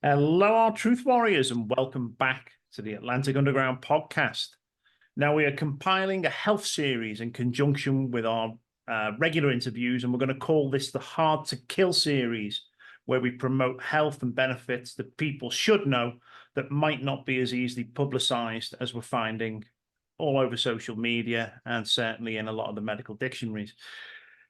Hello, our Truth Warriors, and welcome back to the Atlantic Underground podcast. Now, we are compiling a health series in conjunction with our regular interviews, and we're going to call this the Hard to Kill series, where we promote health and benefits that people should know that might not be as easily publicized as we're finding all over social media and certainly in a lot of the medical dictionaries.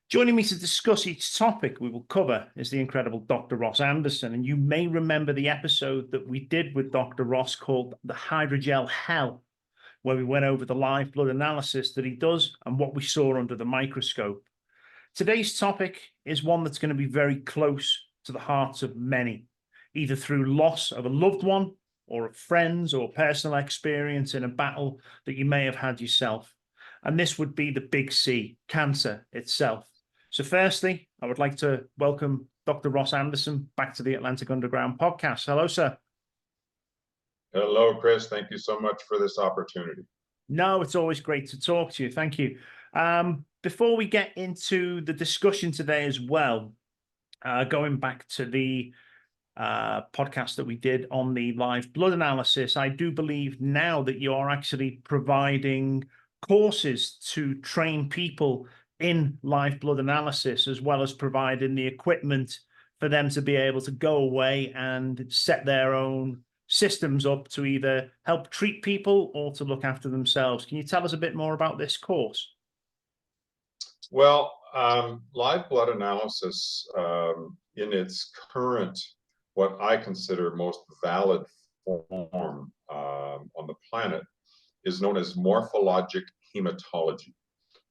Joining me to discuss each topic we will cover is the incredible Dr. Ross Anderson. And you may remember the episode that we did with Dr. Ross called The Hydrogel Hell, where we went over the live blood analysis that he does and what we saw under the microscope. Today's topic is one that's going to be very close to the hearts of many, either through loss of a loved one or of friends or personal experience in a battle that you may have had yourself. And this would be the big C, cancer itself. So firstly, I would like to welcome Dr. Ross Anderson back to the Atlantic Underground podcast. Hello, sir. Hello, Chris. Thank you so much for this opportunity. No, it's always great to talk to you. Thank you. Before we get into the discussion today as well, going back to the podcast that we did on the live blood analysis, I do believe now that you are actually providing courses to train people in live blood analysis, as well as providing the equipment for them to be able to go away and set their own systems up to either help treat people or to look after themselves. Can you tell us a bit more about this course? Well, live blood analysis in its current, what I consider most valid form on the planet, is known as morphologic hematology.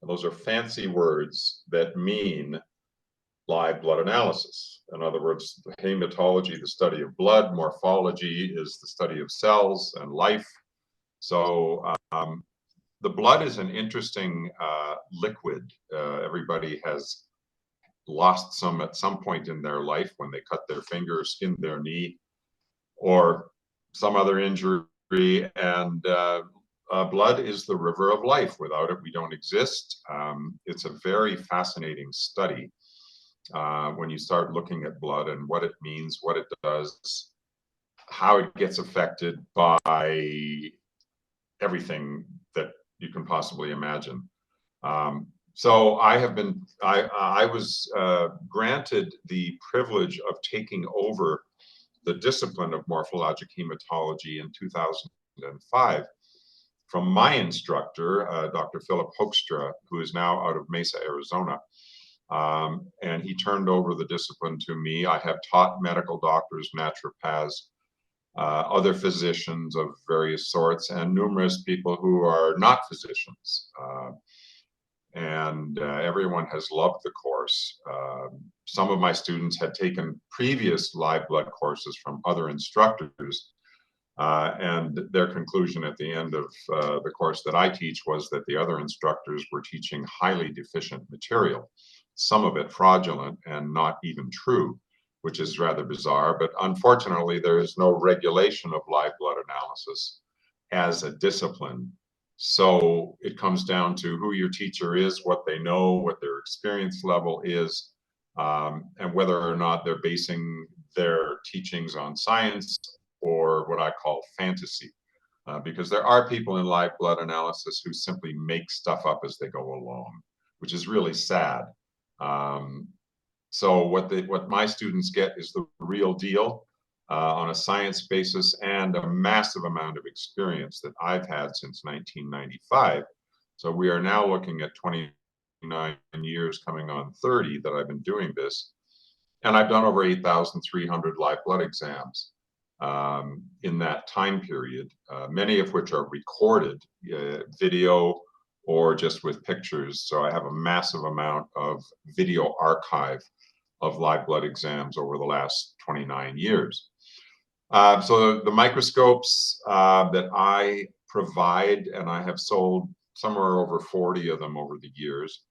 And those are fancy words that mean live blood analysis. In other words, the hematology, the study of blood, morphology is the study of cells and life. So the blood is an interesting liquid. Everybody has lost some at some point in their life when they cut their finger, skinned their knee, or some other injury. And blood is the river of life. Without it, we don't exist. It's a very fascinating study when you start looking at blood and what it means, what it does, how it gets affected by everything that you can possibly imagine. So I was granted the privilege of taking over the discipline of morphologic hematology in 2005 from my instructor, Dr. Philip Hoekstra, who is now out of Mesa, Arizona. And he turned over the discipline to me. I have taught medical doctors, naturopaths, other physicians of various sorts, and numerous people who are not physicians. And everyone has loved the course. Some of my students had taken previous live blood courses from other instructors, and their conclusion at the end of the course that I teach was that the other instructors were teaching highly deficient material, some of it fraudulent and not even true, which is rather bizarre. But unfortunately, there is no regulation of live blood analysis as a discipline. So it comes down to who your teacher is, what they know, what their experience level is, and whether or not they're basing their teachings on science or what I call fantasy. Because there are people in live blood analysis who simply make stuff up as they go along, which is really sad. So what my students get is the real deal on a science basis and a massive amount of experience that I've had since 1995. So we are now looking at 29 years coming on 30 that I've been doing this. And I've done over 8,300 live blood exams in that time period, many of which are recorded, video or just with pictures. So I have a massive amount of video archive of live blood exams over the last 29 years. So the microscopes that I provide, and I have sold somewhere over 40 of them over the years,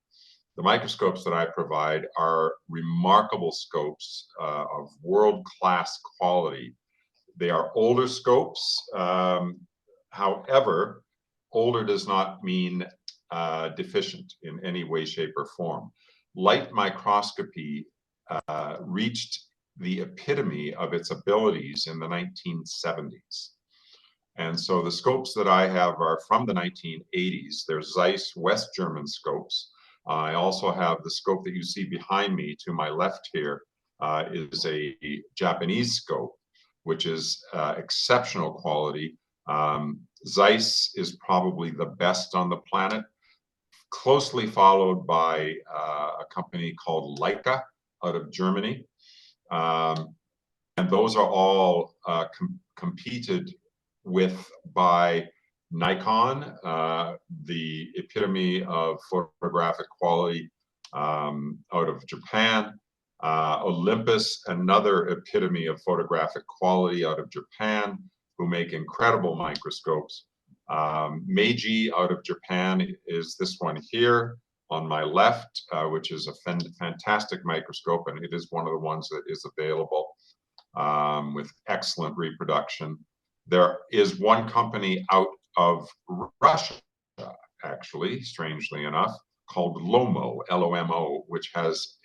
the microscopes that I provide are remarkable scopes of world-class quality. They are older scopes. However, older does not mean deficient in any way, shape, or form. Light microscopy reached the epitome of its abilities in the 1970s. And so the scopes that I have are from the 1980s. They're Zeiss West German scopes. I also have the scope that you see behind me to my left here is a Japanese scope, which is exceptional quality. Zeiss is probably the best on the planet, closely followed by a company called Leica out of Germany. And those are all competed with by Nikon, the epitome of photographic quality out of Japan. Olympus, another epitome of photographic quality out of Japan, who make incredible microscopes. Meiji out of Japan is this one here on my left, which is a fantastic microscope, and it is one of the ones that is available with excellent reproduction. There is one company out of Russia, actually, strangely enough, called Lomo, L-O-M-O, which has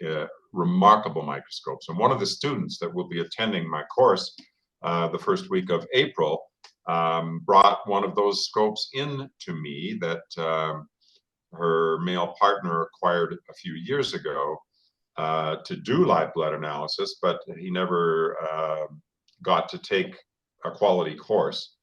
remarkable microscopes. And one of the students that will be attending my course the first week of April brought one of those scopes in to me that her male partner acquired a few years ago to do live blood analysis, but he never got to take a quality course.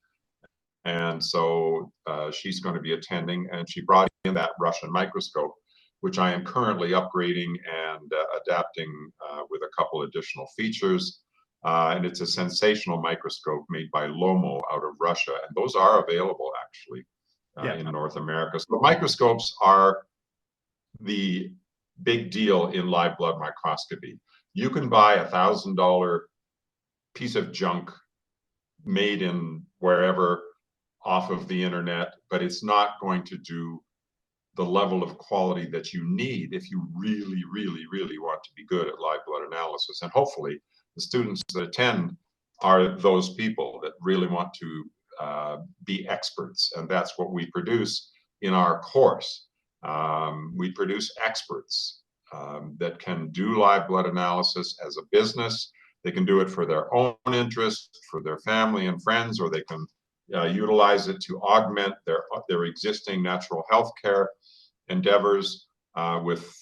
And so she's going to be attending, and she brought in that Russian microscope, which I am currently upgrading and adapting with a couple additional features. And it's a sensational microscope made by Lomo out of Russia. And those are available actually in North America. So microscopes are the big deal in live blood microscopy. You can buy $1,000 piece of junk made in wherever off of the internet, but it's not going to do the level of quality that you need if you really, really, really want to be good at live blood analysis. And hopefully the students that attend are those people that really want to be experts. And that's what we produce in our course. We produce experts that can do live blood analysis as a business. They can do it for their own interest, for their family and friends, or they can utilize it to augment their existing natural health care endeavors with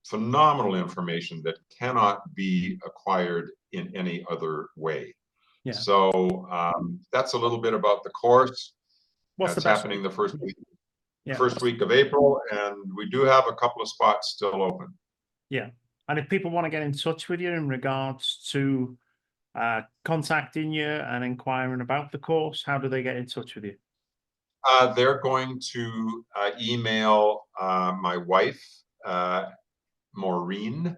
phenomenal information that cannot be acquired in any other way. Yeah. So that's a little bit about the course. That's happening the first week. Yeah. First week of April, and we do have a couple of spots still open. Yeah, and if people want to get in touch with you in regards to contacting you and inquiring about the course, how do they get in touch with you? They're going to email my wife, Maureen,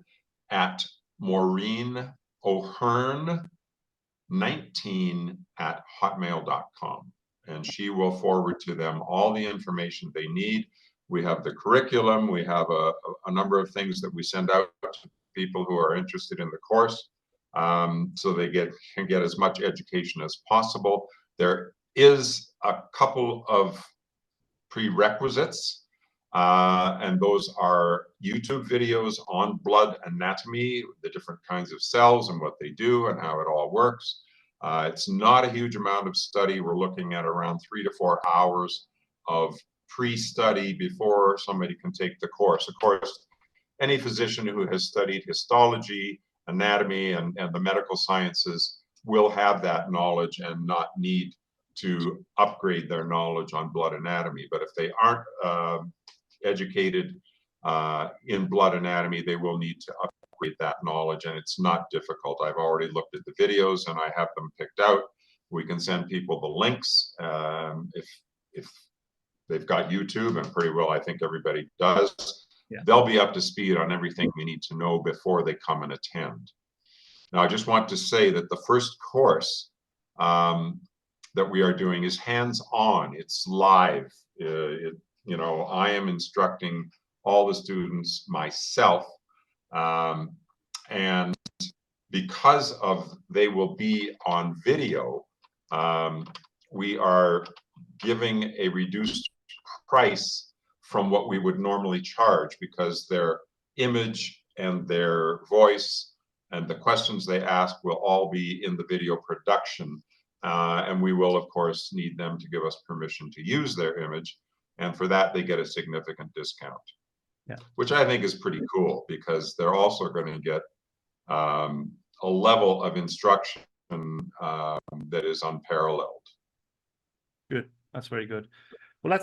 at MaureenO'Hearn19@hotmail.com. And she will forward to them all the information they need. We have the curriculum. We have a number of things that we send out to people who are interested in the course, so they can get as much education as possible. There is a couple of prerequisites, and those are YouTube videos on blood anatomy, the different kinds of cells and what they do and how it all works. It's not a huge amount of study. We're looking at around 3 to 4 hours of pre-study before somebody can take the course. Of course, any physician who has studied histology, anatomy, and the medical sciences will have that knowledge and not need to upgrade their knowledge on blood anatomy. But if they aren't educated in blood anatomy, they will need to upgrade that knowledge, and it's not difficult. I've already looked at the videos and I have them picked out. We can send people the links if they've got YouTube, and pretty well I think everybody does. Yeah. They'll be up to speed on everything we need to know before they come and attend. Now, I just want to say that the first course that we are doing is hands-on. It's live. You know, I am instructing all the students myself, and because of they will be on video, we are giving a reduced price from what we would normally charge, because their image and their voice And the questions they ask will all be in the video production. And we will, of course, need them to give us permission to use their image. And for that, they get a significant discount, which I think is pretty cool, because they're also going to get a level of instruction that is unparalleled. Good. That's very good. Well,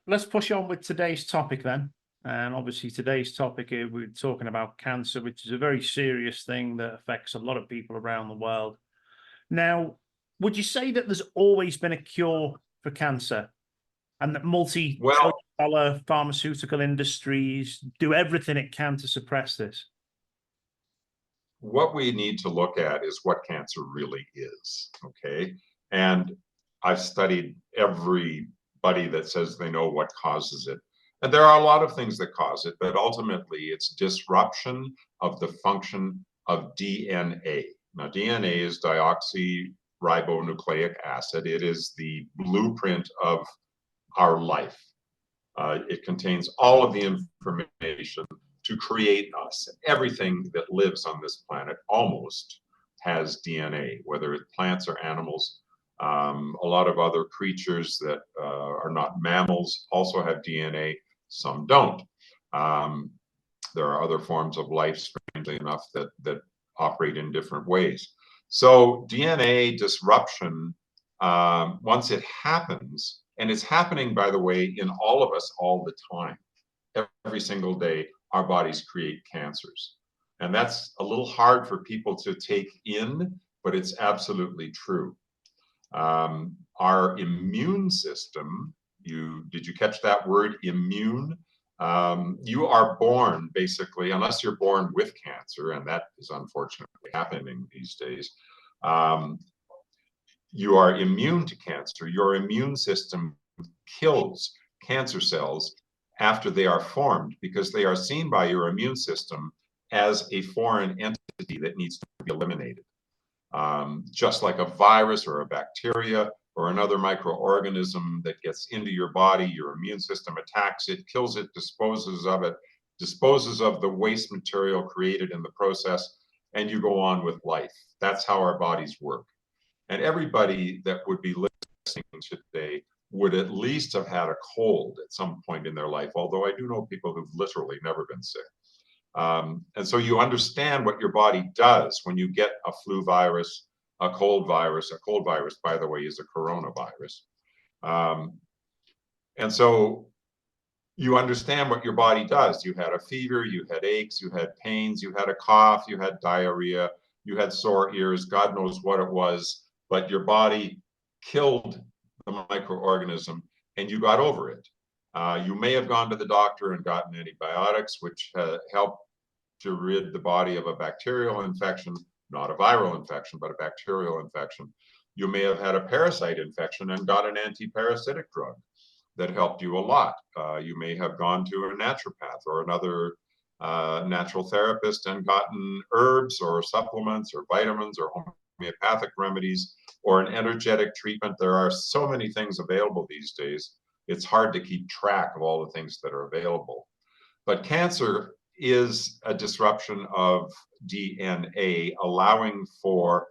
let's push on with today's topic then. And obviously today's topic here, we're talking about cancer, which is a very serious thing that affects a lot of people around the world. Now, would you say that there's always been a cure for cancer, and that multi-trillion-dollar pharmaceutical industries do everything it can to suppress this? What we need to look at is what cancer really is, okay? And I've studied everybody that says they know what causes it. And there are a lot of things that cause it, but ultimately it's disruption of the function of DNA. Now, DNA is deoxyribonucleic acid. It is the blueprint of our life. It contains all of the information to create us. Everything that lives on this planet almost has DNA, whether it's plants or animals. A lot of other creatures that are not mammals also have DNA. Some don't. There are other forms of life, strangely enough, that operate in different ways. So DNA disruption, once it happens, and it's happening, by the way, in all of us all the time, every single day, our bodies create cancers. And that's a little hard for people to take in, but it's absolutely true. Our immune system, did you catch that word, immune? You are born, basically, unless you're born with cancer, and that is unfortunately happening these days, you are immune to cancer. Your immune system kills cancer cells after they are formed, because they are seen by your immune system as a foreign entity that needs to be eliminated. Just like a virus or a bacteria or another microorganism that gets into your body, your immune system attacks it, kills it, disposes of the waste material created in the process, and you go on with life. That's how our bodies work. And everybody that would be listening today would at least have had a cold at some point in their life, although I do know people who've literally never been sick. And so you understand what your body does when you get a flu virus, a cold virus. A cold virus, by the way, is a coronavirus. And so you understand what your body does. You had a fever, you had aches, you had pains, you had a cough, you had diarrhea, you had sore ears, God knows what it was, but your body killed the microorganism and you got over it. You may have gone to the doctor and gotten antibiotics, which help to rid the body of a bacterial infection, not a viral infection, but a bacterial infection. You may have had a parasite infection and got an anti-parasitic drug that helped you a lot. You may have gone to a naturopath or another natural therapist and gotten herbs or supplements or vitamins or homeopathic remedies or an energetic treatment. There are so many things available these days. It's hard to keep track of all the things that are available. But cancer is a disruption of DNA, allowing for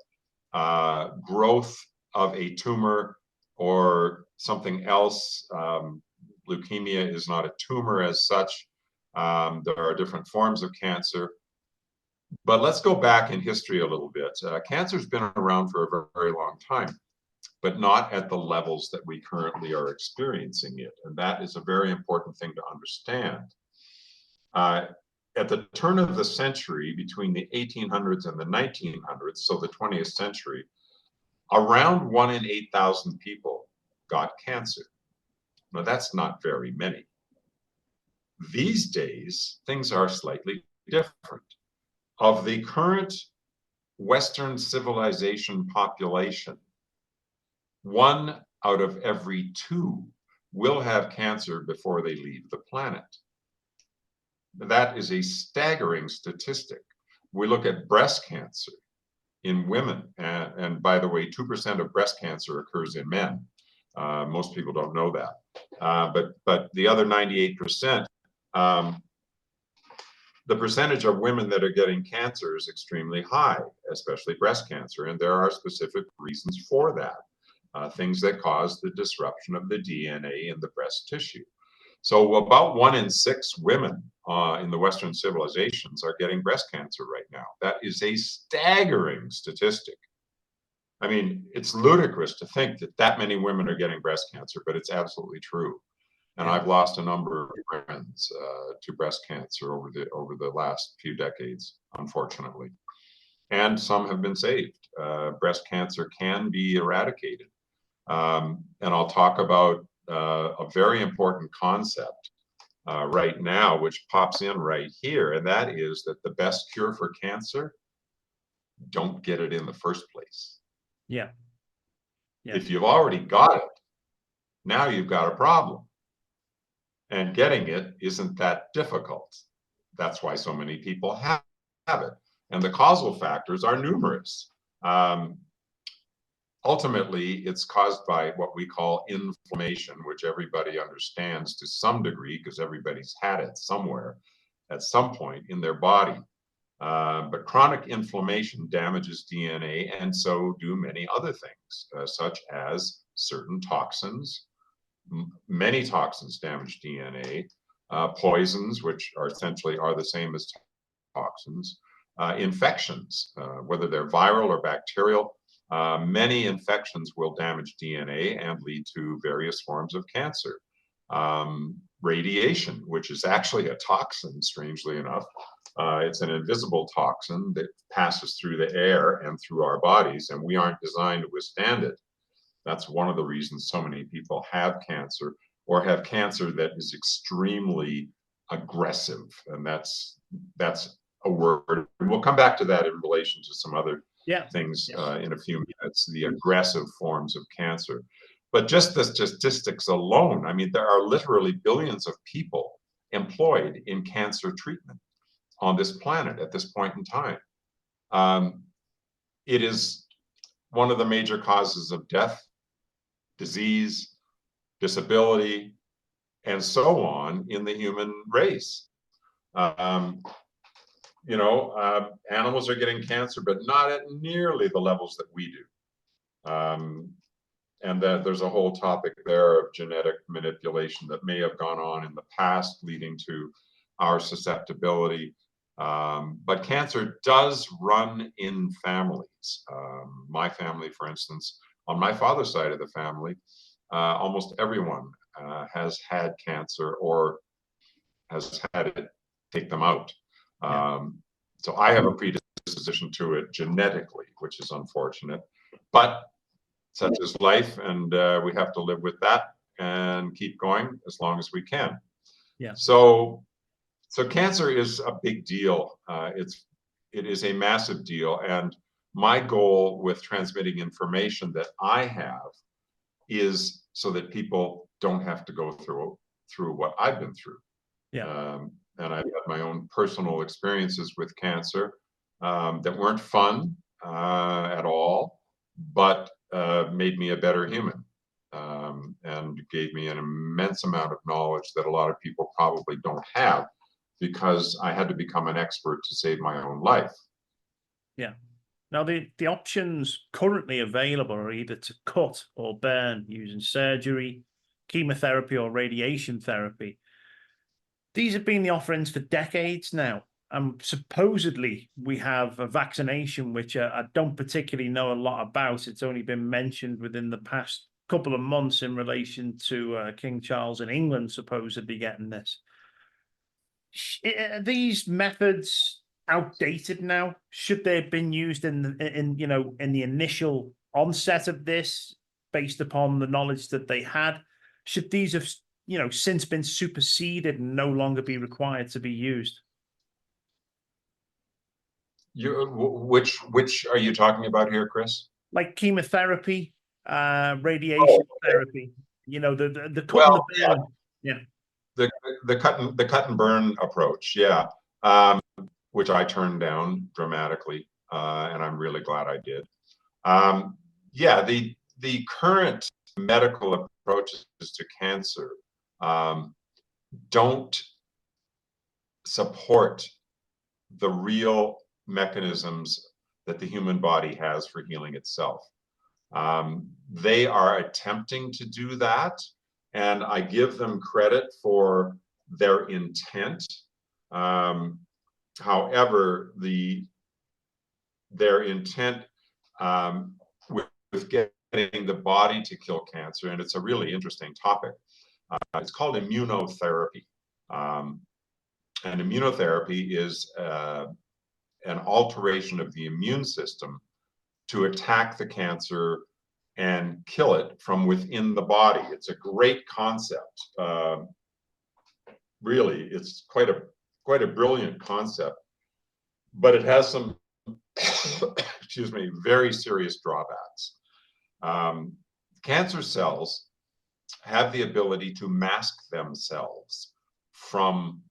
growth of a tumor or something else. Leukemia is not a tumor as such. There are different forms of cancer. But let's go back in history a little bit. Cancer's been around for a very long time, but not at the levels that we currently are experiencing it. And that is a very important thing to understand. At the turn of the century, between the 1800s and the 1900s, so the 20th century, around 1 in 8,000 people got cancer. Now, that's not very many. These days, things are slightly different. Of the current Western civilization population, 1 out of every 2 will have cancer before they leave the planet. That is a staggering statistic. We look at breast cancer in women, and by the way, 2% of breast cancer occurs in men. Most people don't know that. But the other 98%, the percentage of women that are getting cancer is extremely high, especially breast cancer, and there are specific reasons for that. Things that cause the disruption of the DNA in the breast tissue. So about 1 in 6 women in the Western civilizations are getting breast cancer right now. That is a staggering statistic. I mean, it's ludicrous to think that that many women are getting breast cancer, but it's absolutely true. And I've lost a number of friends to breast cancer over the last few decades, unfortunately. And some have been saved. Breast cancer can be eradicated. And I'll talk about a very important concept right now, which pops in right here, and that is that the best cure for cancer, don't get it in the first place. Yeah. If you've already got it, now you've got a problem. And getting it isn't that difficult. That's why so many people have it. And the causal factors are numerous. Ultimately, it's caused by what we call inflammation, which everybody understands to some degree because everybody's had it somewhere at some point in their body. But chronic inflammation damages DNA, and so do many other things, such as certain toxins. Many toxins damage DNA, poisons, which are essentially the same as toxins, infections, whether they're viral or bacterial. Many infections will damage DNA and lead to various forms of cancer. Radiation, which is actually a toxin, strangely enough. It's an invisible toxin that passes through the air and through our bodies, and we aren't designed to withstand it. That's one of the reasons so many people have cancer, or have cancer that is extremely aggressive. And that's a word. And we'll come back to that in relation to some other things in a few minutes, the aggressive forms of cancer. But just the statistics alone, I mean, there are literally billions of people employed in cancer treatment on this planet at this point in time. It is one of the major causes of death, disease, disability, and so on in the human race. Animals are getting cancer, but not at nearly the levels that we do. And that there's a whole topic there of genetic manipulation that may have gone on in the past, leading to our susceptibility. But cancer does run in families. My family, for instance, on my father's side of the family, almost everyone has had cancer or has had it take them out. So I have a predisposition to it genetically, which is unfortunate, but such is life, and we have to live with that and keep going as long as we can. So cancer is a big deal. It is a massive deal, and my goal with transmitting information that I have is so that people don't have to go through what I've been through. And I've had my own personal experiences with cancer that weren't fun at all, but made me a better human and gave me an immense amount of knowledge that a lot of people probably don't have, because I had to become an expert to save my own life. Now, the options currently available are either to cut or burn using surgery, chemotherapy, or radiation therapy. These have been the offerings for decades now. Supposedly, we have a vaccination, which I don't particularly know a lot about. It's only been mentioned within the past couple of months in relation to King Charles in England supposedly getting this. Are these methods outdated now? Should they have been used in the initial onset of this, based upon the knowledge that they had? Should these have since been superseded and no longer be required to be used? Which are you talking about here, Chris? Like chemotherapy, radiation therapy. The cut and the burn. The cut and burn approach, which I turned down dramatically, and I'm really glad I did. The current medical approaches to cancer don't support the real mechanisms that the human body has for healing itself. They are attempting to do that, and I give them credit for their intent. However, their intent with getting the body to kill cancer, and it's a really interesting topic. It's called immunotherapy. And immunotherapy is an alteration of the immune system to attack the cancer and kill it from within the body. It's a great concept. Really, it's quite a brilliant concept, but it has some, excuse me, very serious drawbacks. Cancer cells have the ability to mask themselves from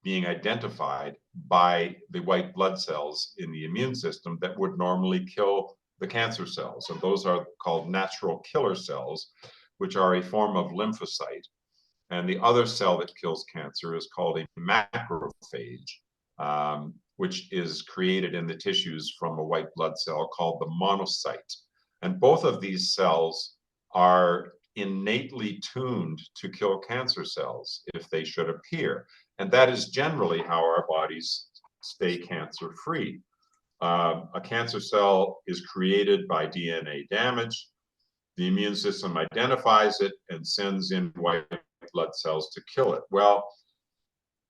being identified by the white blood cells in the immune system that would normally kill the cancer cells. And those are called natural killer cells, which are a form of lymphocyte. And the other cell that kills cancer is called a macrophage, which is created in the tissues from a white blood cell called the monocyte. And both of these cells are innately tuned to kill cancer cells if they should appear. And that is generally how our bodies stay cancer-free. A cancer cell is created by DNA damage. The immune system identifies it and sends in white blood cells to kill it. Well,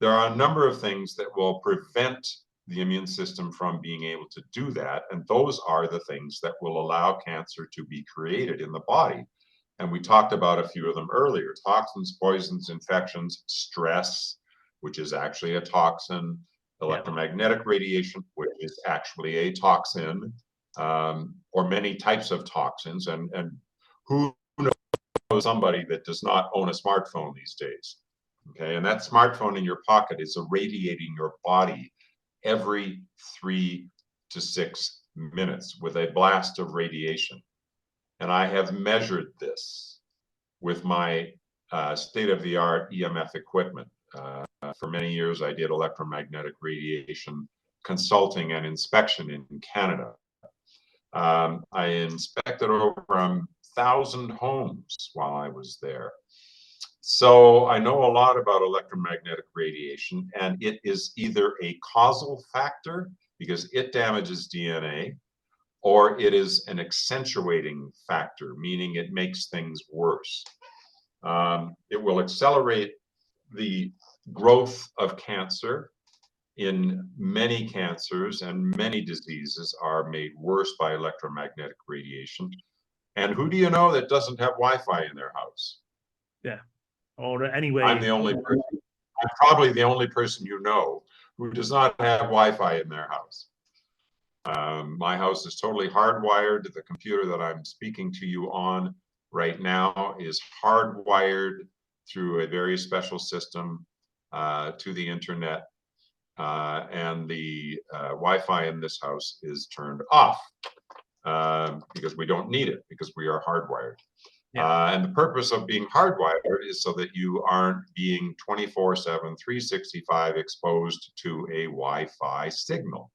there are a number of things that will prevent the immune system from being able to do that. And those are the things that will allow cancer to be created in the body. And we talked about a few of them earlier: toxins, poisons, infections, stress, which is actually a toxin, electromagnetic radiation, which is actually a toxin, or many types of toxins. And who knows somebody that does not own a smartphone these days? Okay, and that smartphone in your pocket is irradiating your body every 3 to 6 minutes with a blast of radiation. And I have measured this with my state-of-the-art EMF equipment. For many years, I did electromagnetic radiation consulting and inspection in Canada. I inspected over 1,000 homes while I was there. So I know a lot about electromagnetic radiation, and it is either a causal factor because it damages DNA, or it is an accentuating factor, meaning it makes things worse. It will accelerate the growth of cancer. In many cancers and many diseases are made worse by electromagnetic radiation. And who do you know that doesn't have Wi-Fi in their house? Yeah. Or anyway, I'm the only person. I'm probably the only person you know who does not have Wi-Fi in their house. My house is totally hardwired. The computer that I'm speaking to you on right now is hardwired through a very special system to the internet. And the Wi-Fi in this house is turned off because we don't need it, because we are hardwired. Yeah. And the purpose of being hardwired is so that you aren't being 24/7, 365 exposed to a Wi-Fi signal,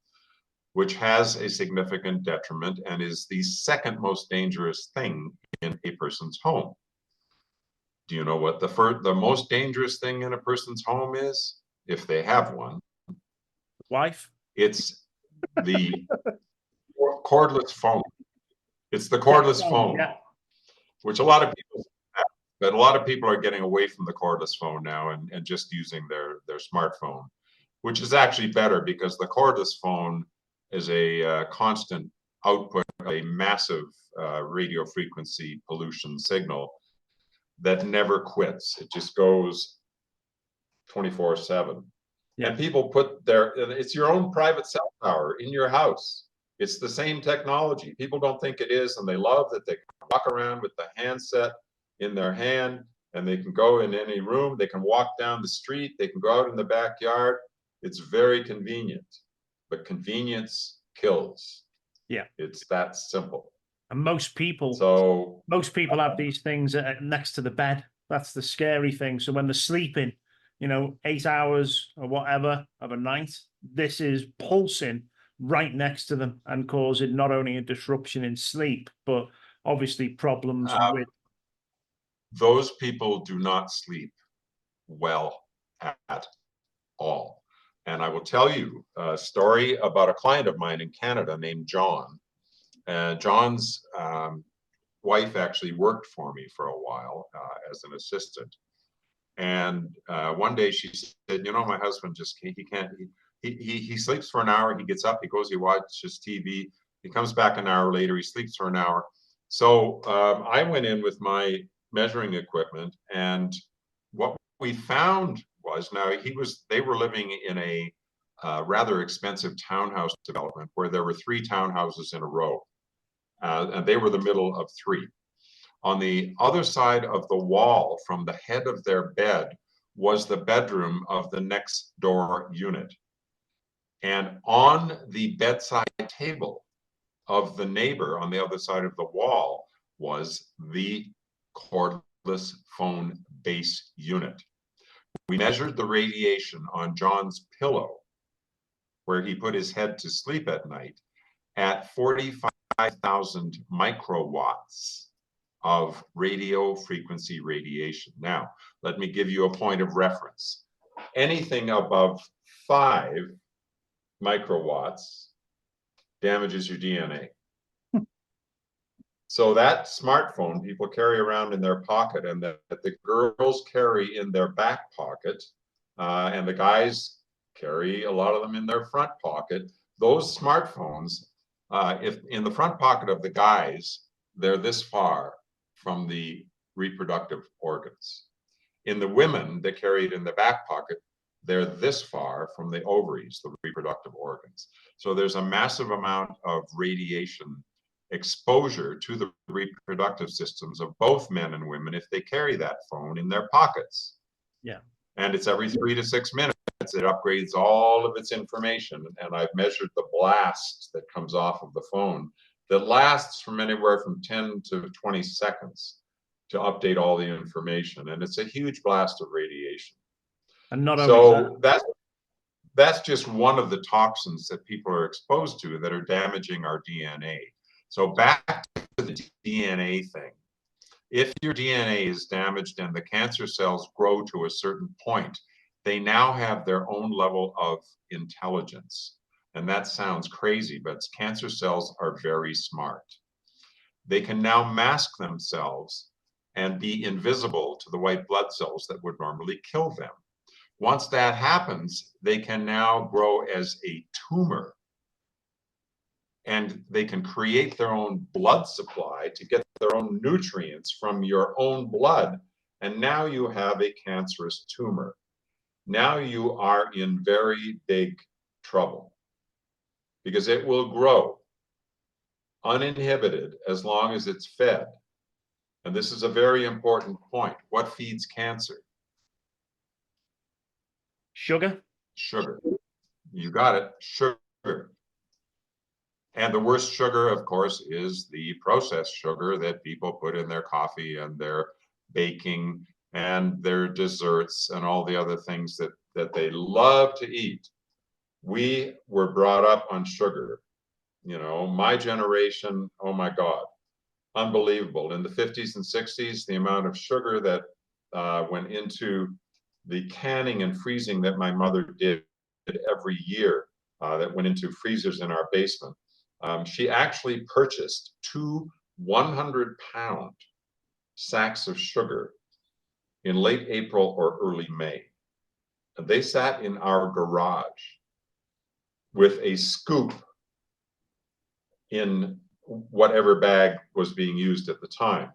which has a significant detriment and is the second most dangerous thing in a person's home. Do you know what the most dangerous thing in a person's home is, if they have one? Wife? It's the cordless phone. It's the cordless phone, yeah. Which a lot of people have, but a lot of people are getting away from the cordless phone now and just using their smartphone, which is actually better because the cordless phone is a constant output of a massive radio frequency pollution signal that never quits. It just goes 24/7. Yeah. And people put it's your own private cell tower in your house. It's the same technology. People don't think it is, and they love that they can walk around with the handset in their hand, and they can go in any room. They can walk down the street. They can go out in the backyard. It's very convenient, but convenience kills. Yeah, it's that simple. And most people have these things next to the bed. That's the scary thing. So when they're sleeping, 8 hours or whatever of a night, this is pulsing right next to them and causing not only a disruption in sleep, but obviously problems with. Those people do not sleep well at all. And I will tell you a story about a client of mine in Canada named John. John's wife actually worked for me for a while as an assistant. And one day she said, my husband just he can't, he sleeps for an hour, he gets up, he goes, he watches TV, he comes back an hour later, he sleeps for an hour. So I went in with my measuring equipment, and what we found was, they were living in a rather expensive townhouse development where there were 3 townhouses in a row, and they were the middle of 3. On the other side of the wall from the head of their bed was the bedroom of the next door unit. And on the bedside table of the neighbor on the other side of the wall was the cordless phone base unit. We measured the radiation on John's pillow, where he put his head to sleep at night, at 45,000 microwatts of radio frequency radiation. Now, let me give you a point of reference. Anything above 5 microwatts damages your DNA. So that smartphone people carry around in their pocket, and that the girls carry in their back pocket, and the guys carry a lot of them in their front pocket. Those smartphones, if in the front pocket of the guys, they're this far from the reproductive organs. In the women that carry it in the back pocket, they're this far from the ovaries, the reproductive organs. So there's a massive amount of radiation exposure to the reproductive systems of both men and women if they carry that phone in their pockets. Yeah. And it's every 3 to 6 minutes. It upgrades all of its information. And I've measured the blast that comes off of the phone that lasts from anywhere from 10 to 20 seconds to update all the information. And it's a huge blast of radiation. And not only so that's just one of the toxins that people are exposed to that are damaging our DNA. So back to the DNA thing. If your DNA is damaged and the cancer cells grow to a certain point, they now have their own level of intelligence. And that sounds crazy, but cancer cells are very smart. They can now mask themselves and be invisible to the white blood cells that would normally kill them. Once that happens, they can now grow as a tumor, and they can create their own blood supply to get their own nutrients from your own blood. And now you have a cancerous tumor. Now you are in very big trouble, because it will grow uninhibited as long as it's fed. And this is a very important point. What feeds cancer? Sugar. Sugar. You got it. Sugar. And the worst sugar, of course, is the processed sugar that people put in their coffee and their baking and their desserts and all the other things that they love to eat. We were brought up on sugar. My generation, oh my God, unbelievable. In the 50s and 60s, the amount of sugar that went into the canning and freezing that my mother did every year, that went into freezers in our basement. She actually purchased 2 100-pound sacks of sugar in late April or early May. And they sat in our garage with a scoop in whatever bag was being used at the time.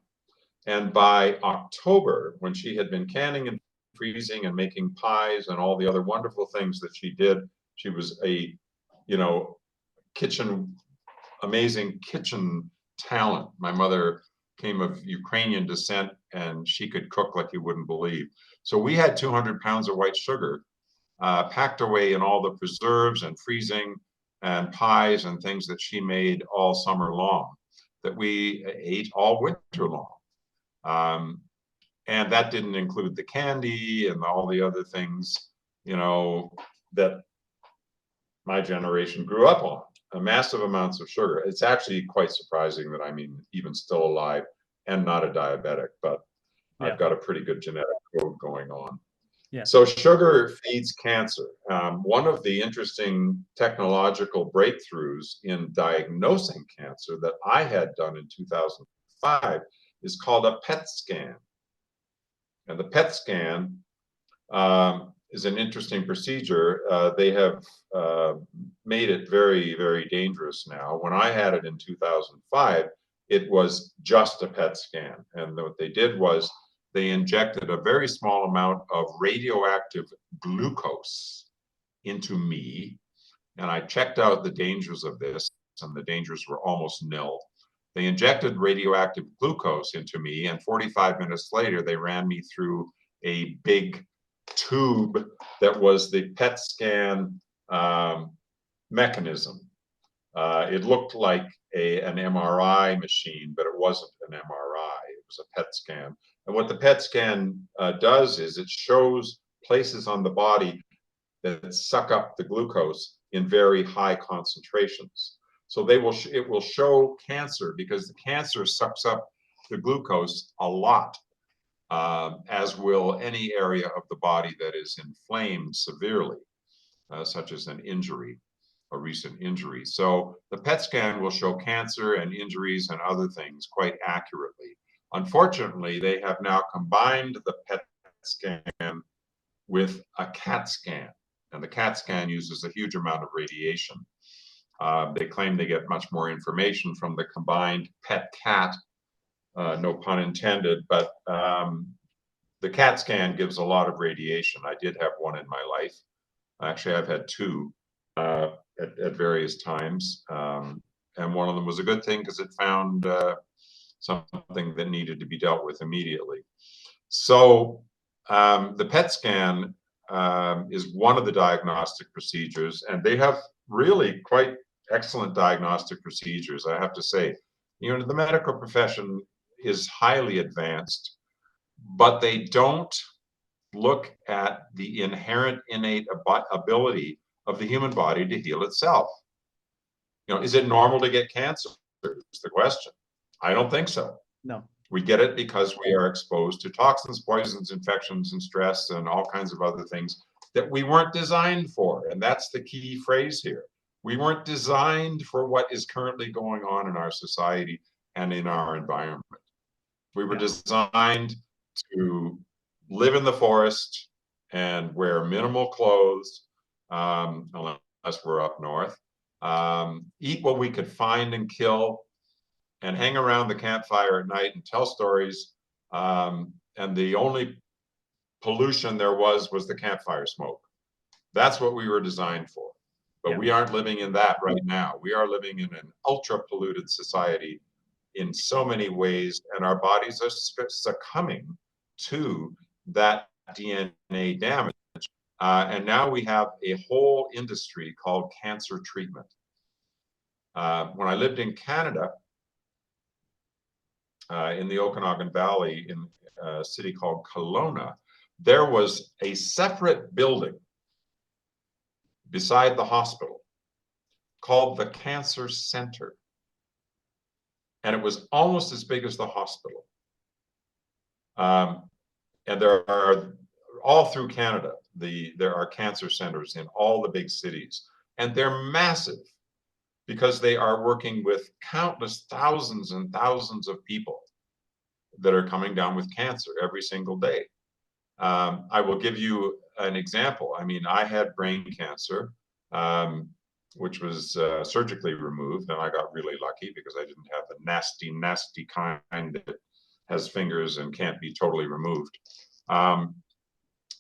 And by October, when she had been canning and freezing and making pies and all the other wonderful things that she did, she was a, amazing kitchen talent. My mother came of Ukrainian descent, and she could cook like you wouldn't believe. So we had 200 pounds of white sugar packed away in all the preserves and freezing and pies and things that she made all summer long, that we ate all winter long. And that didn't include the candy and all the other things, you know, that my generation grew up on. Massive amounts of sugar. It's actually quite surprising that I'm even still alive and not a diabetic, but I've got a pretty good genetic code going on. Yeah. So sugar feeds cancer. One of the interesting technological breakthroughs in diagnosing cancer that I had done in 2005 is called a PET scan. And the PET scan is an interesting procedure. They have made it very, very dangerous now. When I had it in 2005, it was just a PET scan. And what they did was they injected a very small amount of radioactive glucose into me. And I checked out the dangers of this, and the dangers were almost nil. They injected radioactive glucose into me, and 45 minutes later, they ran me through a big tube that was the PET scan mechanism. It looked like an MRI machine, but it wasn't an MRI. It was a PET scan. And what the PET scan does is it shows places on the body that suck up the glucose in very high concentrations. So it will show cancer because the cancer sucks up the glucose a lot, as will any area of the body that is inflamed severely, such as an injury, a recent injury. So the PET scan will show cancer and injuries and other things quite accurately. Unfortunately, they have now combined the PET scan with a CAT scan, and the CAT scan uses a huge amount of radiation. They claim they get much more information from the combined PET-CAT, no pun intended, but the CAT scan gives a lot of radiation. I did have one in my life. Actually, I've had two at various times. And one of them was a good thing because it found something that needed to be dealt with immediately. So the PET scan is one of the diagnostic procedures, and they have really quite excellent diagnostic procedures, I have to say. You know, the medical profession is highly advanced, but they don't look at the inherent innate ability of the human body to heal itself. You know, is it normal to get cancer? Is the question. I don't think so. No. We get it because we are exposed to toxins, poisons, infections, and stress, and all kinds of other things that we weren't designed for. And that's the key phrase here. We weren't designed for what is currently going on in our society and in our environment. We were designed to live in the forest and wear minimal clothes, unless we're up north, eat what we could find and kill, and hang around the campfire at night and tell stories. And the only pollution there was the campfire smoke. That's what we were designed for. But we aren't living in that right now. We are living in an ultra polluted society in so many ways, and our bodies are succumbing to that DNA damage. And now we have a whole industry called cancer treatment. When I lived in Canada, in the Okanagan Valley, in a city called Kelowna, there was a separate building beside the hospital called the Cancer Center. And it was almost as big as the hospital. And there are, all through Canada, there are cancer centers in all the big cities. And they're massive because they are working with countless thousands and thousands of people that are coming down with cancer every single day. I will give you an example. I mean, I had brain cancer, which was surgically removed, and I got really lucky because I didn't have the nasty, nasty kind that has fingers and can't be totally removed.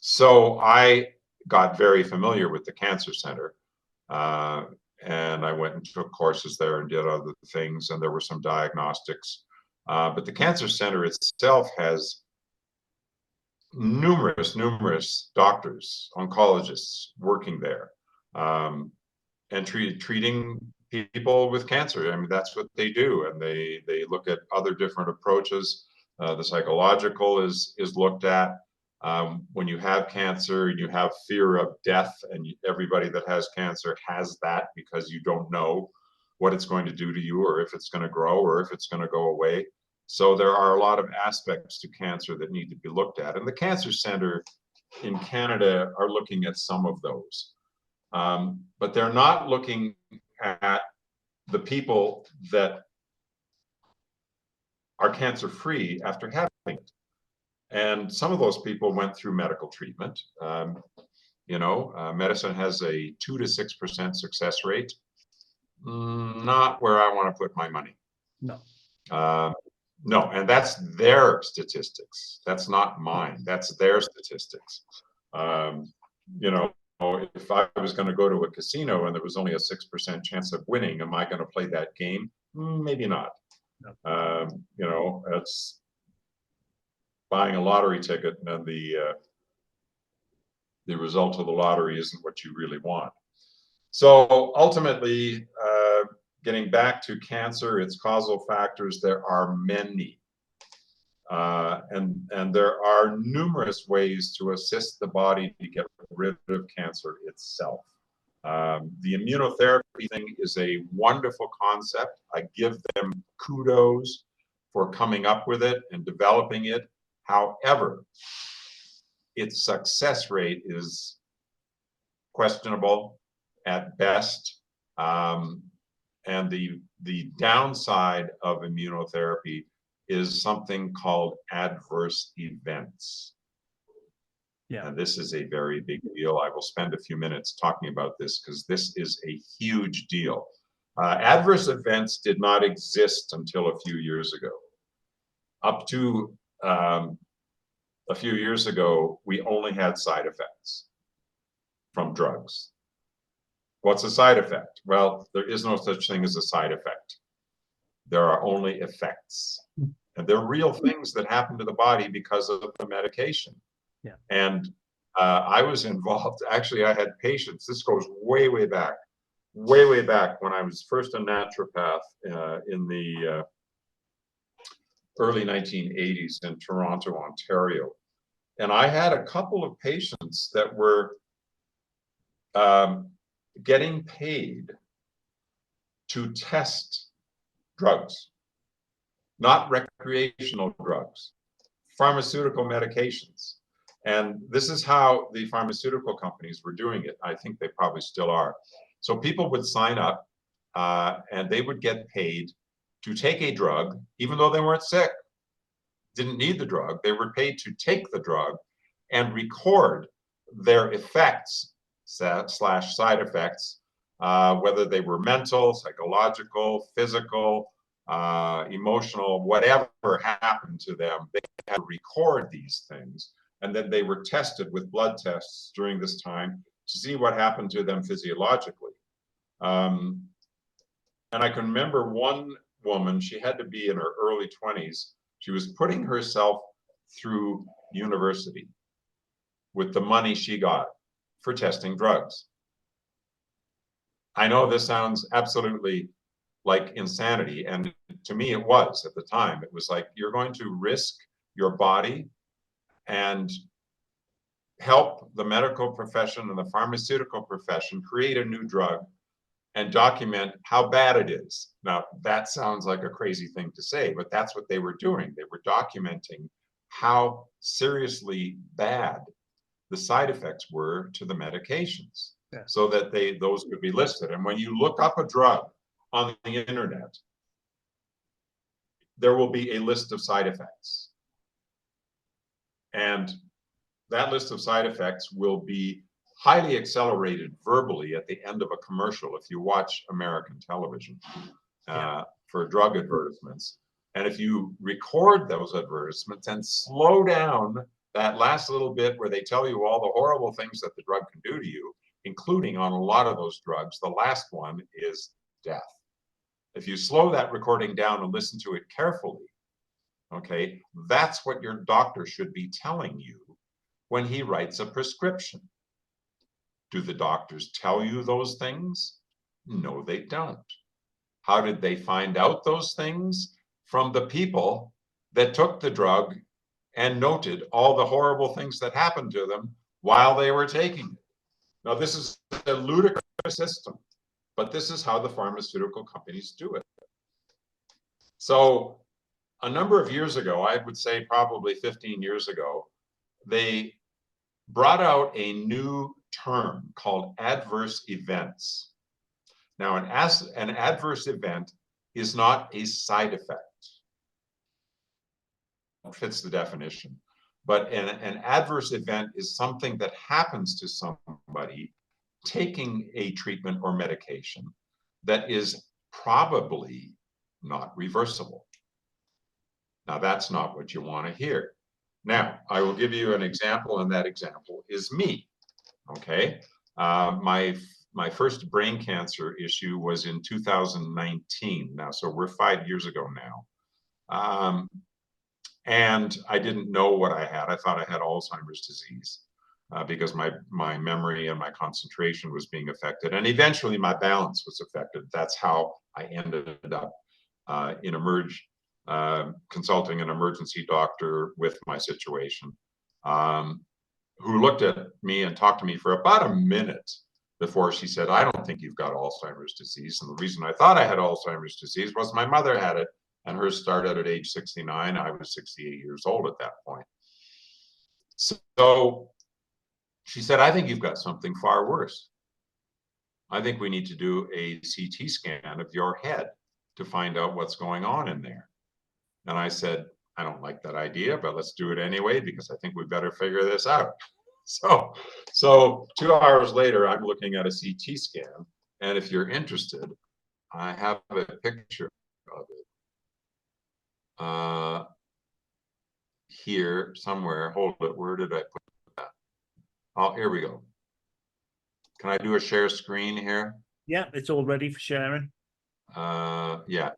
So I got very familiar with the Cancer Center, and I went and took courses there and did other things, and there were some diagnostics. But the Cancer Center itself has numerous doctors, oncologists working there, and treating people with cancer. I mean, that's what they do. And they look at other different approaches. The psychological is looked at. When you have cancer, you have fear of death, and everybody that has cancer has that because you don't know what it's going to do to you, or if it's going to grow, or if it's going to go away. So there are a lot of aspects to cancer that need to be looked at. And the Cancer Center in Canada are looking at some of those. But they're not looking at the people that are cancer-free after having it. And some of those people went through medical treatment. Medicine has a 2 to 6% success rate. Not where I want to put my money. No. No, and that's their statistics. That's not mine. That's their statistics. If I was going to go to a casino and there was only a 6% chance of winning, am I going to play that game? Maybe not. No. It's buying a lottery ticket, and the result of the lottery isn't what you really want. So ultimately, getting back to cancer, its causal factors, there are many. And there are numerous ways to assist the body to get rid of cancer itself. The immunotherapy thing is a wonderful concept. I give them kudos for coming up with it and developing it. However, its success rate is questionable at best. And the downside of immunotherapy is something called adverse events. Yeah. And this is a very big deal. I will spend a few minutes talking about this because this is a huge deal. Adverse events did not exist until a few years ago. Up to a few years ago, we only had side effects from drugs. What's a side effect? Well, there is no such thing as a side effect. There are only effects. And they're real things that happen to the body because of the medication. Yeah. And I was involved. Actually, I had patients. This goes way, way back when I was first a naturopath in the early 1980s in Toronto, Ontario. And I had a couple of patients that were getting paid to test drugs, not recreational drugs, pharmaceutical medications. And this is how the pharmaceutical companies were doing it. I think they probably still are. So people would sign up and they would get paid to take a drug, even though they weren't sick, didn't need the drug. They were paid to take the drug and record their effects / side effects, whether they were mental, psychological, physical, emotional, whatever happened to them. They had to record these things, and then they were tested with blood tests during this time to see what happened to them physiologically. And I can remember one woman, she had to be in her early 20s. She was putting herself through university with the money she got for testing drugs. I know this sounds absolutely like insanity, and to me it was at the time. It was like, you're going to risk your body and help the medical profession and the pharmaceutical profession create a new drug and document how bad it is. Now, that sounds like a crazy thing to say, but that's what they were doing. They were documenting how seriously bad the side effects were to the medications, so that those could be listed. And when you look up a drug on the internet, there will be a list of side effects. And that list of side effects will be highly accelerated verbally at the end of a commercial if you watch American television for drug advertisements. And if you record those advertisements and slow down that last little bit where they tell you all the horrible things that the drug can do to you, including on a lot of those drugs, the last one is death. If you slow that recording down and listen to it carefully, okay, that's what your doctor should be telling you when he writes a prescription. Do the doctors tell you those things? No, they don't. How did they find out those things? From the people that took the drug and noted all the horrible things that happened to them while they were taking it. Now, this is a ludicrous system, but this is how the pharmaceutical companies do it. So a number of years ago, I would say probably 15 years ago, they brought out a new term called adverse events. Now, an adverse event is not a side effect. It fits the definition. But an adverse event is something that happens to somebody taking a treatment or medication that is probably not reversible. Now, that's not what you want to hear. Now, I will give you an example, and that example is me. Okay, my first brain cancer issue was in 2019. Now, so we're 5 years ago now, and I didn't know what I had. I thought I had Alzheimer's disease because my memory and my concentration was being affected, and eventually my balance was affected. That's how I ended up in Emerge. Consulting an emergency doctor with my situation, who looked at me and talked to me for about a minute before she said, "I don't think you've got Alzheimer's disease." And the reason I thought I had Alzheimer's disease was my mother had it, and hers started at age 69. I was 68 years old at that point. So she said, "I think you've got something far worse. I think we need to do a CT scan of your head to find out what's going on in there." And I said, "I don't like that idea, but let's do it anyway, because I think we better figure this out." So 2 hours later, I'm looking at a CT scan. And if you're interested, I have a picture of it here somewhere. Hold it. Where did I put that? Oh, here we go. Can I do a share screen here? Yeah, it's all ready for sharing. Yeah.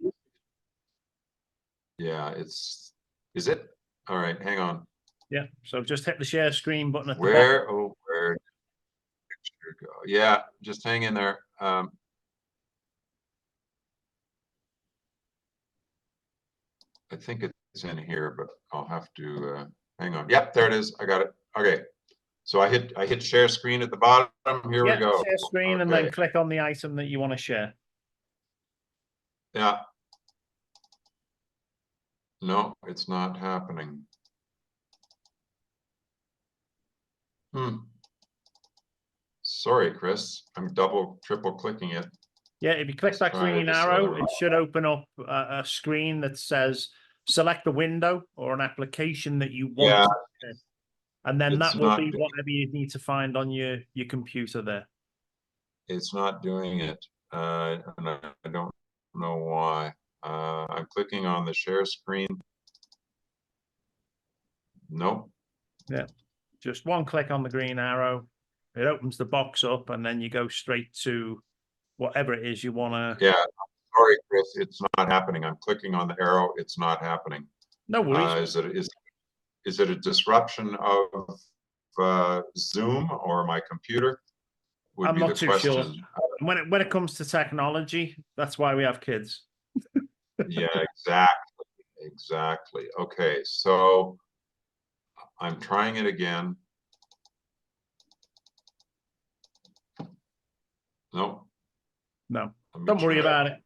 Yeah, is it? All right, hang on. Yeah, so just hit the share screen button at the Where, bottom. oh, where did the picture go? Yeah, just hang in there. I think it's in here, but I'll have to hang on. Yep, there it is. I got it. Okay. So I hit share screen at the bottom. Here we go. Share screen, and then click on the item that you want to share. Yeah. No, it's not happening. Sorry, Chris. I'm triple clicking it. Yeah, if you click that green arrow, it should open up a screen that says select the window or an application that you want. Yeah. And then that will be whatever you need to find on your computer there. It's not doing it. And I don't know why. I'm clicking on the share screen. Nope. Yeah, just one click on the green arrow. It opens the box up, and then you go straight to whatever it is you want to. Yeah, sorry, Chris, it's not happening. I'm clicking on the arrow. It's not happening. No worries. Is it a disruption of Zoom or my computer? I'm not too sure. When it comes to technology, that's why we have kids. Yeah, exactly. Okay, so I'm trying it again. Nope. No, don't worry about it.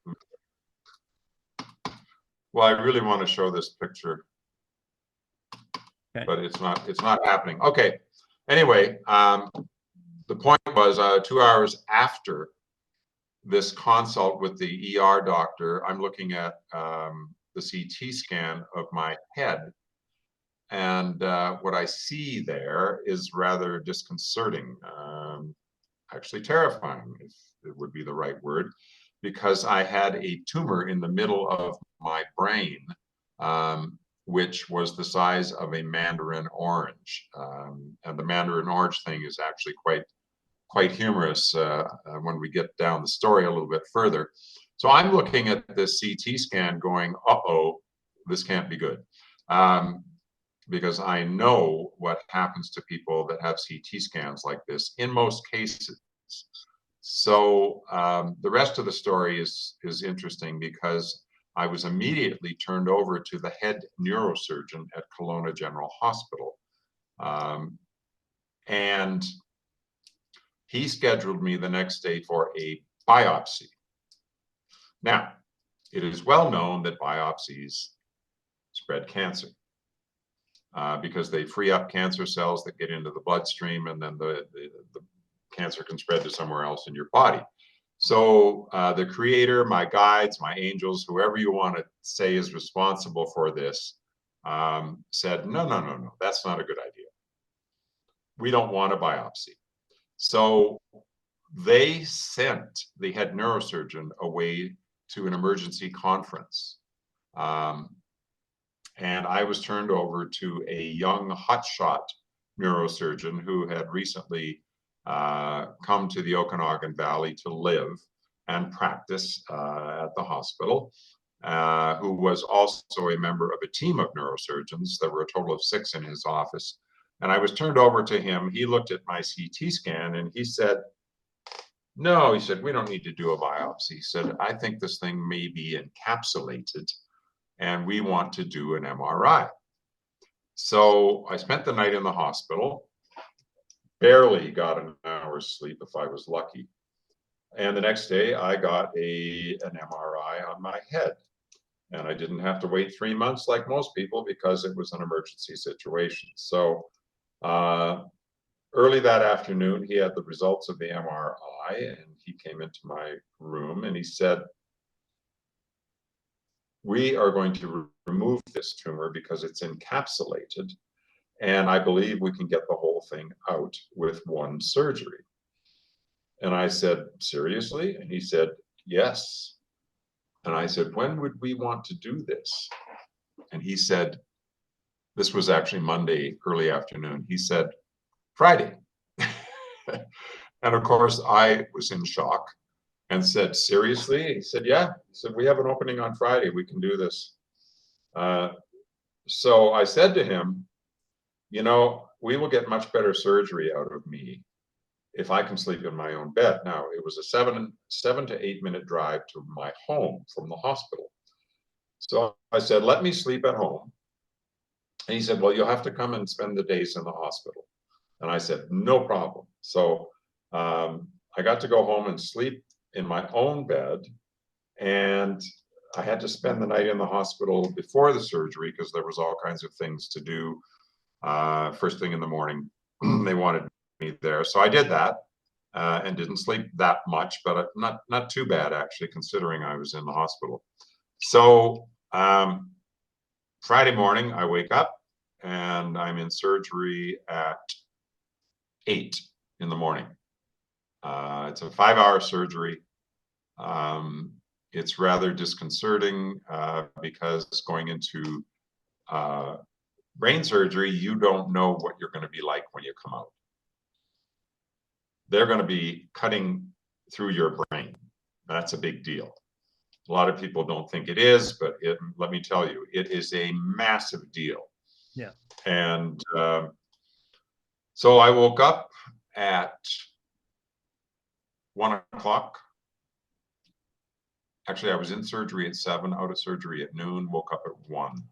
Well, I really want to show this picture, but it's not happening. Okay. Anyway, the point was 2 hours after this consult with the ER doctor, I'm looking at the CT scan of my head. And what I see there is rather disconcerting, actually terrifying, if it would be the right word, because I had a tumor in the middle of my brain, which was the size of a mandarin orange. And the mandarin orange thing is actually quite humorous when we get down the story a little bit further. So I'm looking at this CT scan going, uh-oh, this can't be good. Because I know what happens to people that have CT scans like this in most cases. So the rest of the story is interesting because I was immediately turned over to the head neurosurgeon at Kelowna General Hospital. And he scheduled me the next day for a biopsy. Now, it is well known that biopsies spread cancer because they free up cancer cells that get into the bloodstream, and then the cancer can spread to somewhere else in your body. So the creator, my guides, my angels, whoever you want to say is responsible for this, said, no, that's not a good idea. We don't want a biopsy. So they sent the head neurosurgeon away to an emergency conference. And I was turned over to a young hotshot neurosurgeon who had recently come to the Okanagan Valley to live and practice at the hospital, who was also a member of a team of neurosurgeons. There were a total of 6 in his office. And I was turned over to him. He looked at my CT scan and he said, no, he said, we don't need to do a biopsy. He said, I think this thing may be encapsulated and we want to do an MRI. So I spent the night in the hospital, barely got an hour's sleep if I was lucky. And the next day I got an MRI on my head. And I didn't have to wait 3 months like most people because it was an emergency situation. So early that afternoon, he had the results of the MRI and he came into my room and he said, we are going to remove this tumor because it's encapsulated. And I believe we can get the whole thing out with one surgery. And I said, seriously? And he said, yes. And I said, when would we want to do this? And he said, this was actually Monday, early afternoon. He said, Friday. And of course, I was in shock and said, seriously? He said, yeah. He said, we have an opening on Friday. We can do this. So I said to him, you know, we will get much better surgery out of me if I can sleep in my own bed. Now, it was a 7 to 8 minute drive to my home from the hospital. So I said, let me sleep at home. And he said, well, you'll have to come and spend the days in the hospital. And I said, no problem. So I got to go home and sleep in my own bed. And I had to spend the night in the hospital before the surgery because there was all kinds of things to do. First thing in the morning, they wanted me there. So I did that and didn't sleep that much, but not too bad, actually, considering I was in the hospital. So Friday morning, I wake up and I'm in surgery at 8 in the morning. It's a 5-hour surgery. It's rather disconcerting because going into brain surgery, you don't know what you're going to be like when you come out. They're going to be cutting through your brain. That's a big deal. A lot of people don't think it is, but let me tell you, it is a massive deal. Yeah. And so I woke up at 1 o'clock. Actually, I was in surgery at 7, out of surgery at noon, woke up at 1.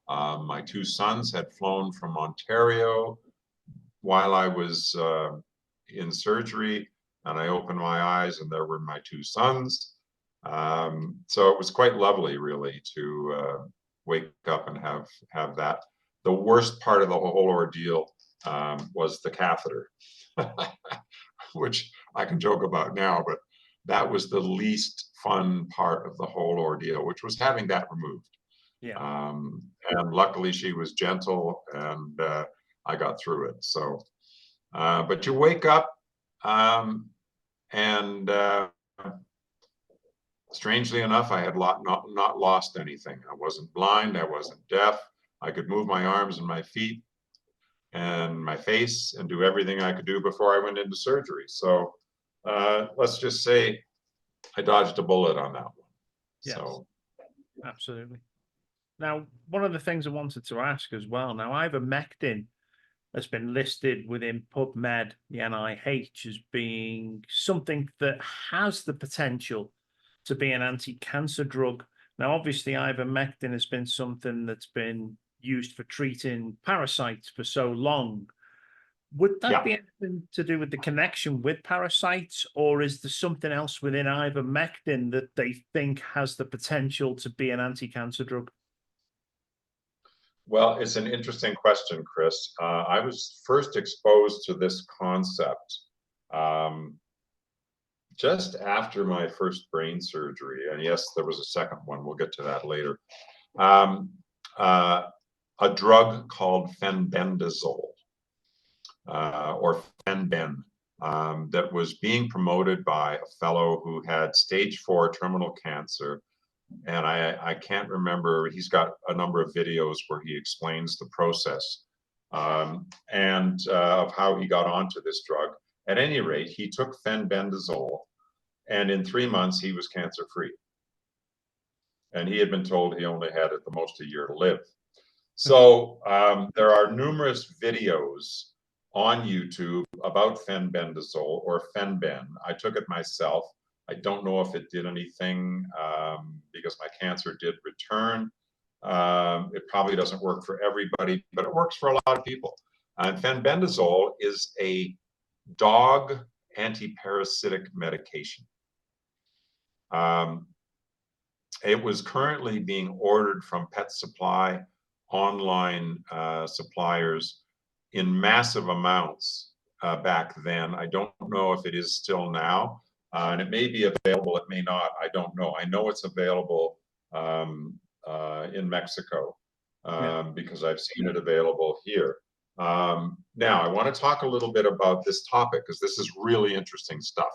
My 2 sons had flown from Ontario while I was in surgery, and I opened my eyes and there were my 2 sons. So it was quite lovely, really, to wake up and have that. The worst part of the whole ordeal was the catheter, which I can joke about now, but that was the least fun part of the whole ordeal, which was having that removed. Yeah. And luckily she was gentle and I got through it. So, but you wake up and strangely enough, I had not lost anything. I wasn't blind, I wasn't deaf. I could move my arms and my feet and my face and do everything I could do before I went into surgery. So let's just say I dodged a bullet on that one. Yes, so absolutely. Now, one of the things I wanted to ask as well, now ivermectin has been listed within PubMed, the NIH, as being something that has the potential to be an anti-cancer drug. Now, obviously, ivermectin has been something that's been used for treating parasites for so long. Would that Yeah. be anything to do with the connection with parasites, or is there something else within ivermectin that they think has the potential to be an anti-cancer drug? Well, it's an interesting question, Chris. I was first exposed to this concept um, just after my first brain surgery. And yes, there was a second one. We'll get to that later. Um, uh, a drug called fenbendazole, or Fenben, that was being promoted by a fellow who had stage 4 terminal cancer. And I can't remember, he's got a number of videos where he explains the process and of how he got onto this drug. At any rate, he took fenbendazole, and in 3 months he was cancer free. And he had been told he only had at the most a year to live. So there are numerous videos on YouTube about fenbendazole or Fenben. I took it myself. I don't know if it did anything because my cancer did return. It probably doesn't work for everybody, but it works for a lot of people. And fenbendazole is a dog antiparasitic medication. It was currently being ordered from Pet Supply, online suppliers in massive amounts back then. I don't know if it is still now, and it may be available, it may not, I don't know. I know it's available in Mexico because I've seen it available here. Now, I want to talk a little bit about this topic because this is really interesting stuff.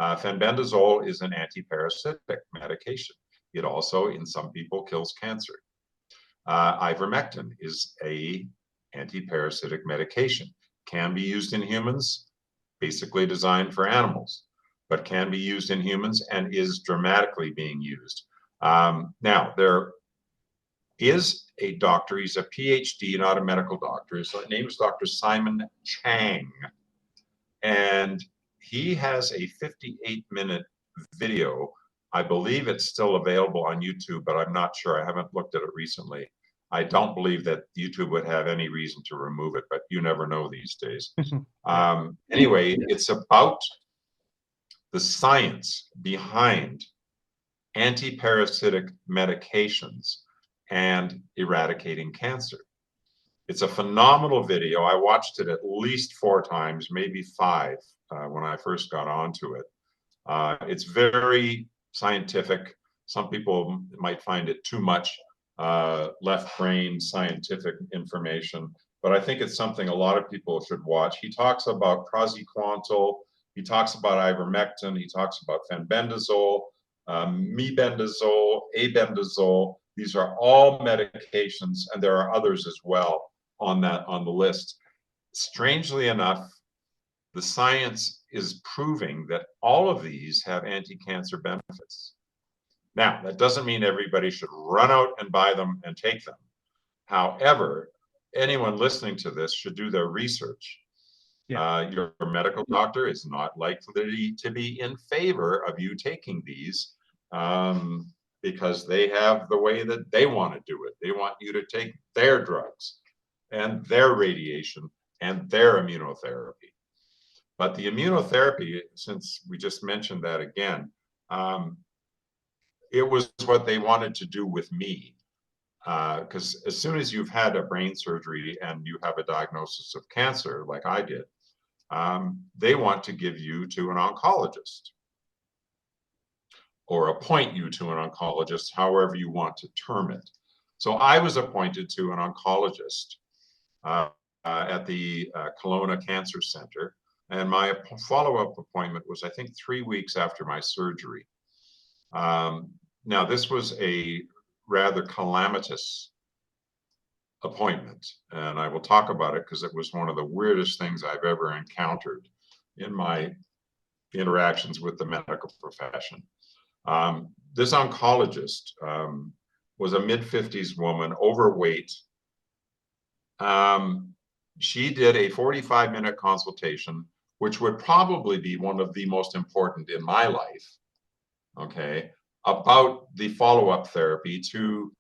Fenbendazole is an antiparasitic medication. It also, in some people, kills cancer. Ivermectin is a antiparasitic medication. Can be used in humans, basically designed for animals, but can be used in humans and is dramatically being used. Now, there is a doctor, he's a PhD, not a medical doctor. His name is Dr. Simon Chang. And he has a 58-minute video. I believe it's still available on YouTube, but I'm not sure. I haven't looked at it recently. I don't believe that YouTube would have any reason to remove it, but you never know these days. Anyway, it's about the science behind antiparasitic medications and eradicating cancer. It's a phenomenal video. I watched it at least 4 times, maybe 5, when I first got onto it. It's very scientific. Some people might find it too much left brain scientific information, but I think it's something a lot of people should watch. He talks about praziquantel, he talks about ivermectin, he talks about fenbendazole, mebendazole, abendazole. These are all medications, and there are others as well on the list. Strangely enough, the science is proving that all of these have anti-cancer benefits. Now, that doesn't mean everybody should run out and buy them and take them. However, anyone listening to this should do their research. Your medical doctor is not likely to be in favor of you taking these because they have the way that they want to do it. They want you to take their drugs and their radiation and their immunotherapy. But the immunotherapy, since we just mentioned that again, it was what they wanted to do with me. Because as soon as you've had a brain surgery and you have a diagnosis of cancer, like I did, they want to give you to an oncologist or appoint you to an oncologist, however you want to term it. So I was appointed to an oncologist at the Kelowna Cancer Center. And my follow-up appointment was, I think, 3 weeks after my surgery. Now, this was a rather calamitous appointment, and I will talk about it because it was one of the weirdest things I've ever encountered in my interactions with the medical profession. This oncologist was a mid-50s woman, overweight. She did a 45-minute consultation, which would probably be one of the most important in my life. Okay. about the follow-up therapy to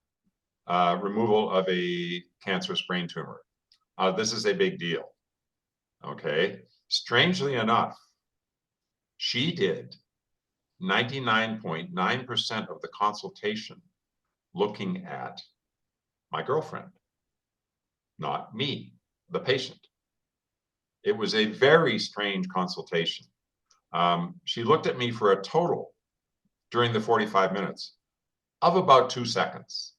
removal of a cancerous brain tumor. This is a big deal. Okay. Strangely enough, she did 99.9% of the consultation looking at my girlfriend, not me, the patient. It was a very strange consultation. She looked at me for a total during the 45 minutes of about 2 seconds.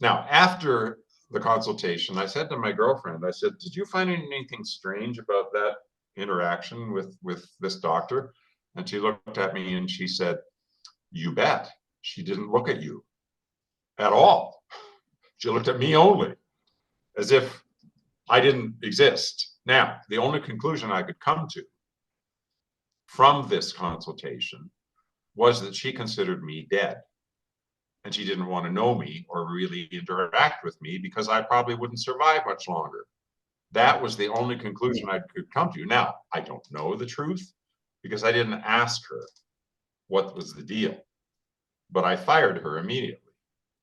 Now, after the consultation, I said to my girlfriend, I said, did you find anything strange about that interaction with this doctor? And she looked at me and she said, you bet. She didn't look at you at all. She looked at me only, as if I didn't exist. Now, the only conclusion I could come to from this consultation was that she considered me dead. And she didn't want to know me or really interact with me because I probably wouldn't survive much longer. That was the only conclusion I could come to. Now, I don't know the truth because I didn't ask her what was the deal, but I fired her immediately.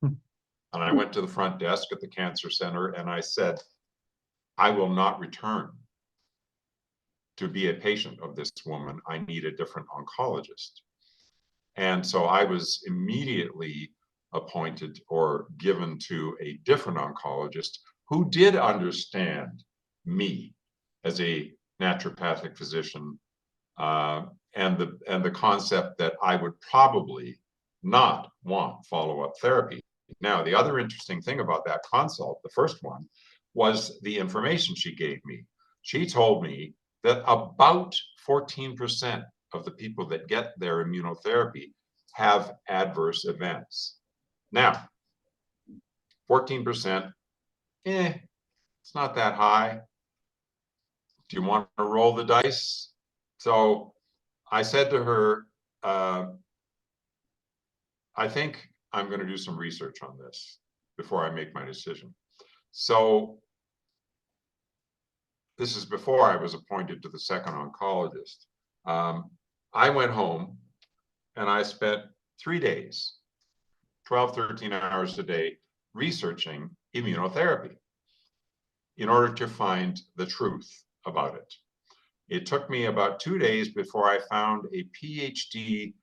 And I went to the front desk at the cancer center and I said, I will not return to be a patient of this woman. I need a different oncologist. And so I was immediately appointed or given to a different oncologist who did understand me as a naturopathic physician, and the concept that I would probably not want follow-up therapy. Now, the other interesting thing about that consult, the first one, was the information she gave me. She told me that about 14% of the people that get their immunotherapy have adverse events. Now, 14%, it's not that high. Do you want to roll the dice? So I said to her, I think I'm going to do some research on this before I make my decision. So this is before I was appointed to the second oncologist. I went home and I spent 3 days, 12, 13 hours a day, researching immunotherapy in order to find the truth about it. It took me about 2 days before I found a PhD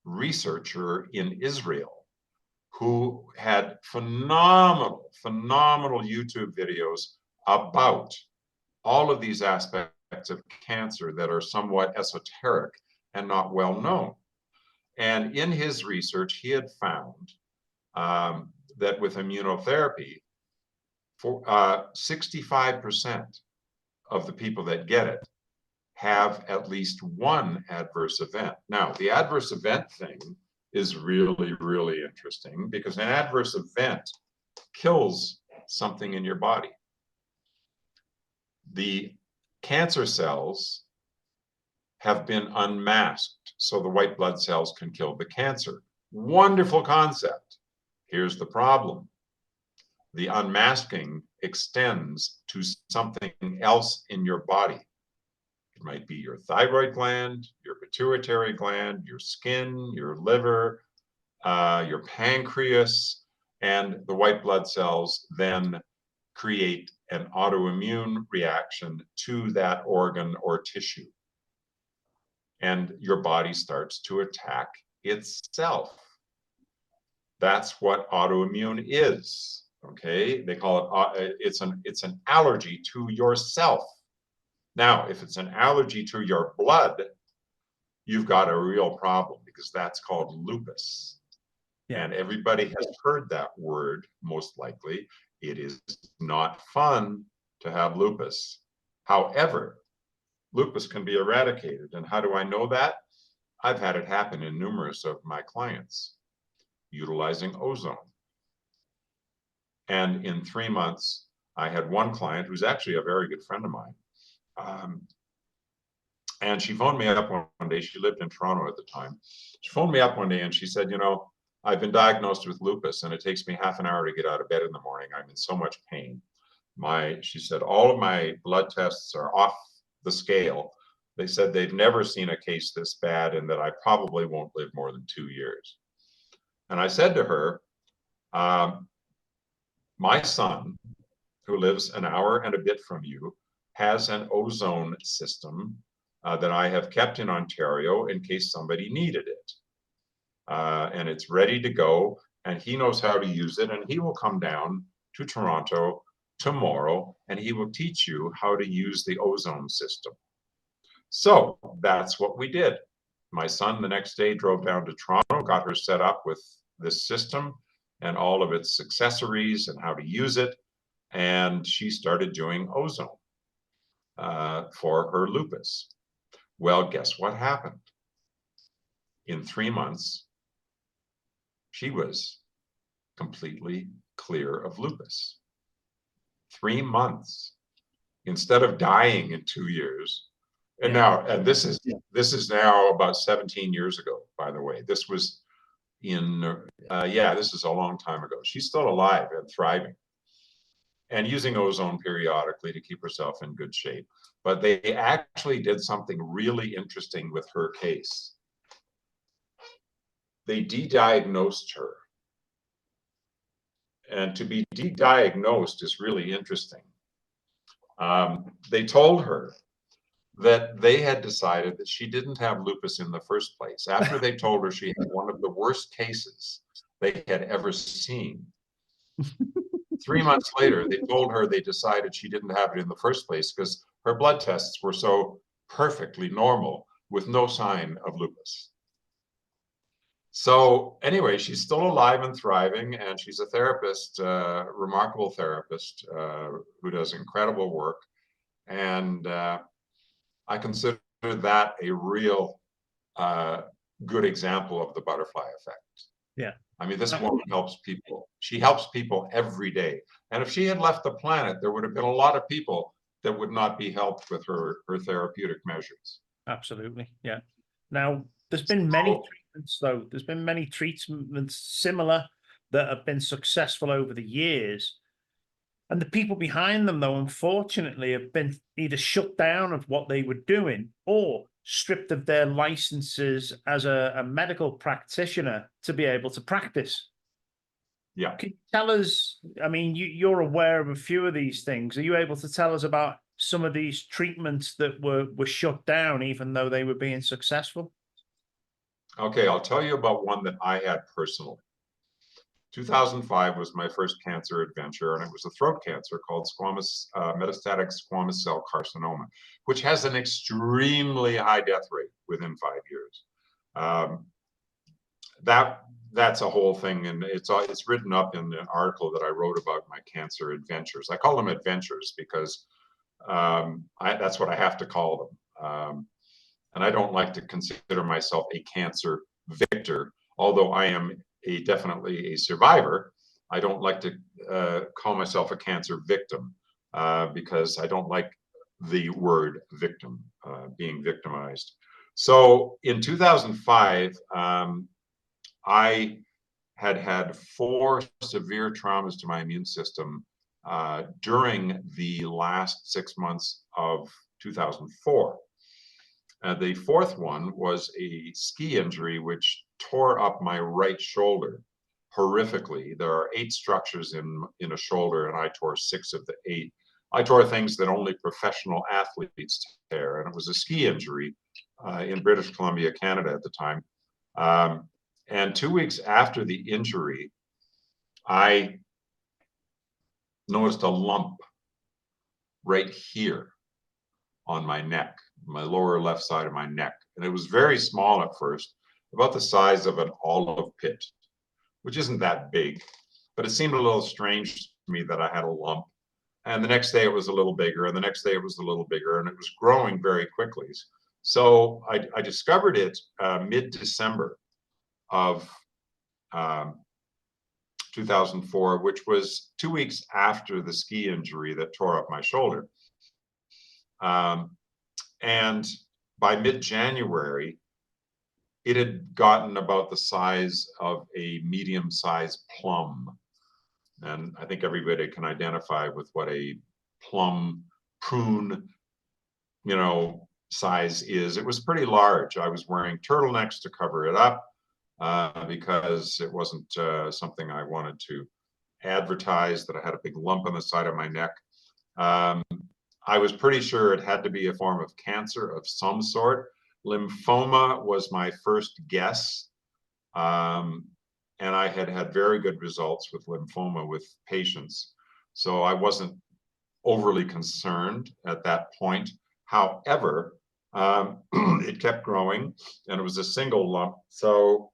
researcher in Israel who had phenomenal YouTube videos about all of these aspects of cancer that are somewhat esoteric and not well known. And in his research, he had found that with immunotherapy, for 65% of the people that get it have at least one adverse event. Now, the adverse event thing is really, really interesting because an adverse event kills something in your body. The cancer cells have been unmasked so the white blood cells can kill the cancer. Wonderful concept. Here's the problem. The unmasking extends to something else in your body. It might be your thyroid gland, your pituitary gland, your skin, your liver, your pancreas, and the white blood cells then create an autoimmune reaction to that organ or tissue. And your body starts to attack itself. That's what autoimmune is. Okay, they call it it's an allergy to yourself. Now, if it's an allergy to your blood, you've got a real problem because that's called lupus. Yeah. And everybody has heard that word, most likely. It is not fun to have lupus. However, lupus can be eradicated. And how do I know that? I've had it happen in numerous of my clients utilizing ozone. And in 3 months, I had one client who's actually a very good friend of mine. And she phoned me up one day. She lived in Toronto at the time. She phoned me up one day and she said, you know, I've been diagnosed with lupus and it takes me half an hour to get out of bed in the morning. I'm in so much pain. She said, all of my blood tests are off the scale. They said they've never seen a case this bad and that I probably won't live more than 2 years. And I said to her, my son, who lives an hour and a bit from you, has an ozone system that I have kept in Ontario in case somebody needed it. And it's ready to go, and he knows how to use it, and he will come down to Toronto tomorrow, and he will teach you how to use the ozone system. So that's what we did. My son the next day drove down to Toronto, got her set up with this system and all of its accessories and how to use it. And she started doing ozone for her lupus. Well, guess what happened? In 3 months, she was completely clear of lupus. 3 months instead of dying in 2 years. And now, and this is now about 17 years ago, by the way. This was in, this is a long time ago. She's still alive and thriving and using ozone periodically to keep herself in good shape. But they actually did something really interesting with her case. They de-diagnosed her. And to be de-diagnosed is really interesting. They told her that they had decided that she didn't have lupus in the first place, after they told her she had one of the worst cases they had ever seen. 3 months later, they told her they decided she didn't have it in the first place because her blood tests were so perfectly normal with no sign of lupus. So anyway, she's still alive and thriving, and she's a therapist, remarkable therapist who does incredible work. And I consider that a real good example of the butterfly effect. Yeah. I mean, this woman helps people. She helps people every day. And if she had left the planet, there would have been a lot of people that would not be helped with her therapeutic measures. Absolutely. Yeah. Now, there's been many treatments, though. There's been many treatments similar that have been successful over the years. And the people behind them, though, unfortunately, have been either shut down of what they were doing or stripped of their licenses as a medical practitioner to be able to practice. Yeah. Can you tell us, I mean, you're aware of a few of these things. Are you able to tell us about some of these treatments that were shut down, even though they were being successful? Okay, I'll tell you about one that I had personally. 2005 was my first cancer adventure, and it was a throat cancer called metastatic squamous cell carcinoma, which has an extremely high death rate within 5 years. That's a whole thing, and it's written up in an article that I wrote about my cancer adventures. I call them adventures because that's what I have to call them. And I don't like to consider myself a cancer victor, although I am definitely a survivor. I don't like to call myself a cancer victim because I don't like the word victim, being victimized. So in 2005, I had 4 severe traumas to my immune system during the last 6 months of 2004. The fourth one was a ski injury which tore up my right shoulder horrifically. There are 8 structures in a shoulder, and I tore 6 of the 8. I tore things that only professional athletes tear, and it was a ski injury in British Columbia, Canada at the time. And 2 weeks after the injury, I noticed a lump right here on my neck, my lower left side of my neck. And it was very small at first, about the size of an olive pit, which isn't that big, but it seemed a little strange to me that I had a lump. And the next day it was a little bigger, and the next day it was a little bigger, and it was growing very quickly. So I discovered it mid-December of 2004, which was 2 weeks after the ski injury that tore up my shoulder. And by mid-January, it had gotten about the size of a medium-sized plum. And I think everybody can identify with what a plum, prune, size is. It was pretty large. I was wearing turtlenecks to cover it up because it wasn't something I wanted to advertise, that I had a big lump on the side of my neck. I was pretty sure it had to be a form of cancer of some sort. Lymphoma was my first guess. And I had had very good results with lymphoma with patients. So I wasn't overly concerned at that point. However, it kept growing and it was a single lump. So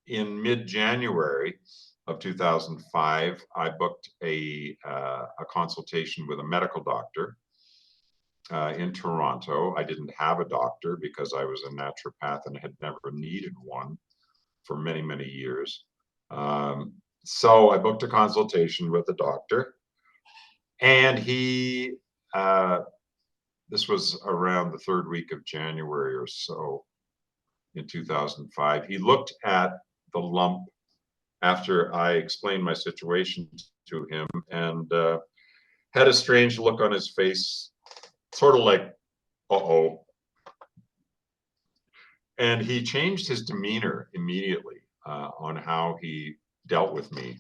in mid-January of 2005, I booked a consultation with a medical doctor in Toronto. I didn't have a doctor because I was a naturopath and had never needed one for many, many years. So I booked a consultation with the doctor, and he, this was around the third week of January or so in 2005. He looked at the lump after I explained my situation to him, and had a strange look on his face, sort of like, uh-oh. And he changed his demeanor immediately on how he dealt with me.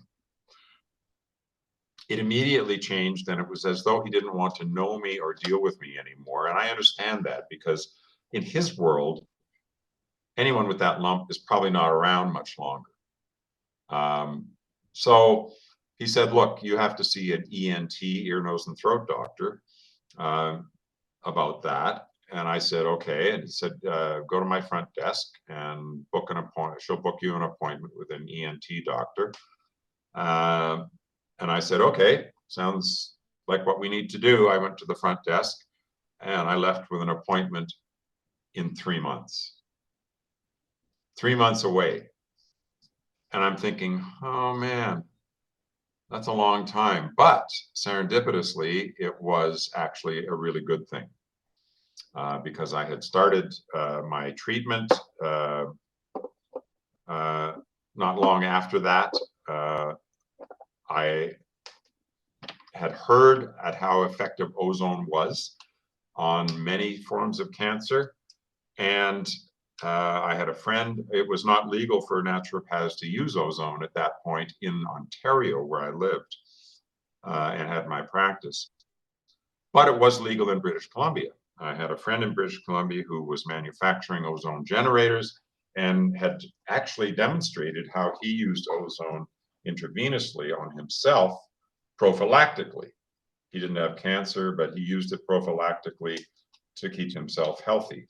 It immediately changed, and it was as though he didn't want to know me or deal with me anymore. And I understand that, because in his world, anyone with that lump is probably not around much longer. So he said, look, you have to see an ENT, ear, nose, and throat doctor about that. And I said, okay. And he said, go to my front desk and book an appointment. She'll book you an appointment with an ENT doctor. And I said, okay, sounds like what we need to do. I went to the front desk and I left with an appointment in 3 months. 3 months away. And I'm thinking, oh man, that's a long time. But serendipitously, it was actually a really good thing. Because I had started my treatment not long after that. I had heard at how effective ozone was on many forms of cancer. And I had a friend. It was not legal for naturopaths to use ozone at that point in Ontario, where I lived and had my practice. But it was legal in British Columbia. I had a friend in British Columbia who was manufacturing ozone generators and had actually demonstrated how he used ozone intravenously on himself prophylactically. He didn't have cancer, but he used it prophylactically to keep himself healthy.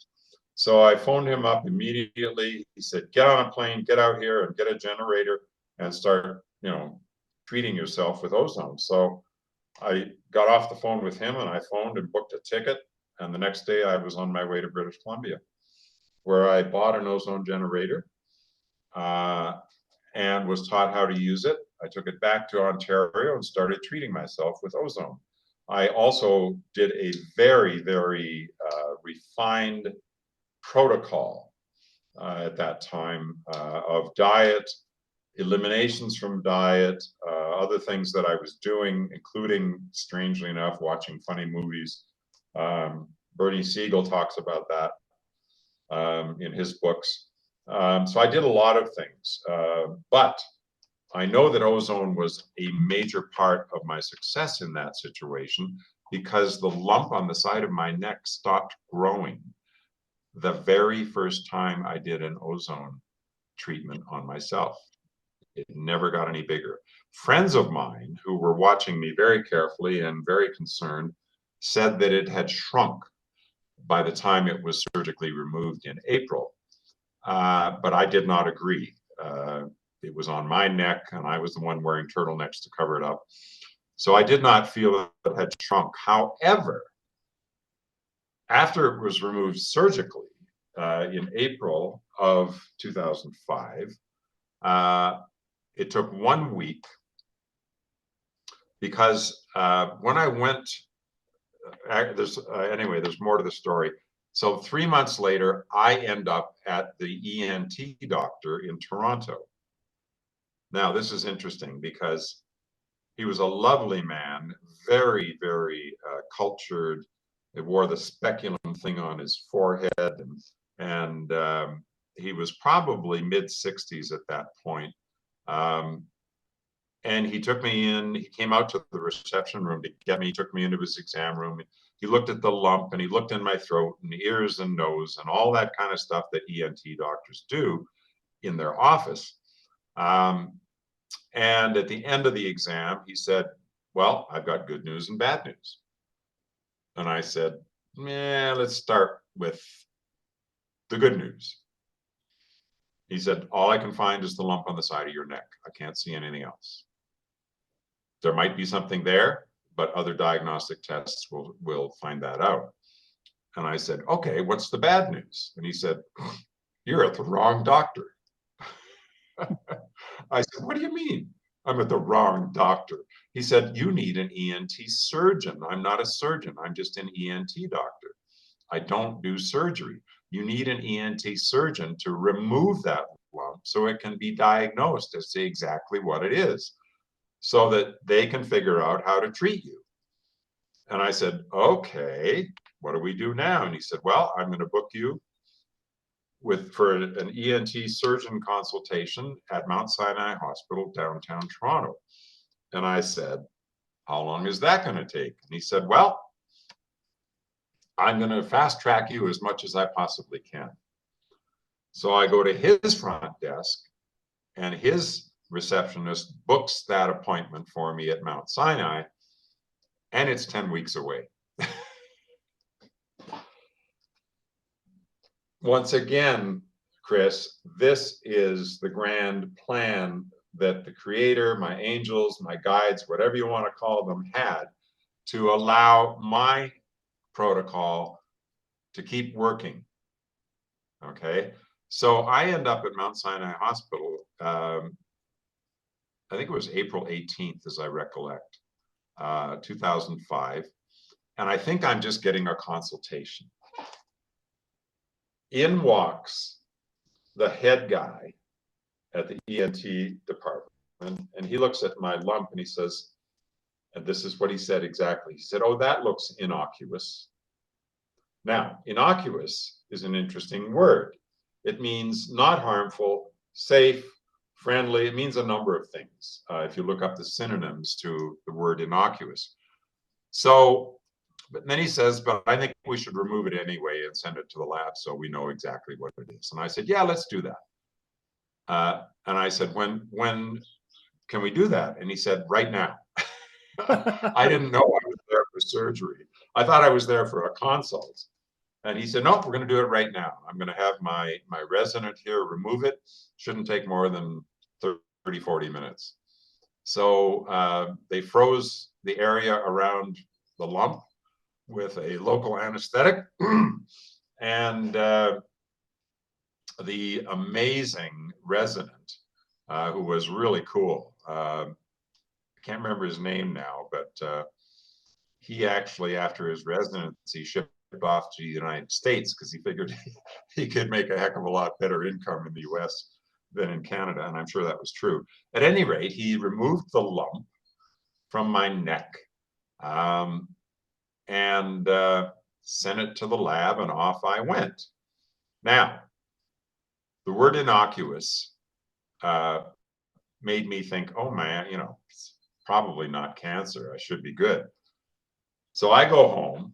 So I phoned him up immediately. He said, get on a plane, get out here and get a generator and start, treating yourself with ozone. So I got off the phone with him and I phoned and booked a ticket. And the next day I was on my way to British Columbia, where I bought an ozone generator and was taught how to use it. I took it back to Ontario and started treating myself with ozone. I also did a very, very refined protocol at that time of diet, eliminations from diet, other things that I was doing, including, strangely enough, watching funny movies. Bernie Siegel talks about that in his books. So I did a lot of things, but I know that ozone was a major part of my success in that situation, because the lump on the side of my neck stopped growing the very first time I did an ozone treatment on myself. It never got any bigger. Friends of mine who were watching me very carefully and very concerned said that it had shrunk by the time it was surgically removed in April. But I did not agree. It was on my neck and I was the one wearing turtlenecks to cover it up. So I did not feel it had shrunk. However, after it was removed surgically in April of 2005, it took 1 week, because when I went, anyway, there's more to the story. So 3 months later, I end up at the ENT doctor in Toronto. Now, this is interesting because he was a lovely man, very, very cultured, He wore the speculum thing on his forehead, and he was probably mid-60s at that point. And he took me in, he came out to the reception room to get me, he took me into his exam room. He looked at the lump and he looked in my throat and ears and nose and all that kind of stuff that ENT doctors do in their office. And at the end of the exam, he said, well, I've got good news and bad news. And I said, yeah, let's start with the good news. He said, all I can find is the lump on the side of your neck. I can't see anything else. There might be something there, but other diagnostic tests will find that out. And I said, okay, what's the bad news? And he said, you're at the wrong doctor. I said, what do you mean? I'm at the wrong doctor. He said, you need an ENT surgeon. I'm not a surgeon. I'm just an ENT doctor. I don't do surgery. You need an ENT surgeon to remove that lump so it can be diagnosed as to exactly what it is, so that they can figure out how to treat you. And I said, okay, what do we do now? And he said, well, I'm going to book you for an ENT surgeon consultation at Mount Sinai Hospital, downtown Toronto. And I said, how long is that going to take? And he said, well, I'm going to fast track you as much as I possibly can. So I go to his front desk, and his receptionist books that appointment for me at Mount Sinai, and it's 10 weeks away. Once again, Chris, this is the grand plan that the Creator, my angels, my guides, whatever you want to call them, had to allow my protocol to keep working. Okay, so I end up at Mount Sinai Hospital. I think it was April 18th, as I recollect, 2005. And I think I'm just getting a consultation. In walks the head guy at the ENT department, and he looks at my lump and he says, and this is what he said exactly. He said, oh, that looks innocuous. Now, innocuous is an interesting word. It means not harmful, safe, friendly. It means a number of things if you look up the synonyms to the word innocuous. So, but then he says, but I think we should remove it anyway and send it to the lab so we know exactly what it is. And I said, yeah, let's do that. And I said, when can we do that? And he said, right now. I didn't know I was there for surgery. I thought I was there for a consult. And he said, no, we're going to do it right now. I'm going to have my resident here remove it. Shouldn't take more than 30, 40 minutes. So they froze the area around the lump with a local anesthetic. And the amazing resident, who was really cool, I can't remember his name now, but he actually, after his residency, shipped off to the United States because he figured he could make a heck of a lot better income in the US than in Canada, and I'm sure that was true. At any rate, he removed the lump from my neck and sent it to the lab, and off I went. Now, the word innocuous made me think, oh man, you know, it's probably not cancer. I should be good. So I go home,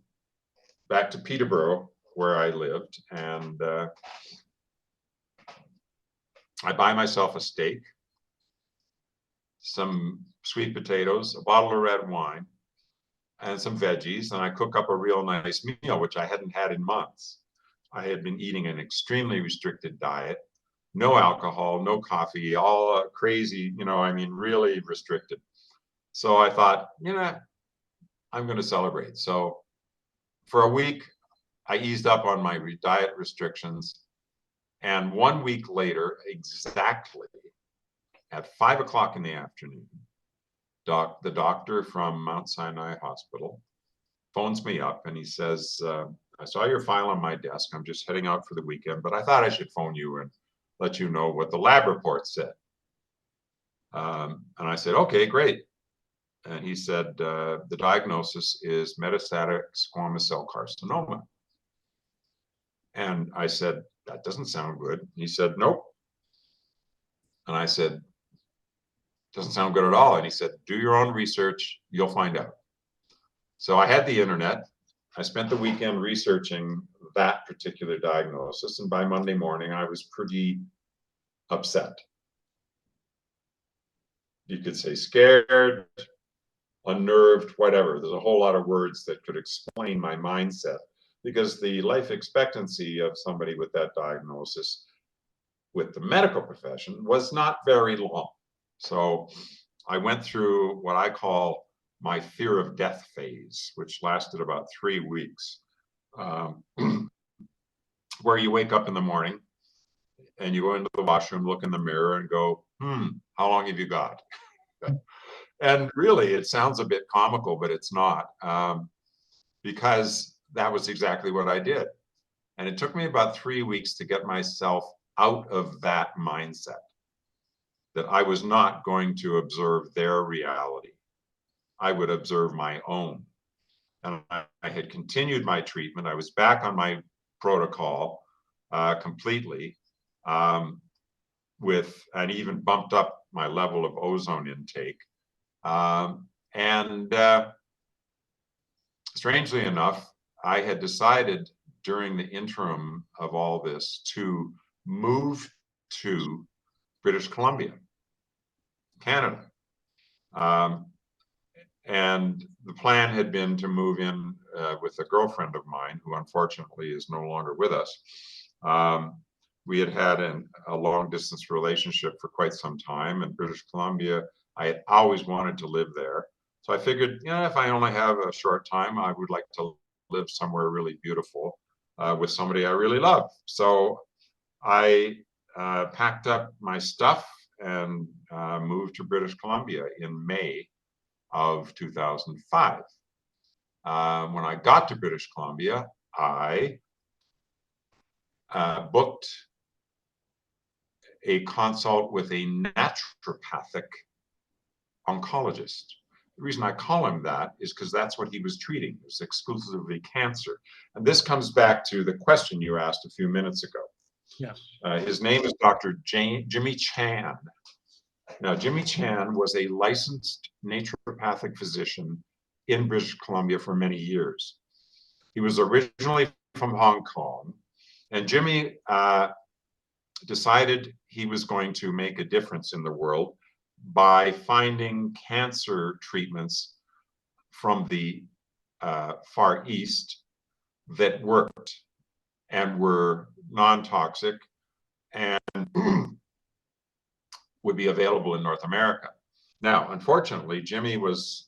back to Peterborough, where I lived, and I buy myself a steak, some sweet potatoes, a bottle of red wine, and some veggies, and I cook up a real nice meal, which I hadn't had in months. I had been eating an extremely restricted diet, no alcohol, no coffee, all crazy, you know, I mean, really restricted. So I thought, you know, I'm going to celebrate. So for a week, I eased up on my diet restrictions. And 1 week later, exactly at 5 o'clock in the afternoon, the doctor from Mount Sinai Hospital phones me up and he says, I saw your file on my desk. I'm just heading out for the weekend, but I thought I should phone you and let you know what the lab report said. And I said, okay, great. And he said, the diagnosis is metastatic squamous cell carcinoma. And I said, that doesn't sound good. He said, nope. And I said, doesn't sound good at all. And he said, do your own research, you'll find out. So I had the internet. I spent the weekend researching that particular diagnosis. And by Monday morning, I was pretty upset. You could say scared, unnerved, whatever. There's a whole lot of words that could explain my mindset, because the life expectancy of somebody with that diagnosis with the medical profession was not very long. So I went through what I call my fear of death phase, which lasted about 3 weeks, where you wake up in the morning and you go into the washroom, look in the mirror and go, how long have you got? And really, it sounds a bit comical, but it's not, because that was exactly what I did. And it took me about 3 weeks to get myself out of that mindset, that I was not going to observe their reality. I would observe my own. And I had continued my treatment. I was back on my protocol completely, and even bumped up my level of ozone intake. And strangely enough, I had decided during the interim of all this to move to British Columbia, Canada. And the plan had been to move in with a girlfriend of mine, who unfortunately is no longer with us. We had had a long distance relationship for quite some time in British Columbia. I had always wanted to live there. So I figured, if I only have a short time, I would like to live somewhere really beautiful with somebody I really love. So I packed up my stuff and moved to British Columbia in May of 2005. When I got to British Columbia, I booked a consult with a naturopathic oncologist. The reason I call him that is because that's what he was treating. It was exclusively cancer. And this comes back to the question you asked a few minutes ago. Yes. His name is Dr. Jimmy Chan. Now, Jimmy Chan was a licensed naturopathic physician in British Columbia for many years. He was originally from Hong Kong, and Jimmy decided he was going to make a difference in the world by finding cancer treatments from the Far East that worked and were non-toxic and would be available in North America. Now, unfortunately, Jimmy was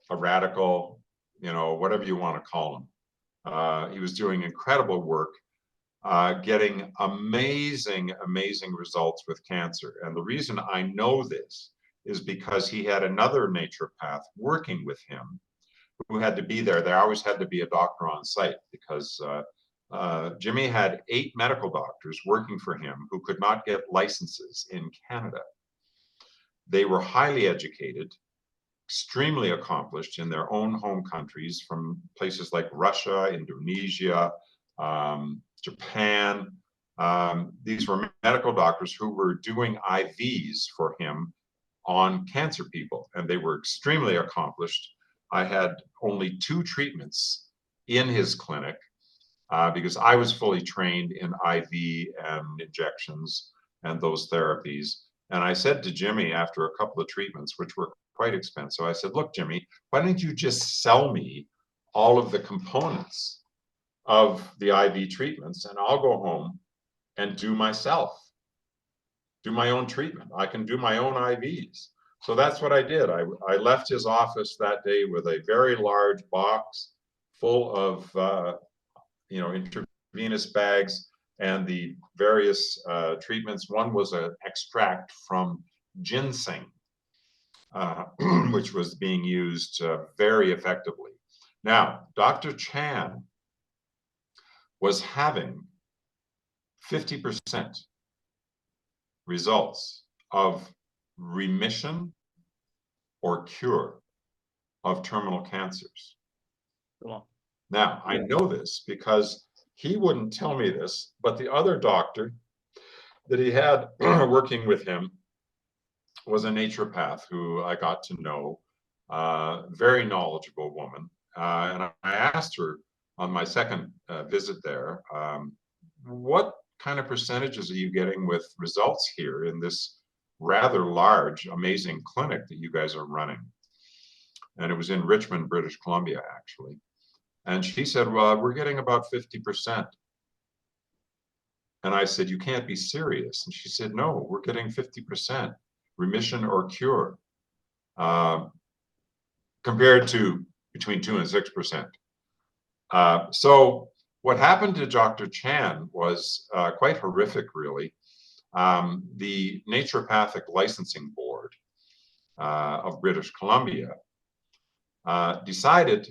a radical, whatever you want to call him. He was doing incredible work, getting amazing results with cancer. And the reason I know this is because he had another naturopath working with him who had to be there. There always had to be a doctor on site because Jimmy had 8 medical doctors working for him who could not get licenses in Canada. They were highly educated, extremely accomplished in their own home countries, from places like Russia, Indonesia, Japan. These were medical doctors who were doing IVs for him on cancer people, and they were extremely accomplished. I had only 2 treatments in his clinic because I was fully trained in IV and injections and those therapies. And I said to Jimmy after a couple of treatments, which were quite expensive, I said, look, Jimmy, why don't you just sell me all of the components of the IV treatments, and I'll go home and do my own treatment. I can do my own IVs. So that's what I did. I left his office that day with a very large box full of intravenous bags and the various treatments. One was an extract from ginseng, which was being used very effectively. Now, Dr. Chan was having 50% results of remission or cure of terminal cancers. Go on. Now, I know this because he wouldn't tell me this, but the other doctor that he had working with him was a naturopath who I got to know, very knowledgeable woman. And I asked her on my second visit there, what kind of percentages are you getting with results here in this rather large, amazing clinic that you guys are running? And it was in Richmond, British Columbia, actually. And she said, well, we're getting about 50%. And I said, you can't be serious. And she said, no, we're getting 50% remission or cure, compared to between 2 and 6%. So what happened to Dr. Chan was quite horrific, really. The Naturopathic Licensing Board of British Columbia decided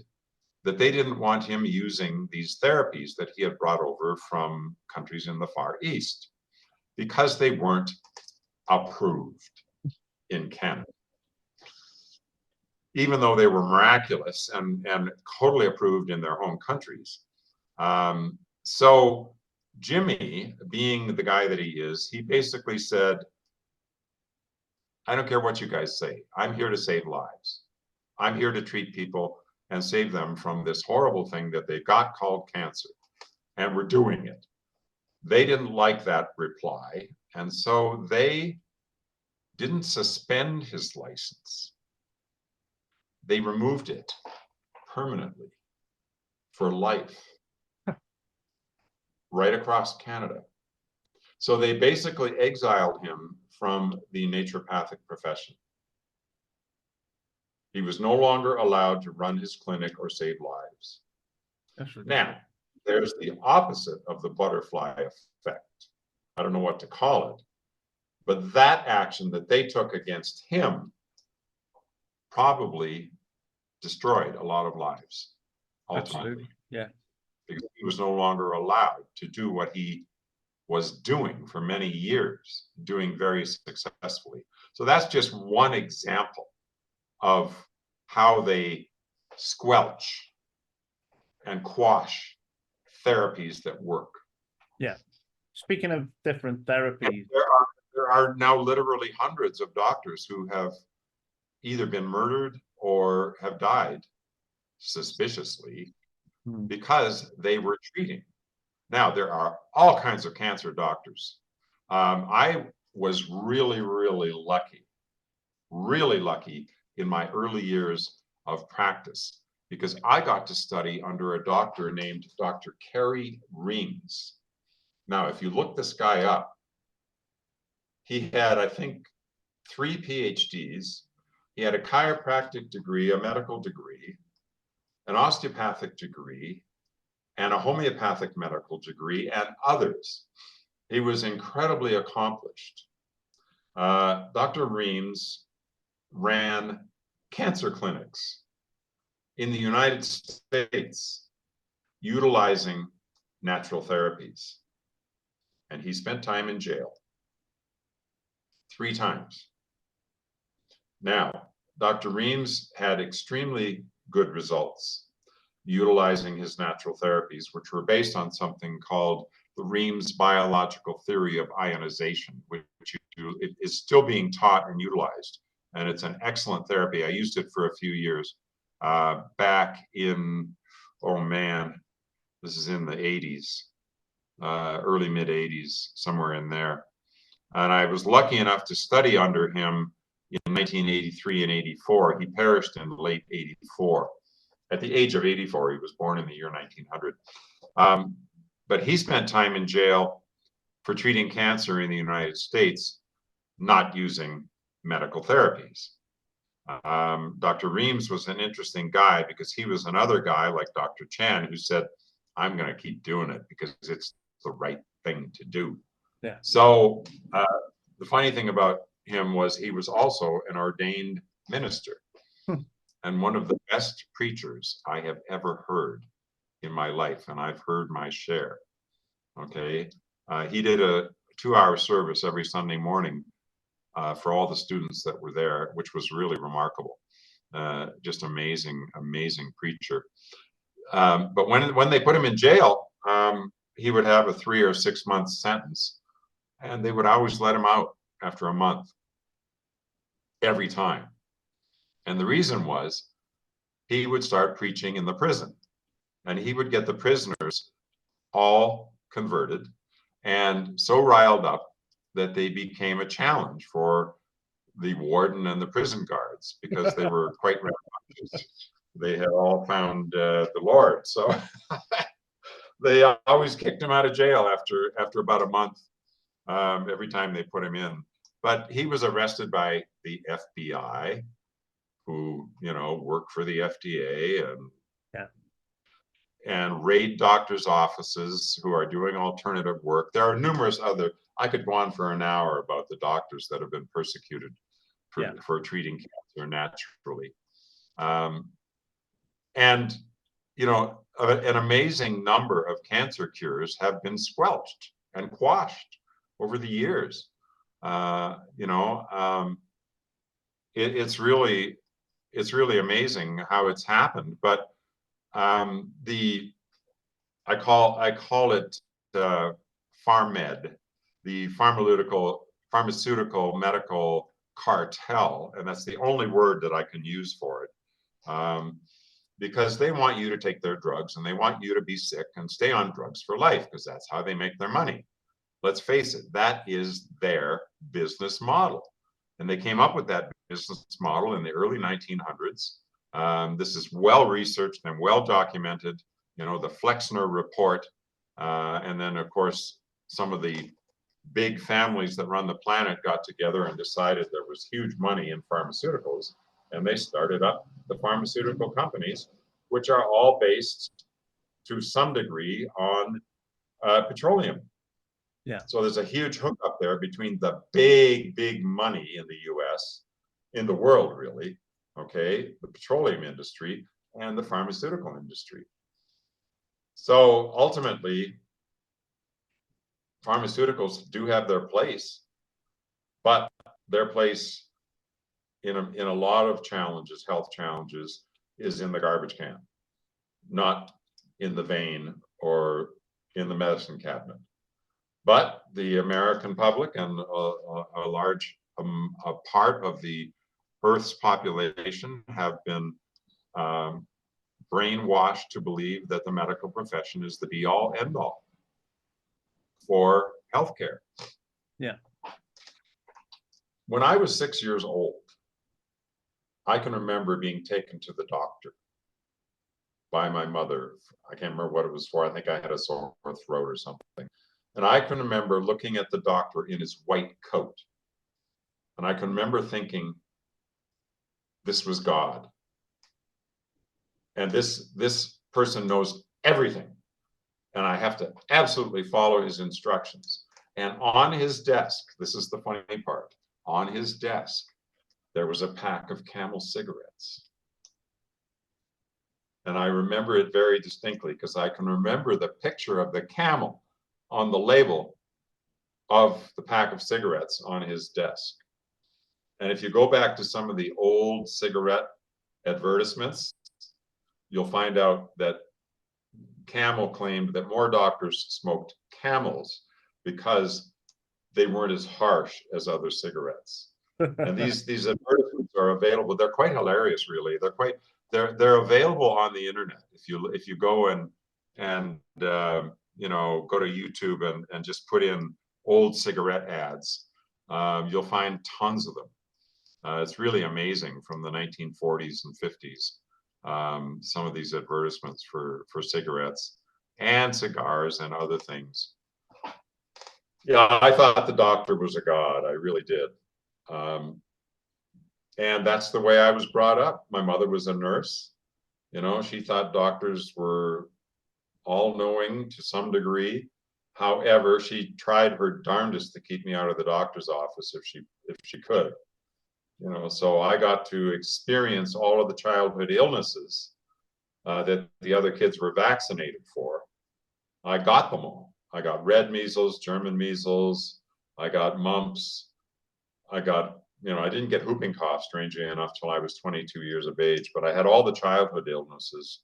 that they didn't want him using these therapies that he had brought over from countries in the Far East because they weren't approved in Canada, even though they were miraculous and totally approved in their home countries. So Jimmy, being the guy that he is, he basically said, I don't care what you guys say. I'm here to save lives. I'm here to treat people and save them from this horrible thing that they got called cancer. And we're doing it. They didn't like that reply. And so they didn't suspend his license. They removed it permanently for life right across Canada. So they basically exiled him from the naturopathic profession. He was no longer allowed to run his clinic or save lives. Now, there's the opposite of the butterfly effect. I don't know what to call it, but that action that they took against him probably destroyed a lot of lives, ultimately. Absolutely. Yeah. Because he was no longer allowed to do what he was doing for many years, doing very successfully. So that's just one example of how they squelch and quash therapies that work. Yeah. Speaking of different therapies, there are now literally hundreds of doctors who have either been murdered or have died suspiciously because they were treating. Now, there are all kinds of cancer doctors. I was really, really lucky in my early years of practice because I got to study under a doctor named Dr. Kerry Reams. Now, if you look this guy up, he had, I think, 3 PhDs. He had a chiropractic degree, a medical degree, an osteopathic degree, and a homeopathic medical degree, and others. He was incredibly accomplished. Dr. Reams ran cancer clinics in the United States utilizing natural therapies. And he spent time in jail 3 times. Now, Dr. Reams had extremely good results utilizing his natural therapies, which were based on something called the Reams biological theory of ionization, which is still being taught and utilized. And it's an excellent therapy. I used it for a few years back in, oh man, this is in the 80s, early mid 80s, somewhere in there. And I was lucky enough to study under him in 1983 and 84. He perished in late 84. At the age of 84, he was born in the year 1900. But he spent time in jail for treating cancer in the United States, not using medical therapies. Dr. Reams was an interesting guy because he was another guy like Dr. Chan who said, I'm going to keep doing it because it's the right thing to do. Yeah. So the funny thing about him was he was also an ordained minister and one of the best preachers I have ever heard in my life, and I've heard my share. Okay, he did a 2-hour service every Sunday morning for all the students that were there, which was really remarkable. Just amazing, amazing preacher. But when they put him in jail, he would have a 3 or 6 month sentence, and they would always let him out after a month, every time. And the reason was he would start preaching in the prison, and he would get the prisoners all converted and so riled up that they became a challenge for the warden and the prison guards, because they were quite rambunctious. They had all found the Lord, so they always kicked him out of jail after about a month, every time they put him in. But he was arrested by the FBI, who work for the FDA and raid doctors' offices who are doing alternative work. There are numerous other. I could go on for an hour about the doctors that have been persecuted for treating cancer naturally. And an amazing number of cancer cures have been squelched and quashed over the years. It's really amazing how it's happened. But I call it PharmMed, the pharmaceutical medical cartel, and that's the only word that I can use for it. Because they want you to take their drugs, and they want you to be sick and stay on drugs for life, because that's how they make their money. Let's face it, that is their business model. And they came up with that business model in the early 1900s. This is well researched and well documented, the Flexner report. And then, of course, some of the big families that run the planet got together and decided there was huge money in pharmaceuticals. And they started up the pharmaceutical companies, which are all based to some degree on petroleum. Yeah. So there's a huge hookup there between the big money in the US, in the world really, okay, the petroleum industry and the pharmaceutical industry. So ultimately, pharmaceuticals do have their place, but their place in a lot of challenges, health challenges, is in the garbage can, not in the vein or in the medicine cabinet. But the American public and a large a part of the Earth's population have been brainwashed to believe that the medical profession is the be-all, end-all for healthcare. Yeah. When I was 6 years old, I can remember being taken to the doctor by my mother. I can't remember what it was for. I think I had a sore throat or something. And I can remember looking at the doctor in his white coat. And I can remember thinking, this was God. And this person knows everything. And I have to absolutely follow his instructions. And on his desk, this is the funny part, on his desk, there was a pack of Camel cigarettes. And I remember it very distinctly because I can remember the picture of the camel on the label of the pack of cigarettes on his desk. And if you go back to some of the old cigarette advertisements, you'll find out that Camel claimed that more doctors smoked Camels because they weren't as harsh as other cigarettes. And these advertisements are available. They're quite hilarious, really. They're available on the internet. If you go and go to YouTube and just put in old cigarette ads, you'll find tons of them. It's really amazing from the 1940s and 50s. Some of these advertisements for cigarettes and cigars and other things. Yeah, I thought the doctor was a god. I really did. And that's the way I was brought up. My mother was a nurse. She thought doctors were all-knowing to some degree. However, she tried her darndest to keep me out of the doctor's office if she could. So I got to experience all of the childhood illnesses that the other kids were vaccinated for. I got them all. I got red measles, German measles, I got mumps, I got, I didn't get whooping cough, strangely enough, till I was 22 years of age, but I had all the childhood illnesses,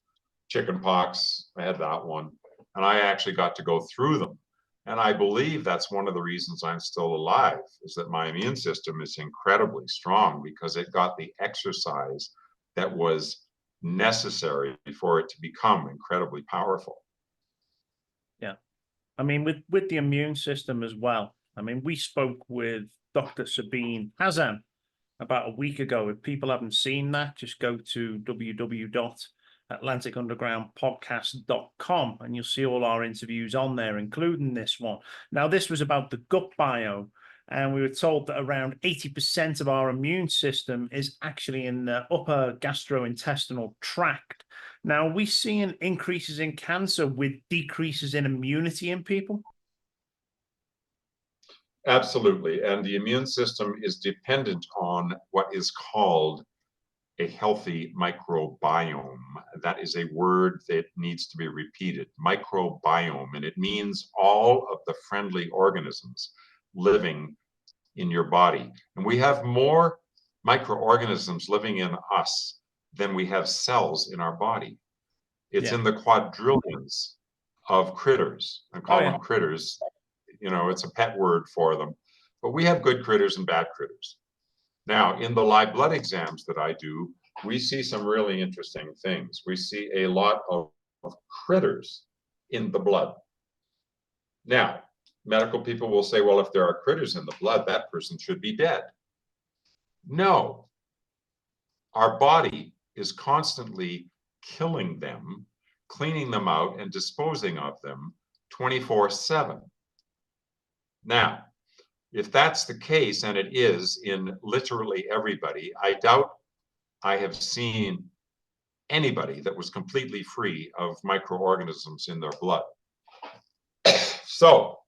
chicken pox, I had that one, and I actually got to go through them. And I believe that's one of the reasons I'm still alive, is that my immune system is incredibly strong because it got the exercise that was necessary for it to become incredibly powerful. Yeah. I mean, with the immune system as well. I mean, we spoke with Dr. Sabine Hazan about a week ago. If people haven't seen that, just go to www.atlanticundergroundpodcast.com and you'll see all our interviews on there, including this one. Now, this was about the gut biome, and we were told that around 80% of our immune system is actually in the upper gastrointestinal tract. Now, are we seeing increases in cancer with decreases in immunity in people? Absolutely. And the immune system is dependent on what is called a healthy microbiome. That is a word that needs to be repeated, microbiome, and it means all of the friendly organisms living in your body. And we have more microorganisms living in us than we have cells in our body. It's in the quadrillions of critters. I call them critters. It's a pet word for them. But we have good critters and bad critters. Now, in the live blood exams that I do, we see some really interesting things. We see a lot of critters in the blood. Now, medical people will say, well, if there are critters in the blood, that person should be dead. No, our body is constantly killing them, cleaning them out, and disposing of them 24/7. Now, if that's the case, and it is in literally everybody, I doubt I have seen anybody that was completely free of microorganisms in their blood. So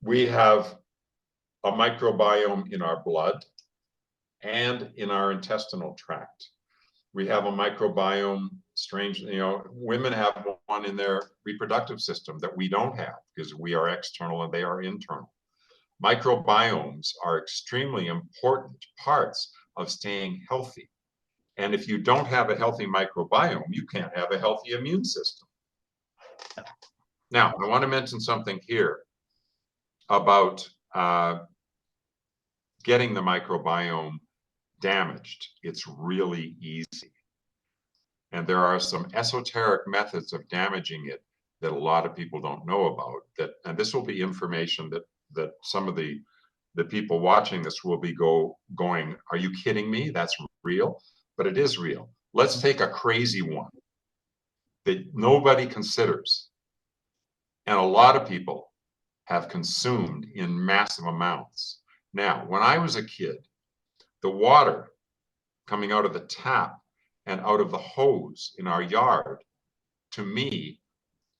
we have a microbiome in our blood and in our intestinal tract. We have a microbiome, strangely, women have one in their reproductive system that we don't have because we are external and they are internal. Microbiomes are extremely important parts of staying healthy. And if you don't have a healthy microbiome, you can't have a healthy immune system. Now, I want to mention something here about getting the microbiome damaged. It's really easy. And there are some esoteric methods of damaging it that a lot of people don't know about. And this will be information that some of the people watching this will be going, are you kidding me? That's real? But it is real. Let's take a crazy one that nobody considers. And a lot of people have consumed in massive amounts. Now, when I was a kid, the water coming out of the tap and out of the hose in our yard, to me,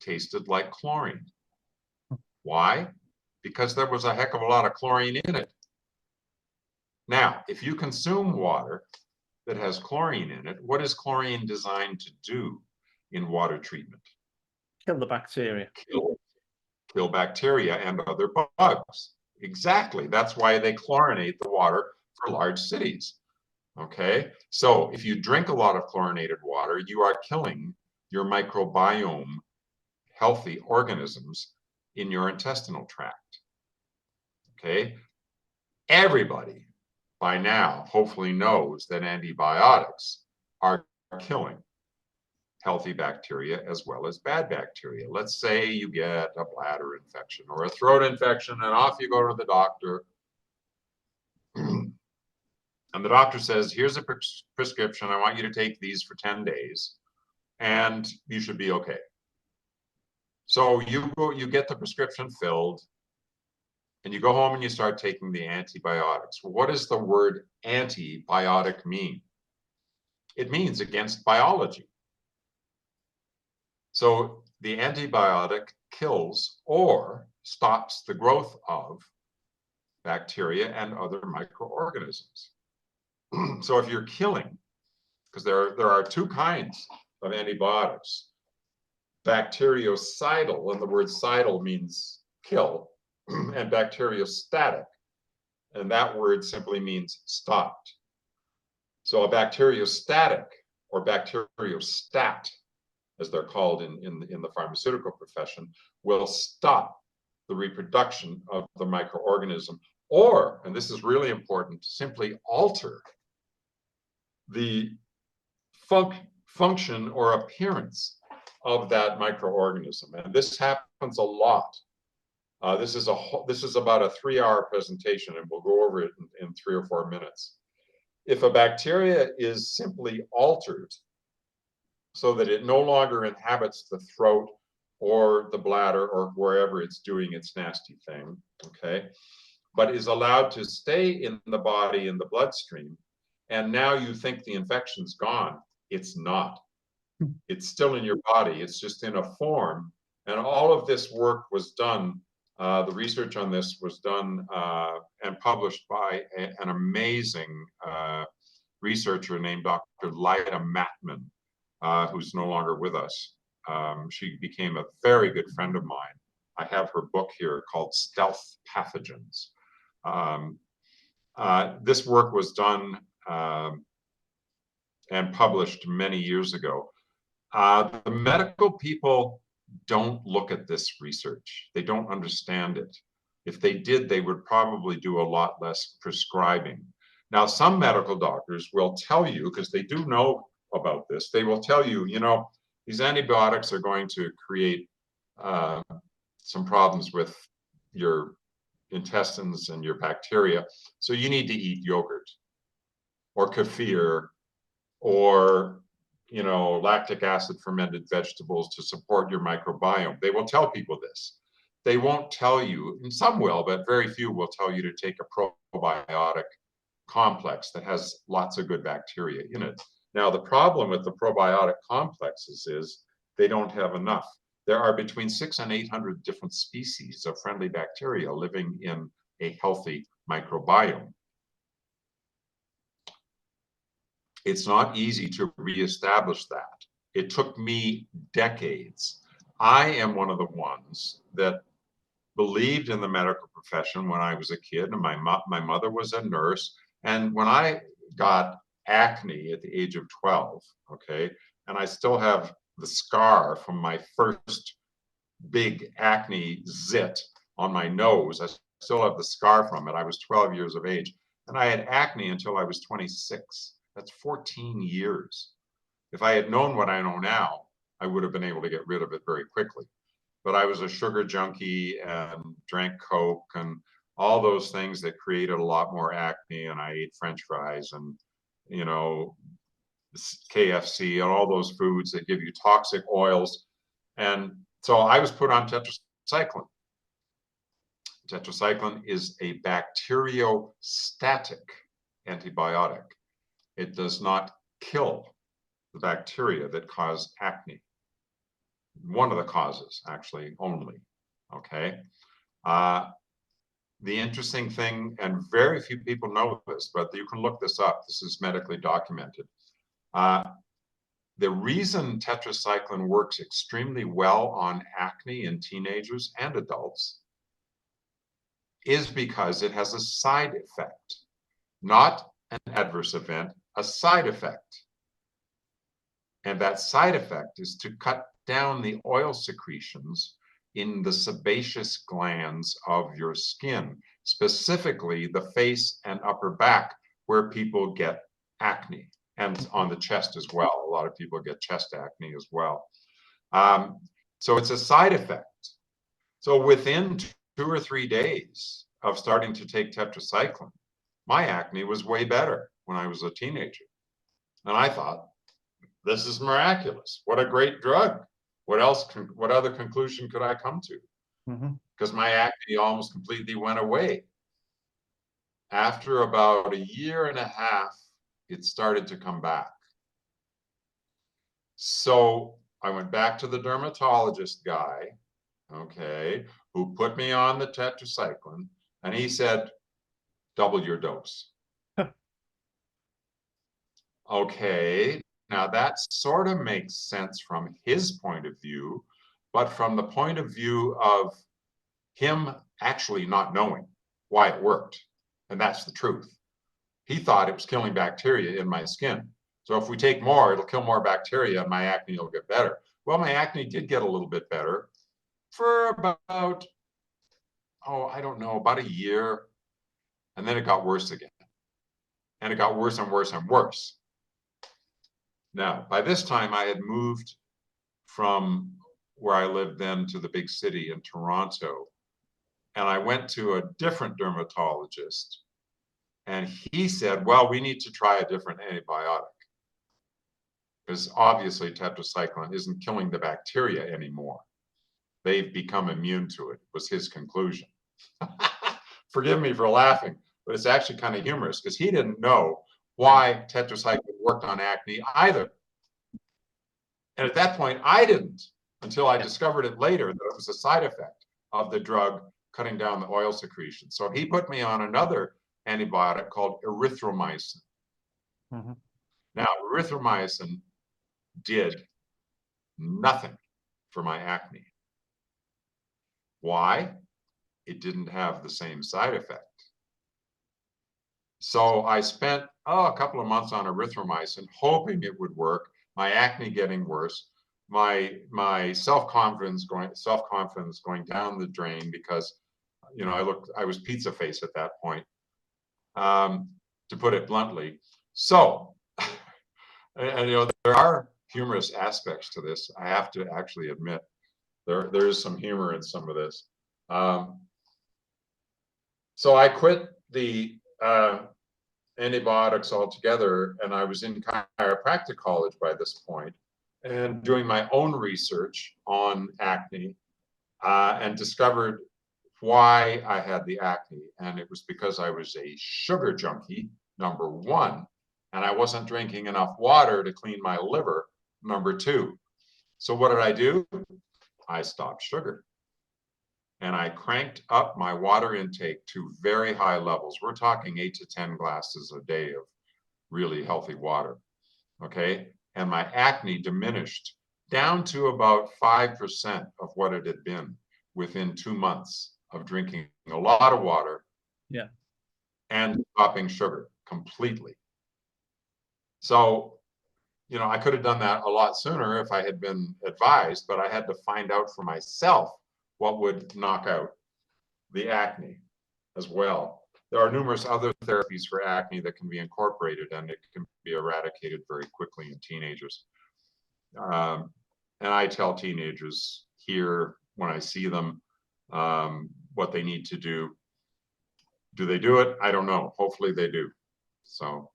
tasted like chlorine. Why? Because there was a heck of a lot of chlorine in it. Now, if you consume water that has chlorine in it, what is chlorine designed to do in water treatment? Kill the bacteria. Kill bacteria and other bugs. Exactly. That's why they chlorinate the water for large cities. Okay. So if you drink a lot of chlorinated water, you are killing your microbiome, healthy organisms in your intestinal tract. Okay. Everybody by now hopefully knows that antibiotics are killing healthy bacteria as well as bad bacteria. Let's say you get a bladder infection or a throat infection, and off you go to the doctor. And the doctor says, here's a prescription. I want you to take these for 10 days, and you should be okay. So you get the prescription filled, and you go home and you start taking the antibiotics. Well, what does the word antibiotic mean? It means against biology. So the antibiotic kills or stops the growth of bacteria and other microorganisms. So if you're killing, because there are two kinds of antibiotics, bactericidal, and the word cidal means kill, and bacteriostatic. and that word simply means stopped. So a bacteriostatic or bacteriostat, as they're called in the pharmaceutical profession, will stop the reproduction of the microorganism, or, and this is really important, simply alter the function or appearance of that microorganism. And this happens a lot. This is about a 3-hour presentation, and we'll go over it in 3 or 4 minutes. If a bacteria is simply altered so that it no longer inhabits the throat or the bladder or wherever it's doing its nasty thing, okay, but is allowed to stay in the body, in the bloodstream, and now you think the infection's gone. It's not. It's still in your body. It's just in a form. And all of this work was done, the research on this was done and published by an amazing researcher named Dr. Lyda Matman, who's no longer with us. She became a very good friend of mine. I have her book here called Stealth Pathogens. This work was done and published many years ago. The medical people don't look at this research. They don't understand it. If they did, they would probably do a lot less prescribing. Now, some medical doctors will tell you, because they do know about this, they will tell you, you know, these antibiotics are going to create some problems with your intestines and your bacteria, so you need to eat yogurt or kefir or, you know, lactic acid fermented vegetables to support your microbiome. They will tell people this. They won't tell you, and some will, but very few will tell you to take a probiotic complex that has lots of good bacteria in it. Now, the problem with the probiotic complexes is they don't have enough. There are between 600 and 800 different species of friendly bacteria living in a healthy microbiome. It's not easy to reestablish that. It took me decades. I am one of the ones that believed in the medical profession when I was a kid, and my mother was a nurse. And when I got acne at the age of 12, okay, and I still have the scar from my first big acne zit on my nose. I still have the scar from it. I was 12 years of age, and I had acne until I was 26. That's 14 years. If I had known what I know now, I would have been able to get rid of it very quickly. But I was a sugar junkie and drank Coke and all those things that created a lot more acne. And I ate French fries and, you know, KFC and all those foods that give you toxic oils. And so I was put on tetracycline. Tetracycline is a bacteriostatic antibiotic. It does not kill the bacteria that cause acne. One of the causes, actually, only, okay? The interesting thing, and very few people know this, but you can look this up. This is medically documented. The reason tetracycline works extremely well on acne in teenagers and adults is because it has a side effect, not an adverse event, a side effect. And that side effect is to cut down the oil secretions in the sebaceous glands of your skin, specifically the face and upper back, where people get acne, and on the chest as well. A lot of people get chest acne as well. So it's a side effect. So within 2 or 3 days of starting to take tetracycline, my acne was way better when I was a teenager. And I thought, this is miraculous. What a great drug. What other conclusion could I come to? Because my acne almost completely went away. After about 1.5 years, it started to come back. So I went back to the dermatologist guy, okay, who put me on the tetracycline, and he said, double your dose. Okay, now that sort of makes sense from his point of view, but from the point of view of him actually not knowing why it worked. And that's the truth. He thought it was killing bacteria in my skin. So if we take more, it'll kill more bacteria and my acne will get better. Well, my acne did get a little bit better for about, I don't know, about a year. And then it got worse again. And it got worse and worse and worse. Now, by this time, I had moved from where I lived then to the big city in Toronto. And I went to a different dermatologist. And he said, well, we need to try a different antibiotic. Because obviously tetracycline isn't killing the bacteria anymore. They've become immune to it, was his conclusion. Forgive me for laughing, but it's actually kind of humorous because he didn't know why tetracycline worked on acne either. And at that point, I didn't, until I discovered it later that it was a side effect of the drug cutting down the oil secretion. So he put me on another antibiotic called erythromycin. Mm-hmm. Now, erythromycin did nothing for my acne. Why? It didn't have the same side effect. So I spent a couple of months on erythromycin, hoping it would work. My acne getting worse, my self-confidence going down the drain because, I was pizza face at that point, to put it bluntly. So, and there are humorous aspects to this. I have to actually admit, there is some humor in some of this. So I quit the antibiotics altogether, and I was in chiropractic college by this point and doing my own research on acne, and discovered why I had the acne. And it was because I was a sugar junkie, number one, and I wasn't drinking enough water to clean my liver, number two. So what did I do? I stopped sugar. And I cranked up my water intake to very high levels. We're talking 8 to 10 glasses a day of really healthy water, okay? And my acne diminished down to about 5% of what it had been within 2 months of drinking a lot of water, and stopping sugar completely. So, I could have done that a lot sooner if I had been advised, but I had to find out for myself what would knock out the acne as well. There are numerous other therapies for acne that can be incorporated, and it can be eradicated very quickly in teenagers. And I tell teenagers here when I see them what they need to do. Do they do it? I don't know. Hopefully they do. So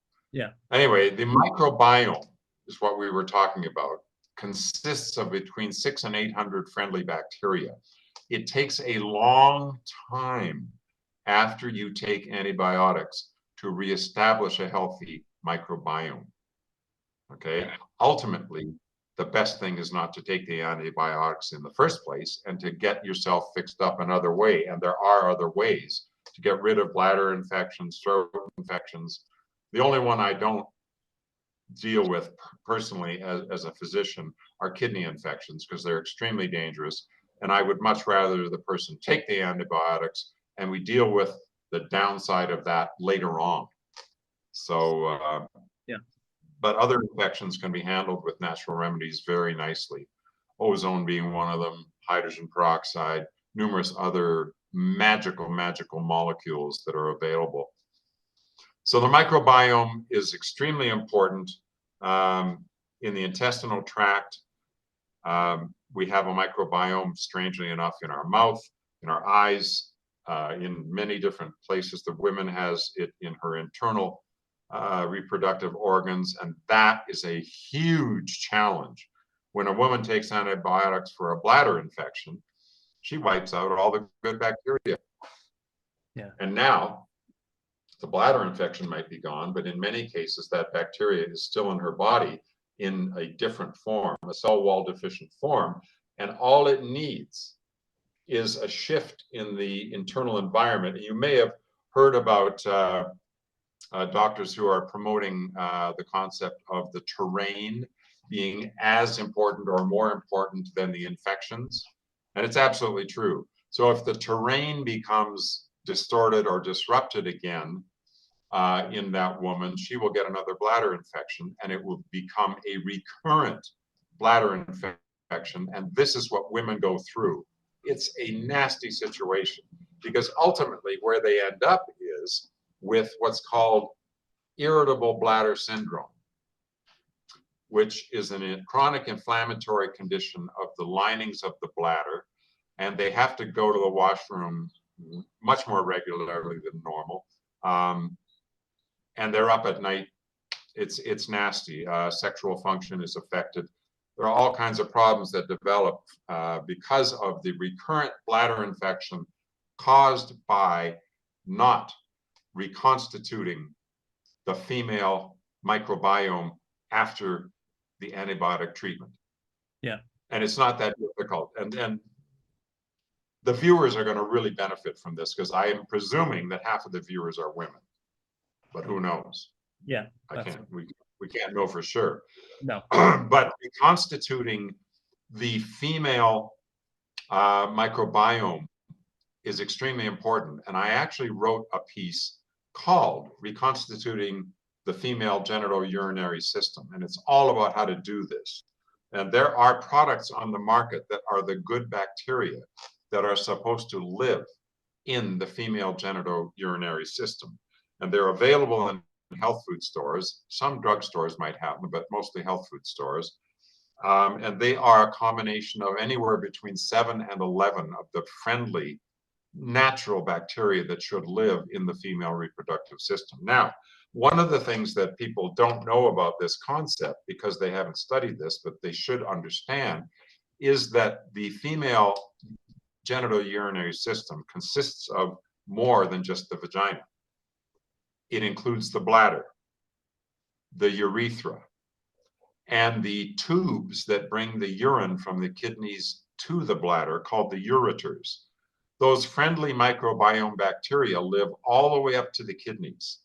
anyway, the microbiome is what we were talking about. Consists of between 600 and 800 friendly bacteria. It takes a long time after you take antibiotics to reestablish a healthy microbiome. Okay. Ultimately, the best thing is not to take the antibiotics in the first place and to get yourself fixed up another way. And there are other ways to get rid of bladder infections, throat infections. The only one I don't deal with personally as a physician are kidney infections, because they're extremely dangerous. And I would much rather the person take the antibiotics and we deal with the downside of that later on. So, but other infections can be handled with natural remedies very nicely. Ozone being one of them, hydrogen peroxide, numerous other magical molecules that are available. So the microbiome is extremely important in the intestinal tract. We have a microbiome, strangely enough, in our mouth, in our eyes, in many different places. The woman has it in her internal reproductive organs, and that is a huge challenge. When a woman takes antibiotics for a bladder infection, she wipes out all the good bacteria. And now the bladder infection might be gone, but in many cases that bacteria is still in her body in a different form, a cell wall deficient form, and all it needs is a shift in the internal environment. You may have heard about doctors who are promoting the concept of the terrain being as important or more important than the infections, and it's absolutely true. So if the terrain becomes distorted or disrupted again in that woman, she will get another bladder infection, and it will become a recurrent bladder infection. And this is what women go through. It's a nasty situation, because ultimately where they end up is with what's called irritable bladder syndrome, which is a chronic inflammatory condition of the linings of the bladder, and they have to go to the washroom much more regularly than normal. And they're up at night. It's nasty. Sexual function is affected. There are all kinds of problems that develop because of the recurrent bladder infection caused by not reconstituting the female microbiome after the antibiotic treatment. Yeah. And it's not that difficult. And the viewers are going to really benefit from this, because I am presuming that half of the viewers are women, but who knows? Yeah. We can't know for sure. No. But reconstituting the female microbiome is extremely important. And I actually wrote a piece called Reconstituting the Female Genital Urinary System. And it's all about how to do this. And there are products on the market that are the good bacteria that are supposed to live in the female genital urinary system. And they're available in health food stores. Some drugstores might have them, but mostly health food stores. And they are a combination of anywhere between 7 and 11 of the friendly natural bacteria that should live in the female reproductive system. Now, one of the things that people don't know about this concept, because they haven't studied this, but they should understand, is that the female genital urinary system consists of more than just the vagina. It includes the bladder, the urethra, and the tubes that bring the urine from the kidneys to the bladder, called the ureters. Those friendly microbiome bacteria live all the way up to the kidneys.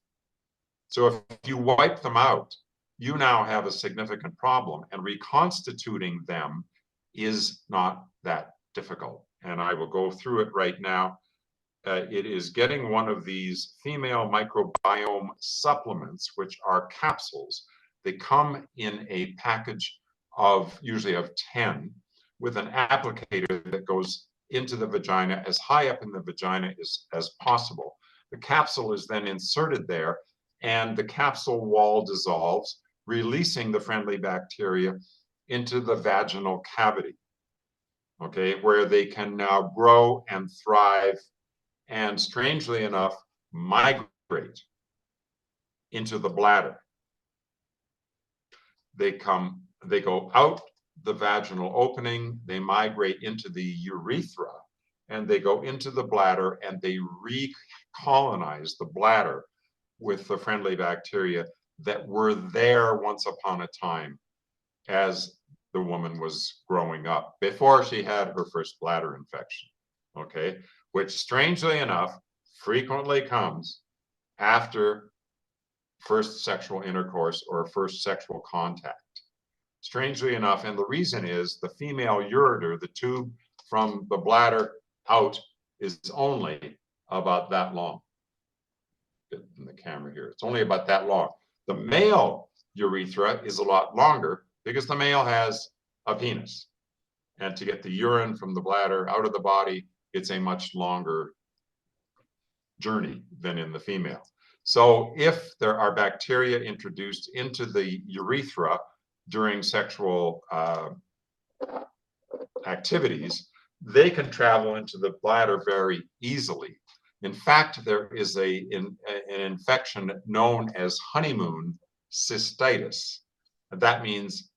So if you wipe them out, you now have a significant problem, and reconstituting them is not that difficult. And I will go through it right now. It is getting one of these female microbiome supplements, which are capsules. They come in a package of usually of 10 with an applicator that goes into the vagina, as high up in the vagina as possible. The capsule is then inserted there, and the capsule wall dissolves, releasing the friendly bacteria into the vaginal cavity, okay, where they can now grow and thrive, and strangely enough, migrate into the bladder. They go out the vaginal opening, they migrate into the urethra, and they go into the bladder, and they recolonize the bladder with the friendly bacteria that were there once upon a time as the woman was growing up, before she had her first bladder infection, okay? Which, strangely enough, frequently comes after first sexual intercourse or first sexual contact. Strangely enough, and the reason is the female ureter, the tube from the bladder out, is only about that long. Get in the camera here. It's only about that long. The male urethra is a lot longer, because the male has a penis. And to get the urine from the bladder out of the body, it's a much longer journey than in the female. So if there are bacteria introduced into the urethra during sexual activities, they can travel into the bladder very easily. In fact, there is an infection known as honeymoon cystitis. That means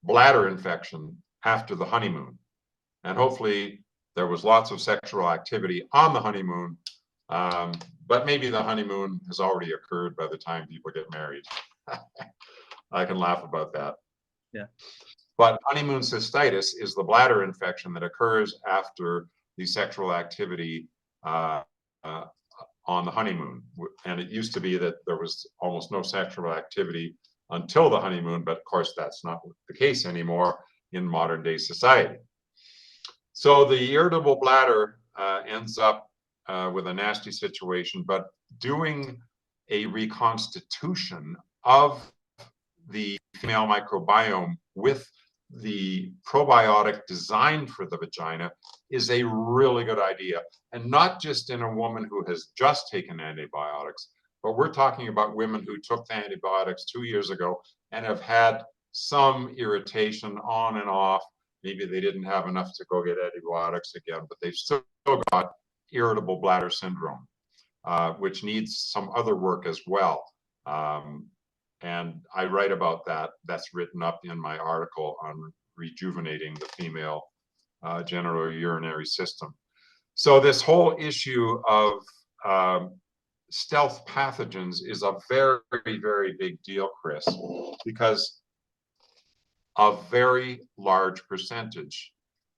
bladder infection after the honeymoon. And hopefully there was lots of sexual activity on the honeymoon, but maybe the honeymoon has already occurred by the time people get married. I can laugh about that. Yeah. But honeymoon cystitis is the bladder infection that occurs after the sexual activity on the honeymoon. And it used to be that there was almost no sexual activity until the honeymoon, but of course that's not the case anymore in modern day society. So the irritable bladder ends up with a nasty situation, but doing a reconstitution of the female microbiome with the probiotic designed for the vagina is a really good idea. And not just in a woman who has just taken antibiotics, but we're talking about women who took the antibiotics 2 years ago and have had some irritation on and off. Maybe they didn't have enough to go get antibiotics again, but they've still got irritable bladder syndrome, which needs some other work as well. And I write about that. That's written up in my article on rejuvenating the female genital urinary system. So this whole issue of stealth pathogens is a very, very big deal, Chris, because a very large percentage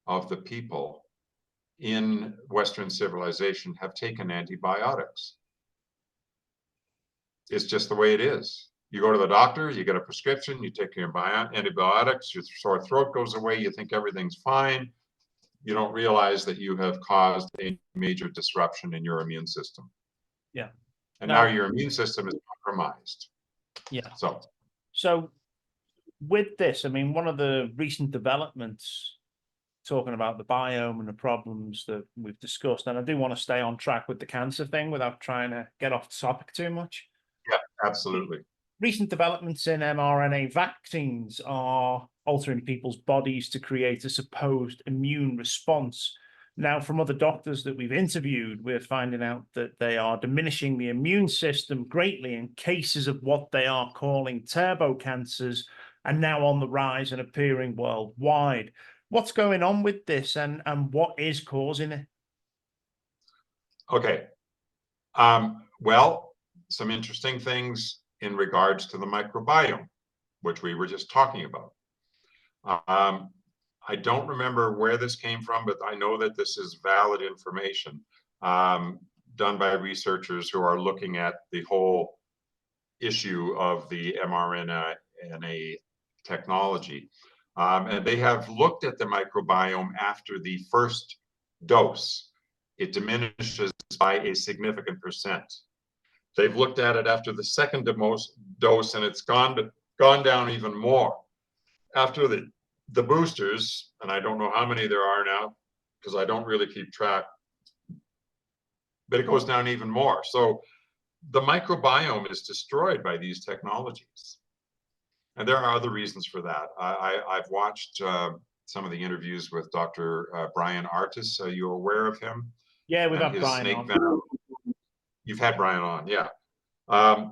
of the people in Western civilization have taken antibiotics. It's just the way it is. You go to the doctor, you get a prescription, you take your antibiotics, your sore throat goes away, you think everything's fine. You don't realize that you have caused a major disruption in your immune system. Yeah. And now your immune system is compromised. Yeah. So with this, I mean, one of the recent developments talking about the biome and the problems that we've discussed, and I do want to stay on track with the cancer thing without trying to get off the topic too much. Yeah, absolutely. Recent developments in mRNA vaccines are altering people's bodies to create a supposed immune response. Now, from other doctors that we've interviewed, we're finding out that they are diminishing the immune system greatly in cases of what they are calling turbo cancers, and now on the rise and appearing worldwide. What's going on with this, and what is causing it? Okay. Well, some interesting things in regards to the microbiome, which we were just talking about. I don't remember where this came from, but I know that this is valid information done by researchers who are looking at the whole issue of the mRNA technology. And they have looked at the microbiome after the first dose. It diminishes by a significant percent. They've looked at it after the second dose, and it's gone down even more. After the boosters, and I don't know how many there are now because I don't really keep track, but it goes down even more. So the microbiome is destroyed by these technologies. And there are other reasons for that. I've watched some of the interviews with Dr. Brian Artis. Are you aware of him? Yeah, we've had Brian on. Venom. You've had Brian on, yeah.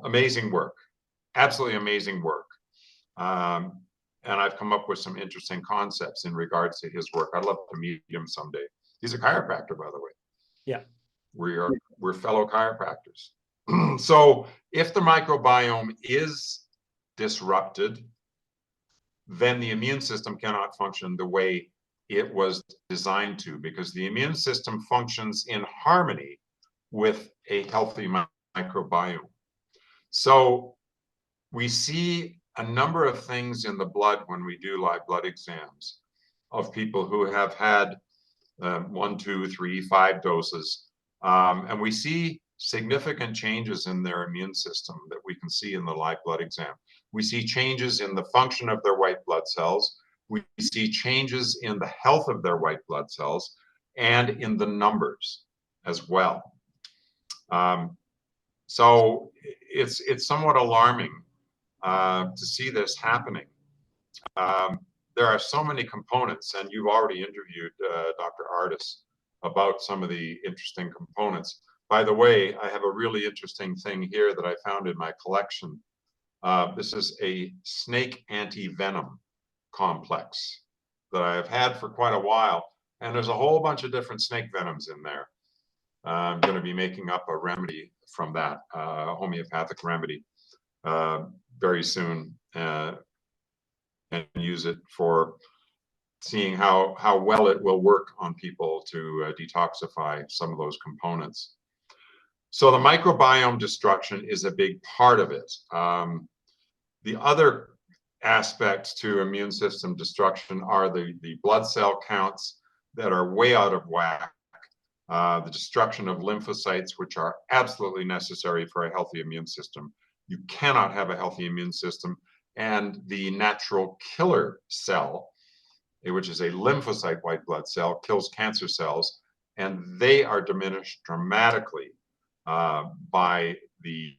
Amazing work, absolutely amazing work. And I've come up with some interesting concepts in regards to his work. I'd love to meet him someday. He's a chiropractor, by the way. Yeah. We're fellow chiropractors. So if the microbiome is disrupted, then the immune system cannot function the way it was designed to, because the immune system functions in harmony with a healthy microbiome. So we see a number of things in the blood when we do live blood exams of people who have had 1, 2, 3, 5 doses. And we see significant changes in their immune system that we can see in the live blood exam. We see changes in the function of their white blood cells. We see changes in the health of their white blood cells and in the numbers as well. So it's somewhat alarming to see this happening. There are so many components, and you've already interviewed Dr. Artis about some of the interesting components. By the way, I have a really interesting thing here that I found in my collection. This is a snake anti-venom complex that I have had for quite a while, and there's a whole bunch of different snake venoms in there. I'm going to be making up a remedy from that, homeopathic remedy, very soon, and use it for seeing how well it will work on people to detoxify some of those components. So the microbiome destruction is a big part of it. The other aspects to immune system destruction are the blood cell counts that are way out of whack. the destruction of lymphocytes, which are absolutely necessary for a healthy immune system. You cannot have a healthy immune system. And the natural killer cell, which is a lymphocyte white blood cell, kills cancer cells, and they are diminished dramatically by the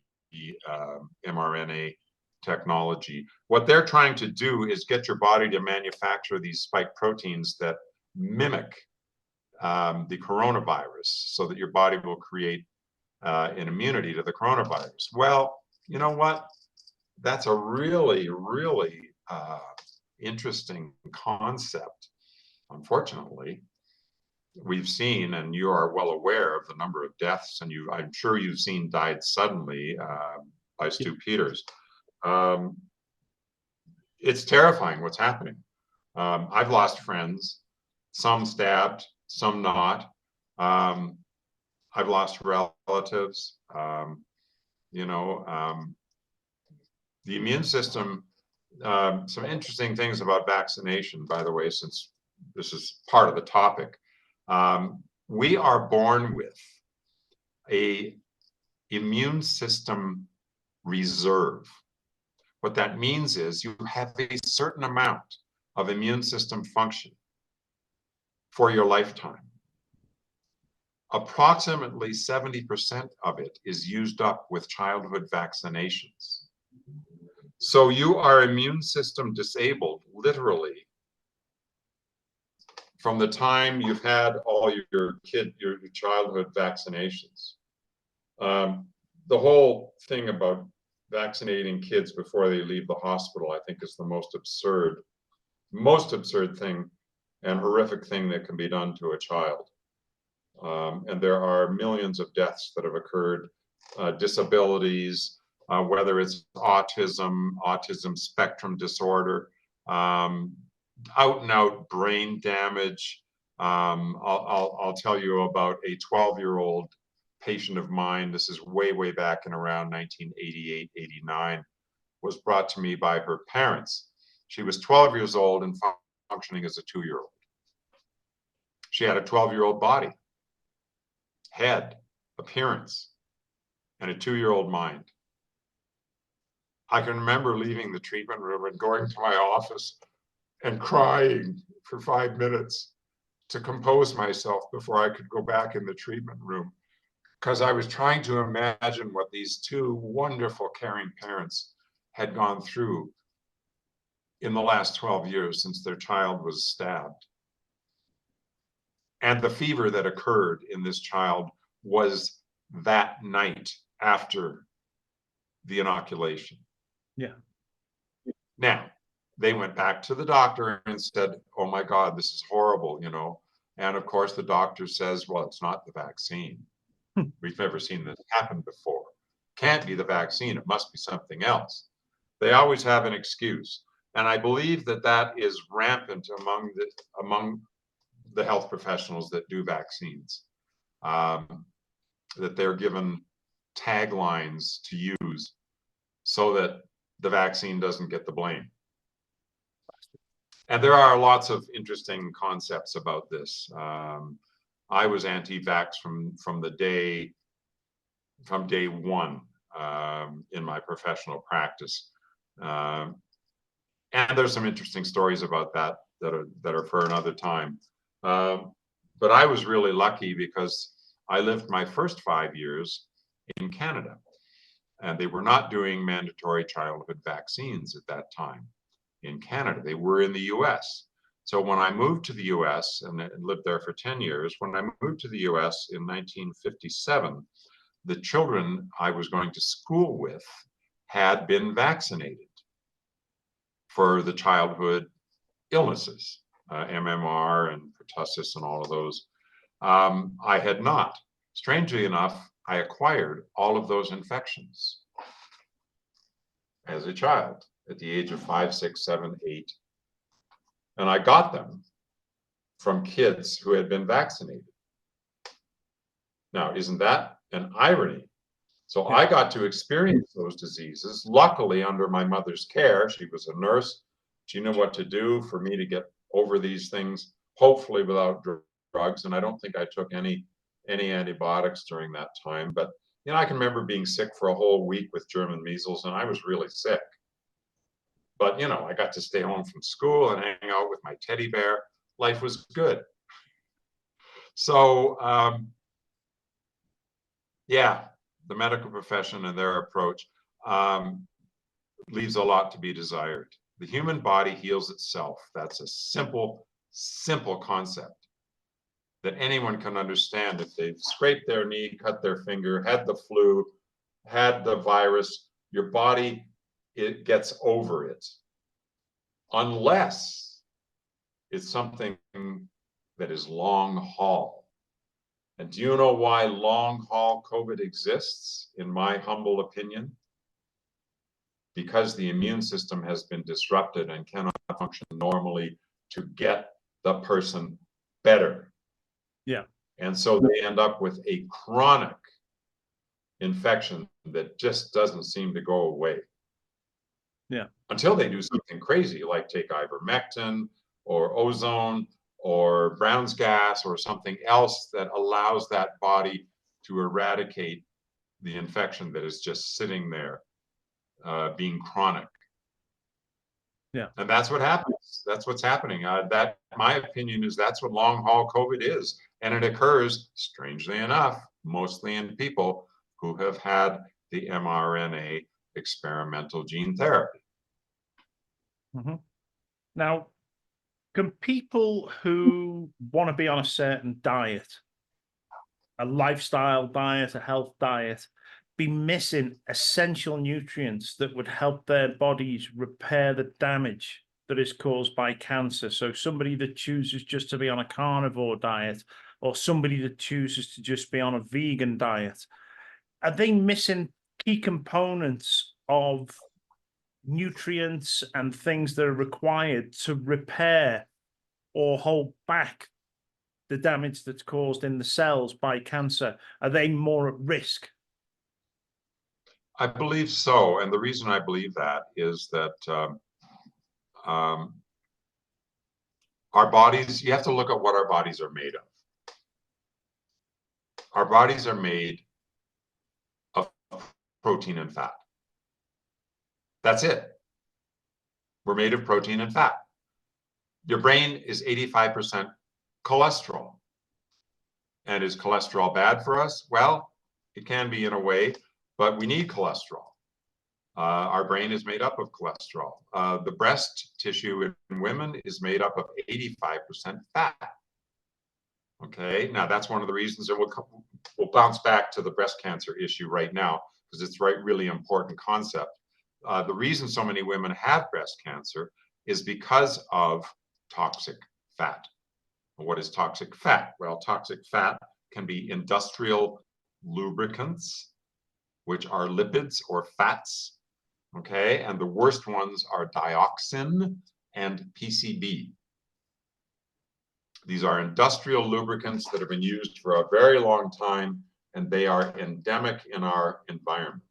mRNA technology. What they're trying to do is get your body to manufacture these spike proteins that mimic the coronavirus so that your body will create an immunity to the coronavirus. Well, you know what? That's a really, really interesting concept. Unfortunately, we've seen, and you are well aware of the number of deaths, and I'm sure you've seen died suddenly by Stu Peters. It's terrifying what's happening. I've lost friends, some stabbed, some not. I've lost relatives. The immune system, some interesting things about vaccination, by the way, since this is part of the topic. We are born with a immune system reserve. What that means is you have a certain amount of immune system function for your lifetime. Approximately 70% of it is used up with childhood vaccinations. So you are immune system disabled, literally, from the time you've had all your childhood vaccinations. The whole thing about vaccinating kids before they leave the hospital, I think, is the most absurd thing and horrific thing that can be done to a child. And there are millions of deaths that have occurred, disabilities, whether it's autism spectrum disorder, out and out brain damage. I'll tell you about a 12-year-old patient of mine. This is way back in around 1988, 89, was brought to me by her parents. She was 12 years old and functioning as a 2-year-old. She had a 12-year-old body, head, appearance, and a 2-year-old mind. I can remember leaving the treatment room and going to my office and crying for 5 minutes to compose myself before I could go back in the treatment room, because I was trying to imagine what these two wonderful, caring parents had gone through in the last 12 years since their child was stabbed. And the fever that occurred in this child was that night after the inoculation. Yeah. Now, they went back to the doctor and said, oh my God, this is horrible, you know. And of course, the doctor says, well, it's not the vaccine. We've never seen this happen before. Can't be the vaccine. It must be something else. They always have an excuse. And I believe that that is rampant among the health professionals that do vaccines, that they're given taglines to use so that the vaccine doesn't get the blame. And there are lots of interesting concepts about this. I was anti-vax from day one in my professional practice, and there's some interesting stories about that are for another time. But I was really lucky because I lived my first 5 years in Canada, and they were not doing mandatory childhood vaccines at that time in Canada. They were in the US. So when I moved to the US and lived there for 10 years, when I moved to the US in 1957, the children I was going to school with had been vaccinated for the childhood illnesses, MMR and pertussis and all of those. I had not. Strangely enough, I acquired all of those infections as a child at the age of 5, 6, 7, 8. And I got them from kids who had been vaccinated. Now, isn't that an irony? So I got to experience those diseases, luckily under my mother's care. She was a nurse. She knew what to do for me to get over these things, hopefully without drugs. And I don't think I took any any antibiotics during that time. But, you know, I can remember being sick for a whole week with German measles, and I was really sick. But, you know, I got to stay home from school and hang out with my teddy bear. Life was good. So, yeah, the medical profession and their approach leaves a lot to be desired. The human body heals itself. That's a simple, simple concept that anyone can understand. If they've scraped their knee, cut their finger, had the flu, had the virus, your body, it gets over it. Unless it's something that is long haul. And do you know why long haul COVID exists, in my humble opinion? Because the immune system has been disrupted and cannot function normally to get the person better. Yeah. And so they end up with a chronic infection that just doesn't seem to go away. Yeah. Until they do something crazy, like take ivermectin or ozone or Brown's gas or something else that allows that body to eradicate the infection that is just sitting there, being chronic. Yeah. And that's what happens. That's what's happening. That, my opinion, is that's what long haul COVID is. And it occurs, strangely enough, mostly in people who have had the mRNA experimental gene therapy. Mm-hmm. Now, can people who want to be on a certain diet, a lifestyle diet, a health diet, be missing essential nutrients that would help their bodies repair the damage that is caused by cancer? So somebody that chooses just to be on a carnivore diet, or somebody that chooses to just be on a vegan diet, are they missing key components of nutrients and things that are required to repair or hold back the damage that's caused in the cells by cancer? Are they more at risk? I believe so. And the reason I believe that is that our bodies, you have to look at what our bodies are made of. Our bodies are made of protein and fat. That's it. We're made of protein and fat. Your brain is 85% cholesterol. And is cholesterol bad for us? Well, it can be in a way, but we need cholesterol. Our brain is made up of cholesterol. The breast tissue in women is made up of 85% fat. Okay, now that's one of the reasons, and we'll bounce back to the breast cancer issue right now, because it's really important concept. The reason so many women have breast cancer is because of toxic fat. What is toxic fat? Well, toxic fat can be industrial lubricants, which are lipids or fats. Okay, and the worst ones are dioxin and PCB. These are industrial lubricants that have been used for a very long time, and they are endemic in our environment.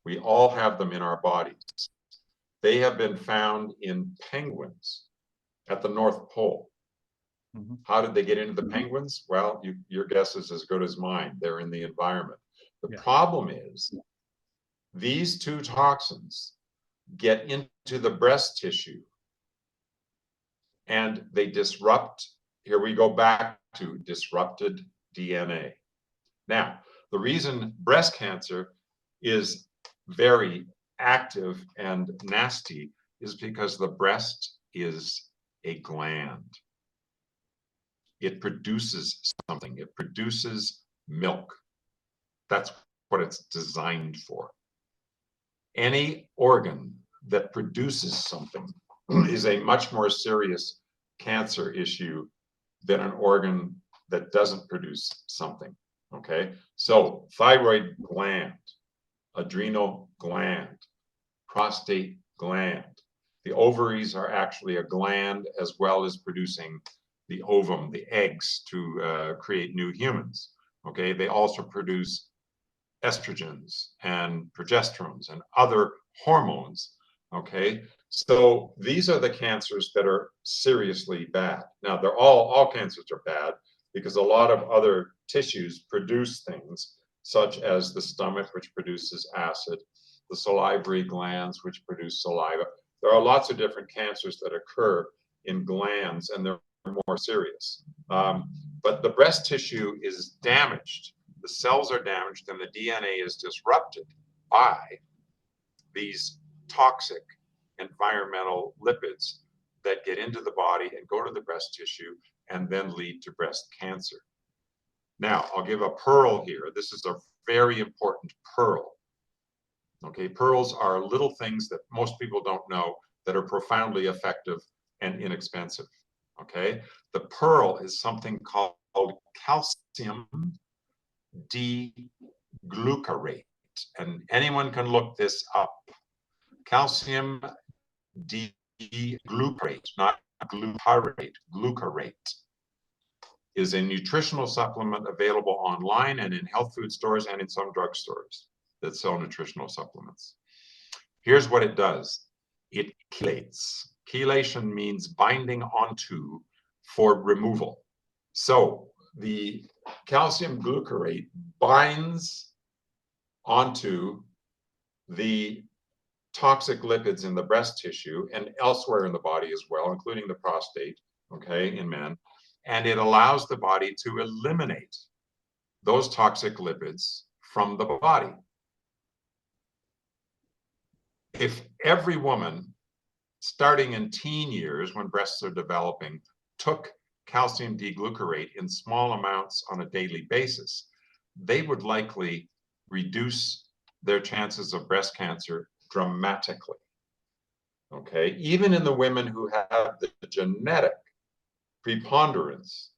We all have them in our bodies. They have been found in penguins at the North Pole. Mm-hmm. How did they get into the penguins? Well, your guess is as good as mine. They're in the environment. The problem is these two toxins get into the breast tissue and they disrupt. Here we go back to disrupted DNA. Now, the reason breast cancer is very active and nasty is because the breast is a gland. It produces something. It produces milk. That's what it's designed for. Any organ that produces something is a much more serious cancer issue than an organ that doesn't produce something. Okay, so thyroid gland, adrenal gland, prostate gland. The ovaries are actually a gland as well as producing the ovum, the eggs, to create new humans. Okay, they also produce estrogens and progesterones and other hormones. Okay, so these are the cancers that are seriously bad. Now, they're all cancers are bad, because a lot of other tissues produce things, such as the stomach, which produces acid, the salivary glands, which produce saliva. There are lots of different cancers that occur in glands, and they're more serious. But the breast tissue is damaged. The cells are damaged, and the DNA is disrupted by these toxic environmental lipids that get into the body and go to the breast tissue and then lead to breast cancer. Now, I'll give a pearl here. This is a very important pearl. Okay, pearls are little things that most people don't know that are profoundly effective and inexpensive. Okay, the pearl is something called calcium D-glucarate, and anyone can look this up. Calcium D-glucarate, not glucarate, glucarate, is a nutritional supplement available online and in health food stores and in some drugstores that sell nutritional supplements. Here's what it does. It chelates. Chelation means binding onto for removal. So the calcium glucarate binds onto the toxic lipids in the breast tissue and elsewhere in the body as well, including the prostate, okay, in men. And it allows the body to eliminate those toxic lipids from the body. If every woman, starting in teen years when breasts are developing, took calcium D-glucarate in small amounts on a daily basis, they would likely reduce their chances of breast cancer dramatically. Okay, even in the women who have the genetic preponderance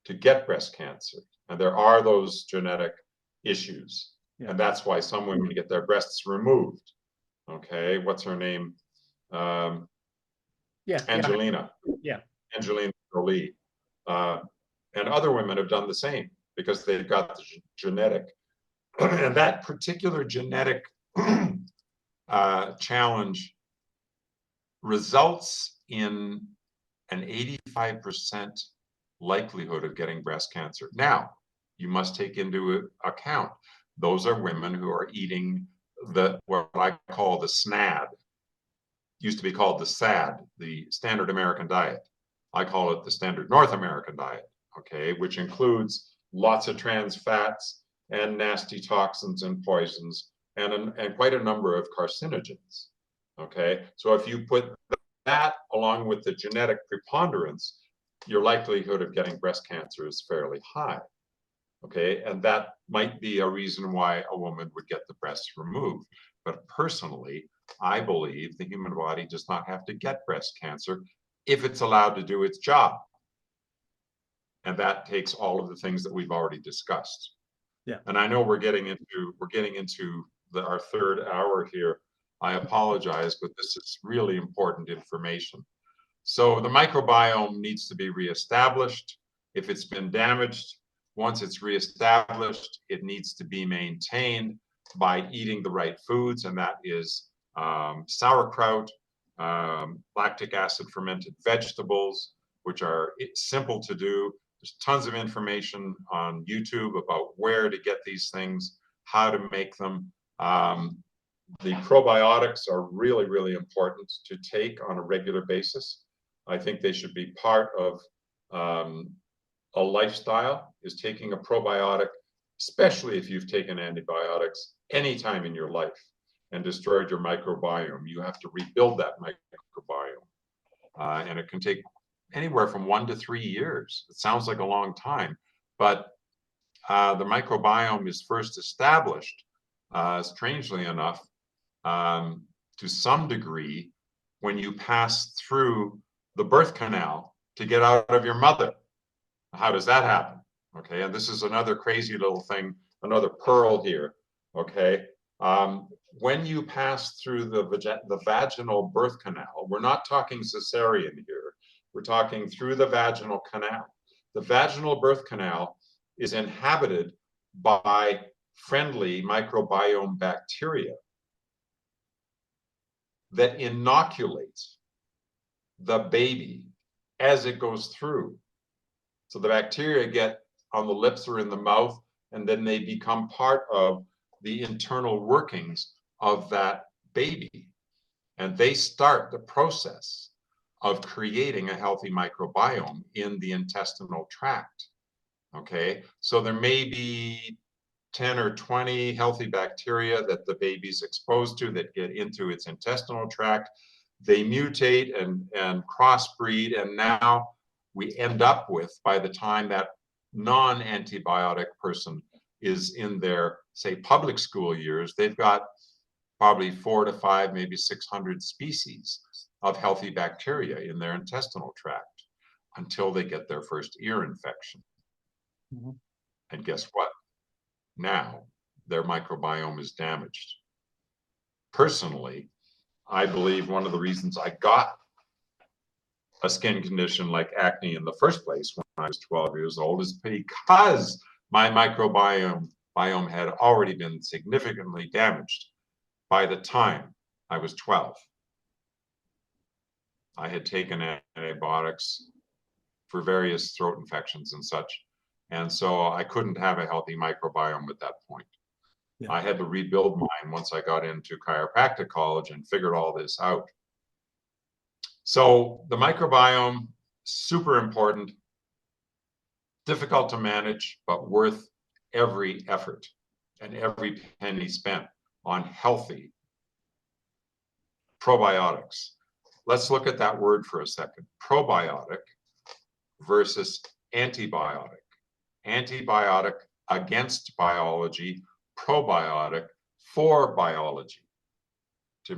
to get breast cancer, and there are those genetic issues, and that's why some women get their breasts removed. Okay, what's her name? Angelina. Angelina Jolie. And other women have done the same because they've got the genetic, and that particular genetic challenge results in an 85% likelihood of getting breast cancer. Now, you must take into account those are women who are eating what I call the SNAD. Used to be called the SAD, the Standard American Diet. I call it the Standard North American Diet, okay, which includes lots of trans fats and nasty toxins and poisons and quite a number of carcinogens, okay? So if you put that along with the genetic preponderance, your likelihood of getting breast cancer is fairly high, okay? And that might be a reason why a woman would get the breasts removed. But personally, I believe the human body does not have to get breast cancer if it's allowed to do its job. And that takes all of the things that we've already discussed. Yeah. And I know we're getting into our third hour here. I apologize, but this is really important information. So the microbiome needs to be reestablished. If it's been damaged, once it's reestablished, it needs to be maintained by eating the right foods, and that is sauerkraut, lactic acid fermented vegetables, which are simple to do. There's tons of information on YouTube about where to get these things, how to make them. The probiotics are really, really important to take on a regular basis. I think they should be part of a lifestyle, is taking a probiotic, especially if you've taken antibiotics anytime in your life and destroyed your microbiome. You have to rebuild that microbiome. And it can take anywhere from 1 to 3 years. It sounds like a long time, but the microbiome is first established, strangely enough, to some degree, when you pass through the birth canal to get out of your mother. How does that happen? Okay, and this is another crazy little thing, another pearl here. Okay, when you pass through the vaginal birth canal, we're not talking cesarean here. We're talking through the vaginal canal. The vaginal birth canal is inhabited by friendly microbiome bacteria that inoculates the baby as it goes through. So the bacteria get on the lips or in the mouth, and then they become part of the internal workings of that baby. And they start the process of creating a healthy microbiome in the intestinal tract. Okay, so there may be 10 or 20 healthy bacteria that the baby's exposed to that get into its intestinal tract. They mutate and crossbreed, and now we end up with, by the time that non-antibiotic person is in their, say, public school years, they've got probably 4 to 5, maybe 600 species of healthy bacteria in their intestinal tract until they get their first ear infection. Mhm. And guess what? Now their microbiome is damaged. Personally, I believe one of the reasons I got a skin condition like acne in the first place when I was 12 years old is because my microbiome had already been significantly damaged by the time I was 12. I had taken antibiotics for various throat infections and such. And so I couldn't have a healthy microbiome at that point. Yeah. I had to rebuild mine once I got into chiropractic college and figured all this out. So the microbiome, super important, difficult to manage, but worth every effort and every penny spent on healthy probiotics. Let's look at that word for a second. Probiotic versus antibiotic. Antibiotic against biology, probiotic for biology, to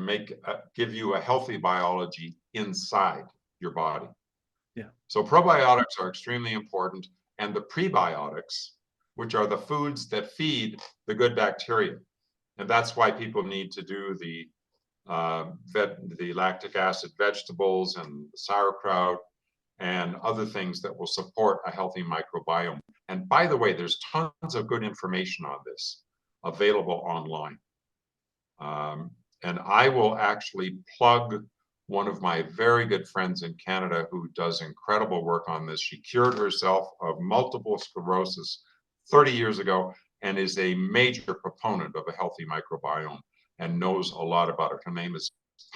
give you a healthy biology inside your body. Yeah. So probiotics are extremely important, and the prebiotics, which are the foods that feed the good bacteria. And that's why people need to do the lactic acid vegetables and sauerkraut and other things that will support a healthy microbiome. And by the way, there's tons of good information on this available online. And I will actually plug one of my very good friends in Canada who does incredible work on this. She cured herself of multiple sclerosis 30 years ago and is a major proponent of a healthy microbiome and knows a lot about it. Her name is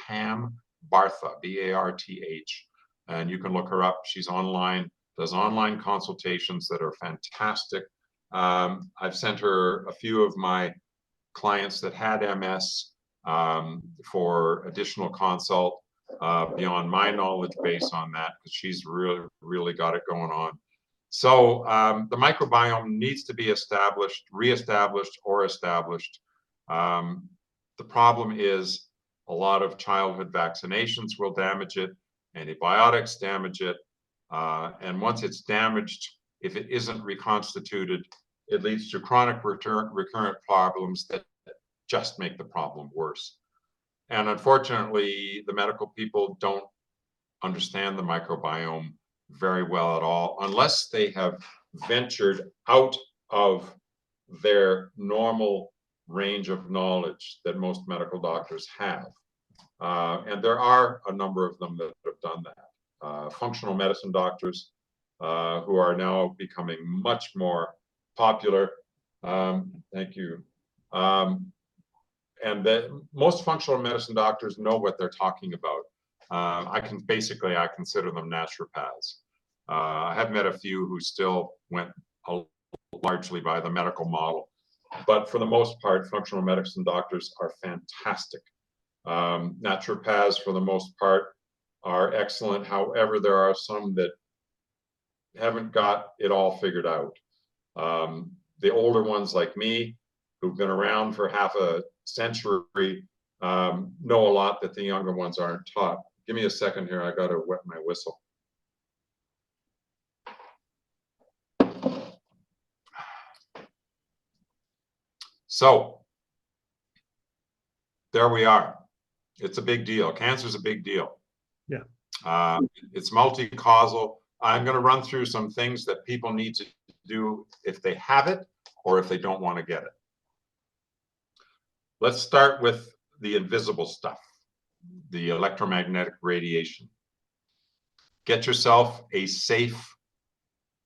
Pam Bartha, B-A-R-T-H. And you can look her up. She's online, does online consultations that are fantastic. I've sent her a few of my clients that had MS for additional consult beyond my knowledge base on that, because she's really got it going on. So the microbiome needs to be established, reestablished, or established. The problem is a lot of childhood vaccinations will damage it, antibiotics damage it, and once it's damaged, if it isn't reconstituted, it leads to chronic recurrent problems that just make the problem worse. And unfortunately, the medical people don't understand the microbiome very well at all, unless they have ventured out of their normal range of knowledge that most medical doctors have. And there are a number of them that have done that. Functional medicine doctors who are now becoming much more popular. Thank you. And most functional medicine doctors know what they're talking about. I consider them naturopaths. I have met a few who still went largely by the medical model, but for the most part, functional medicine doctors are fantastic. Naturopaths, for the most part, are excellent. However, there are some that haven't got it all figured out. The older ones like me, who've been around for half a century, know a lot that the younger ones aren't taught. Give me a second here. I got to wet my whistle. So there we are. It's a big deal. Cancer is a big deal. Yeah. It's multi-causal. I'm going to run through some things that people need to do if they have it or if they don't want to get it. Let's start with the invisible stuff, the electromagnetic radiation. Get yourself a safe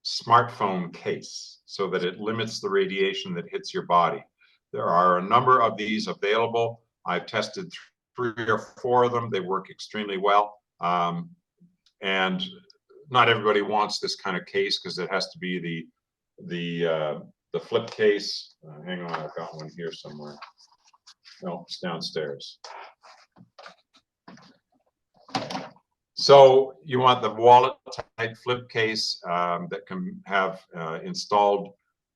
smartphone case so that it limits the radiation that hits your body. There are a number of these available. I've tested 3 or 4 of them. They work extremely well. And not everybody wants this kind of case because it has to be the flip case. Hang on, I've got one here somewhere. No, it's downstairs. So you want the wallet type flip case that can have installed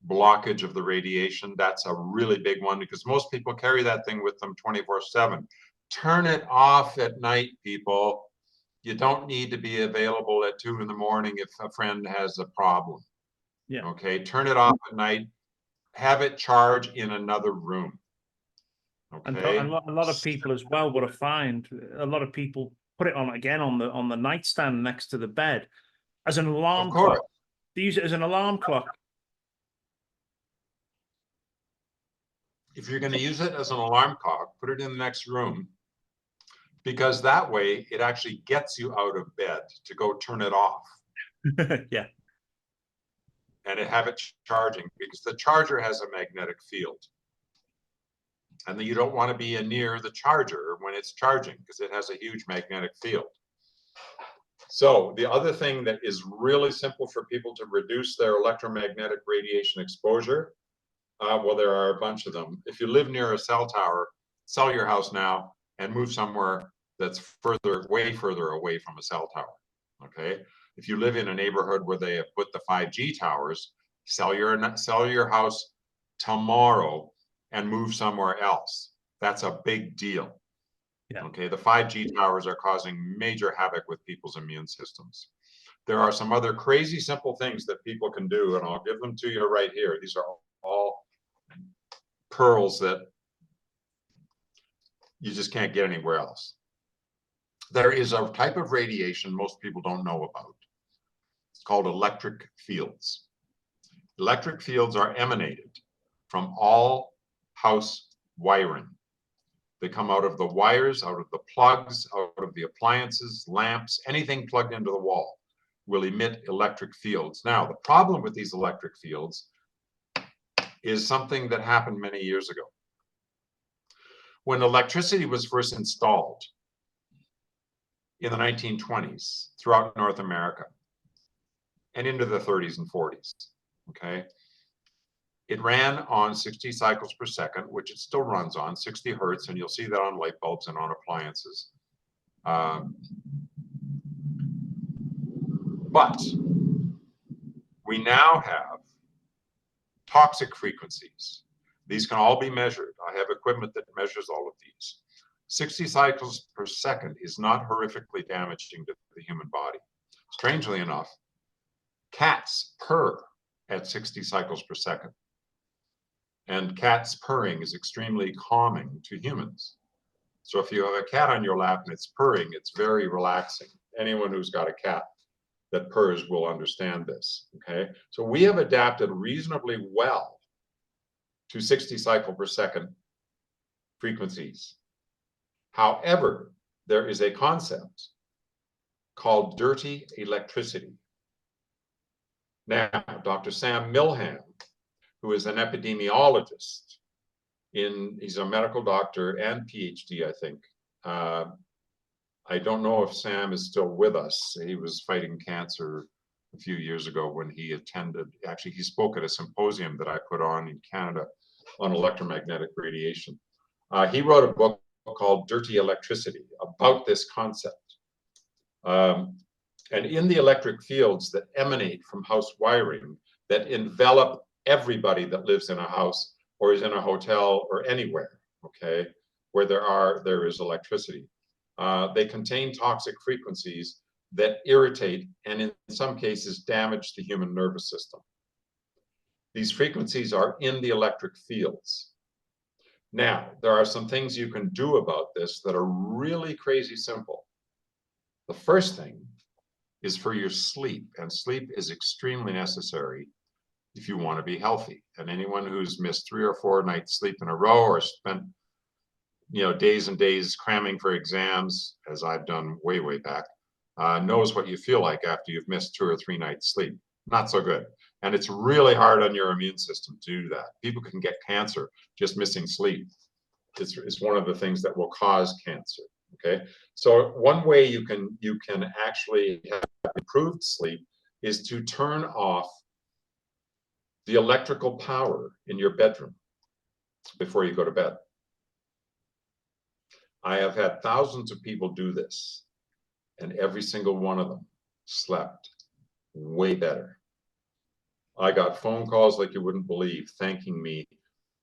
blockage of the radiation. That's a really big one because most people carry that thing with them 24/7. Turn it off at night, people. You don't need to be available at 2 in the morning if a friend has a problem. Yeah. Okay, turn it off at night. Have it charge in another room. And Okay. a lot of people as well, what I find, a lot of people put it on again on the nightstand next to the bed as an alarm clock. They use it as an alarm clock. If you're going to use it as an alarm clock, put it in the next room, because that way it actually gets you out of bed to go turn it off. Yeah. And have it charging, because the charger has a magnetic field. And then you don't want to be near the charger when it's charging because it has a huge magnetic field. So the other thing that is really simple for people to reduce their electromagnetic radiation exposure, well, there are a bunch of them. If you live near a cell tower, sell your house now and move somewhere that's way further away from a cell tower, okay? If you live in a neighborhood where they have put the 5G towers, sell your house tomorrow and move somewhere else. That's a big deal. Yeah. Okay, the 5G towers are causing major havoc with people's immune systems. There are some other crazy simple things that people can do, and I'll give them to you right here. These are all pearls that you just can't get anywhere else. There is a type of radiation most people don't know about. It's called electric fields. Electric fields are emanated from all house wiring. They come out of the wires, out of the plugs, out of the appliances, lamps, anything plugged into the wall will emit electric fields. Now, the problem with these electric fields is something that happened many years ago. When electricity was first installed in the 1920s throughout North America and into the 30s and 40s, okay? It ran on 60 cycles per second, which it still runs on, 60 hertz, and you'll see that on light bulbs and on appliances. But we now have toxic frequencies. These can all be measured. I have equipment that measures all of these. 60 cycles per second is not horrifically damaging to the human body. Strangely enough, cats purr at 60 cycles per second. And cats purring is extremely calming to humans. So if you have a cat on your lap and it's purring, it's very relaxing. Anyone who's got a cat that purrs will understand this, okay? So we have adapted reasonably well to 60 cycle per second frequencies. However, there is a concept called dirty electricity. Now, Dr. Sam Milham, who is an epidemiologist, he's a medical doctor and PhD, I think. I don't know if Sam is still with us. He was fighting cancer a few years ago when he attended, actually he spoke at a symposium that I put on in Canada on electromagnetic radiation. He wrote a book called Dirty Electricity about this concept. And in the electric fields that emanate from house wiring that envelop everybody that lives in a house or is in a hotel or anywhere, okay, where there is electricity. They contain toxic frequencies that irritate and in some cases damage the human nervous system. These frequencies are in the electric fields. Now, there are some things you can do about this that are really crazy simple. The first thing is for your sleep, and sleep is extremely necessary if you want to be healthy. And anyone who's missed 3 or 4 nights sleep in a row or spent days and days cramming for exams, as I've done way back, knows what you feel like after you've missed 2 or 3 nights sleep. not so good. And it's really hard on your immune system to do that. People can get cancer just missing sleep. It's one of the things that will cause cancer. Okay, so one way you can actually have improved sleep is to turn off the electrical power in your bedroom before you go to bed. I have had thousands of people do this, and every single one of them slept way better. I got phone calls like you wouldn't believe, thanking me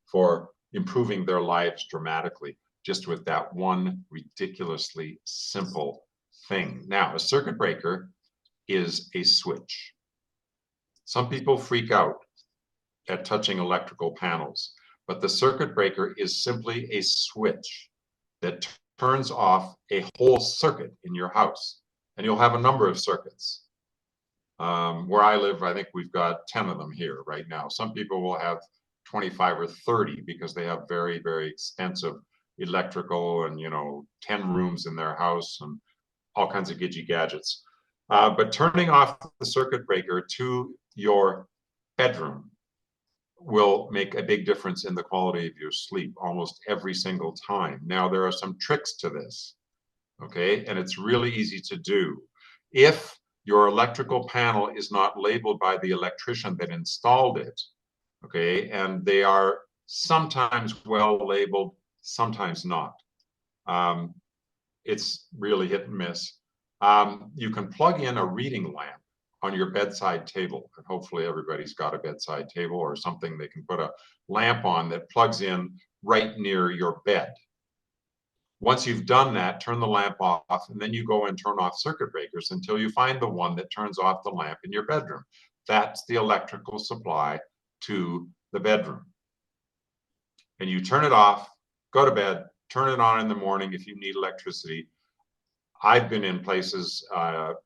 for improving their lives dramatically just with that one ridiculously simple thing. Now, a circuit breaker is a switch. Some people freak out at touching electrical panels, but the circuit breaker is simply a switch that turns off a whole circuit in your house. And you'll have a number of circuits. Where I live, I think we've got 10 of them here right now. Some people will have 25 or 30 because they have very, very extensive electrical and, 10 rooms in their house and all kinds of gidgy gadgets. But turning off the circuit breaker to your bedroom will make a big difference in the quality of your sleep almost every single time. Now, there are some tricks to this, okay? And it's really easy to do. If your electrical panel is not labeled by the electrician that installed it, okay, and they are sometimes well labeled, sometimes not. It's really hit and miss. You can plug in a reading lamp on your bedside table, and hopefully everybody's got a bedside table or something they can put a lamp on that plugs in right near your bed. Once you've done that, turn the lamp off, and then you go and turn off circuit breakers until you find the one that turns off the lamp in your bedroom. That's the electrical supply to the bedroom. And you turn it off, go to bed, turn it on in the morning if you need electricity. I've been in places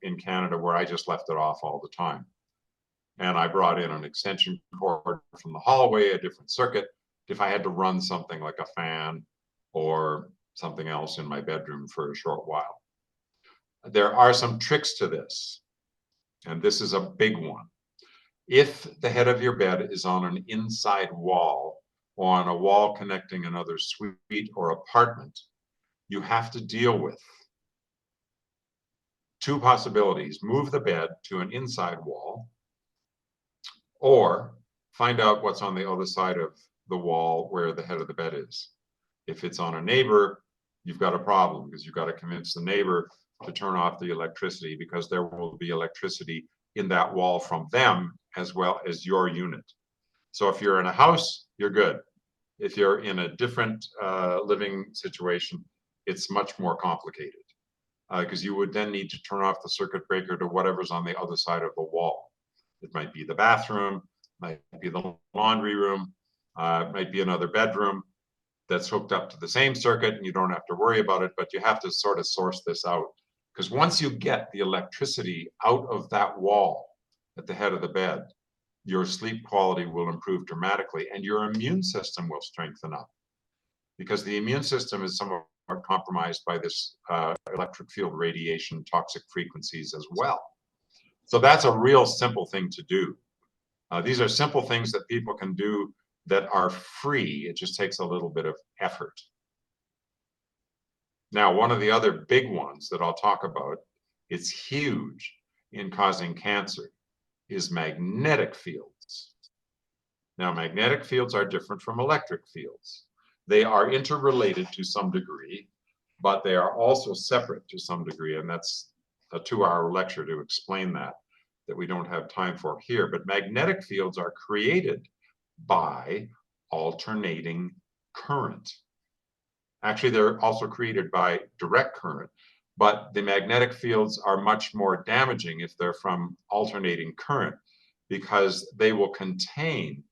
in Canada where I just left it off all the time. And I brought in an extension cord from the hallway, a different circuit, if I had to run something like a fan or something else in my bedroom for a short while. There are some tricks to this, and this is a big one. If the head of your bed is on an inside wall or on a wall connecting another suite or apartment, you have to deal with two possibilities: move the bed to an inside wall, or find out what's on the other side of the wall where the head of the bed is. If it's on a neighbor, you've got a problem because you've got to convince the neighbor to turn off the electricity, because there will be electricity in that wall from them as well as your unit. So if you're in a house, you're good. If you're in a different living situation, it's much more complicated, because you would then need to turn off the circuit breaker to whatever's on the other side of the wall. It might be the bathroom, might be the laundry room, might be another bedroom that's hooked up to the same circuit, and you don't have to worry about it, but you have to sort of source this out. Because once you get the electricity out of that wall at the head of the bed, your sleep quality will improve dramatically and your immune system will strengthen up. Because the immune system is somewhat compromised by this electric field radiation, toxic frequencies as well. So that's a real simple thing to do. These are simple things that people can do that are free. It just takes a little bit of effort. Now, one of the other big ones that I'll talk about, it's huge in causing cancer, is magnetic fields. Now, magnetic fields are different from electric fields. They are interrelated to some degree, but they are also separate to some degree, and that's a 2-hour lecture to explain that we don't have time for here. But magnetic fields are created by alternating current. Actually, they're also created by direct current, but the magnetic fields are much more damaging if they're from alternating current, because they will contain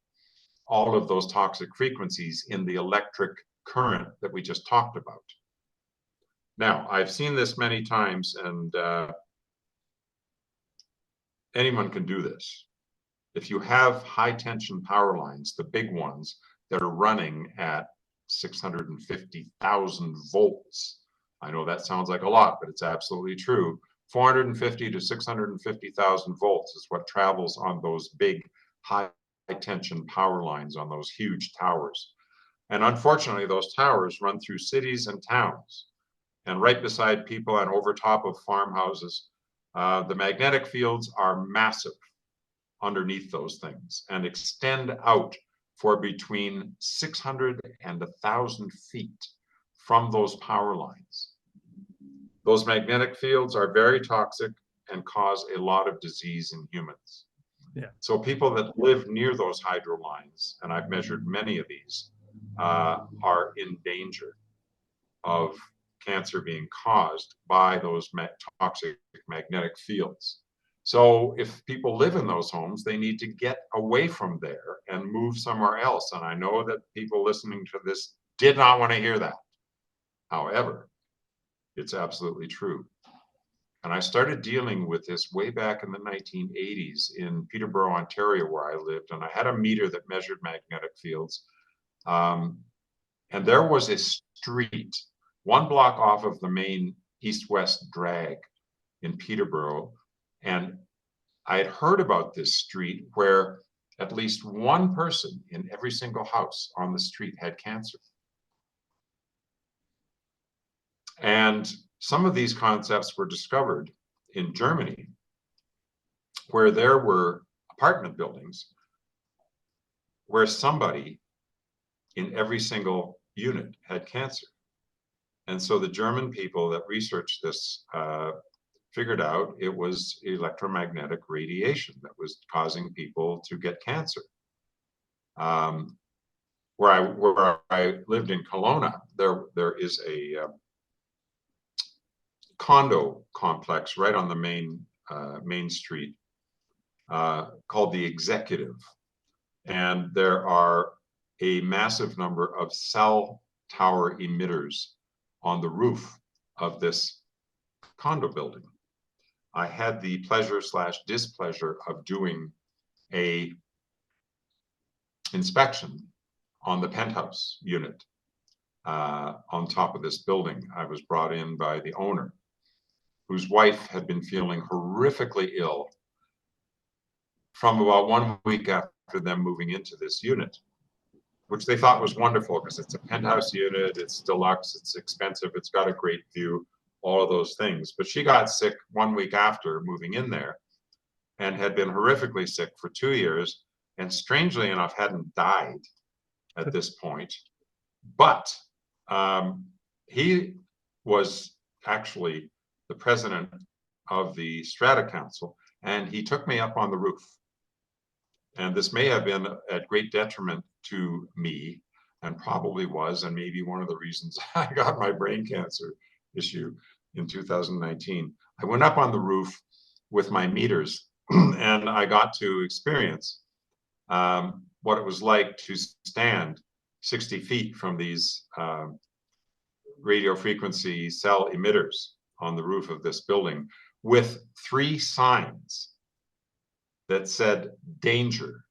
all of those toxic frequencies in the electric current that we just talked about. Now, I've seen this many times, and anyone can do this. If you have high tension power lines, the big ones that are running at 650,000 volts, I know that sounds like a lot, but it's absolutely true. 450 to 650,000 volts is what travels on those big high tension power lines on those huge towers. And unfortunately, those towers run through cities and towns and right beside people and over top of farmhouses. The magnetic fields are massive underneath those things and extend out for between 600 and 1,000 feet from those power lines. Those magnetic fields are very toxic and cause a lot of disease in humans. Yeah. So people that live near those hydro lines, and I've measured many of these, are in danger of cancer being caused by those toxic magnetic fields. So if people live in those homes, they need to get away from there and move somewhere else. And I know that people listening to this did not want to hear that. However, it's absolutely true. And I started dealing with this way back in the 1980s in Peterborough, Ontario, where I lived. And I had a meter that measured magnetic fields. And there was a street 1 block off of the main east-west drag in Peterborough. And I had heard about this street where at least one person in every single house on the street had cancer. And some of these concepts were discovered in Germany, where there were apartment buildings where somebody in every single unit had cancer. And so the German people that researched this figured out it was electromagnetic radiation that was causing people to get cancer. Where I lived in Kelowna, there is a condo complex right on the main street called the Executive, and there are a massive number of cell tower emitters on the roof of this condo building. I had the pleasure / displeasure of doing a inspection on the penthouse unit on top of this building. I was brought in by the owner, whose wife had been feeling horrifically ill from about 1 week after them moving into this unit, which they thought was wonderful because it's a penthouse unit, it's deluxe, it's expensive, it's got a great view, all of those things. But she got sick 1 week after moving in there and had been horrifically sick for 2 years, and strangely enough hadn't died at this point. But he was actually the president of the Strata Council, and he took me up on the roof. And this may have been at great detriment to me, and probably was, and maybe one of the reasons I got my brain cancer issue in 2019. I went up on the roof with my meters and I got to experience what it was like to stand 60 feet from these radio frequency cell emitters on the roof of this building with 3 signs that said, danger,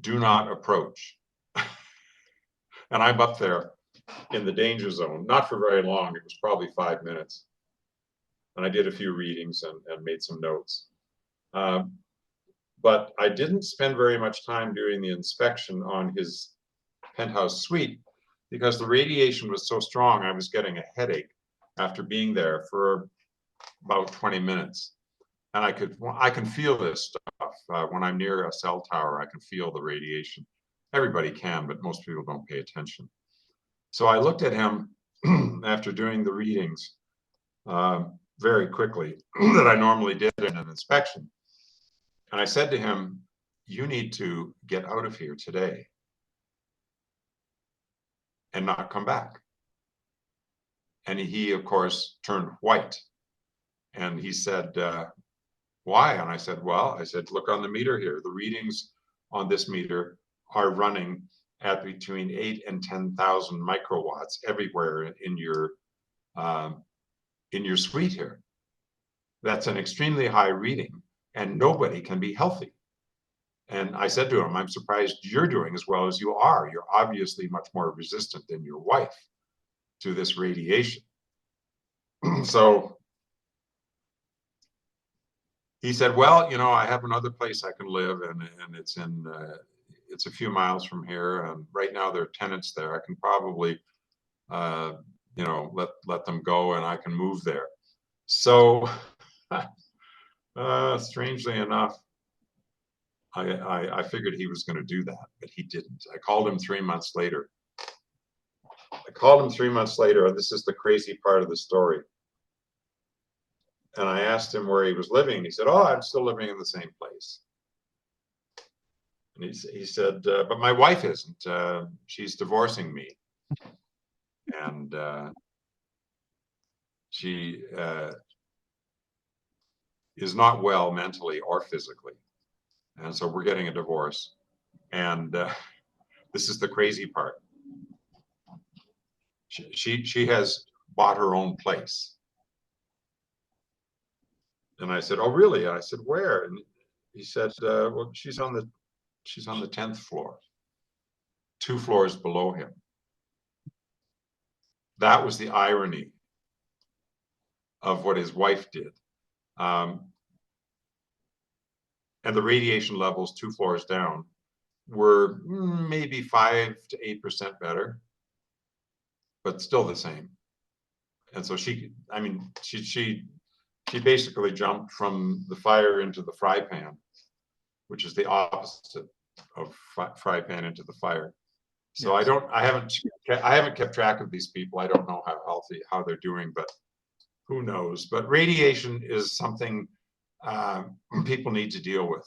do not approach. And I'm up there in the danger zone, not for very long, it was probably 5 minutes. And I did a few readings and made some notes. But I didn't spend very much time doing the inspection on his penthouse suite because the radiation was so strong, I was getting a headache after being there for about 20 minutes. And I can feel this stuff. When I'm near a cell tower, I can feel the radiation. Everybody can, but most people don't pay attention. So I looked at him after doing the readings very quickly that I normally did in an inspection. And I said to him, you need to get out of here today and not come back. And he, of course, turned white. And he said, why? And I said, well, look on the meter here. The readings on this meter are running at between 8 and 10,000 microwatts everywhere in your suite here. That's an extremely high reading, and nobody can be healthy. And I said to him, I'm surprised you're doing as well as you are. You're obviously much more resistant than your wife to this radiation. So he said, well, you know, I have another place I can live, and it's in it's a few miles from here, and right now there are tenants there. I can probably you know, let them go, and I can move there. So strangely enough, I figured he was going to do that, but he didn't. I called him 3 months later. And this is the crazy part of the story. And I asked him where he was living. He said, oh, I'm still living in the same place. And he said, but my wife isn't. She's divorcing me. And she is not well mentally or physically. And so we're getting a divorce. And this is the crazy part. She has bought her own place. And I said, oh, really? I said, where? And he said, well, she's on the 10th floor, 2 floors below him. That was the irony of what his wife did. And the radiation levels 2 floors down were maybe 5 to 8% better, but still the same. And so she basically jumped from the fire into the fry pan, which is the opposite of fry pan into the fire. So yes. I haven't kept track of these people. I don't know how healthy, how they're doing, but who knows? But radiation is something people need to deal with.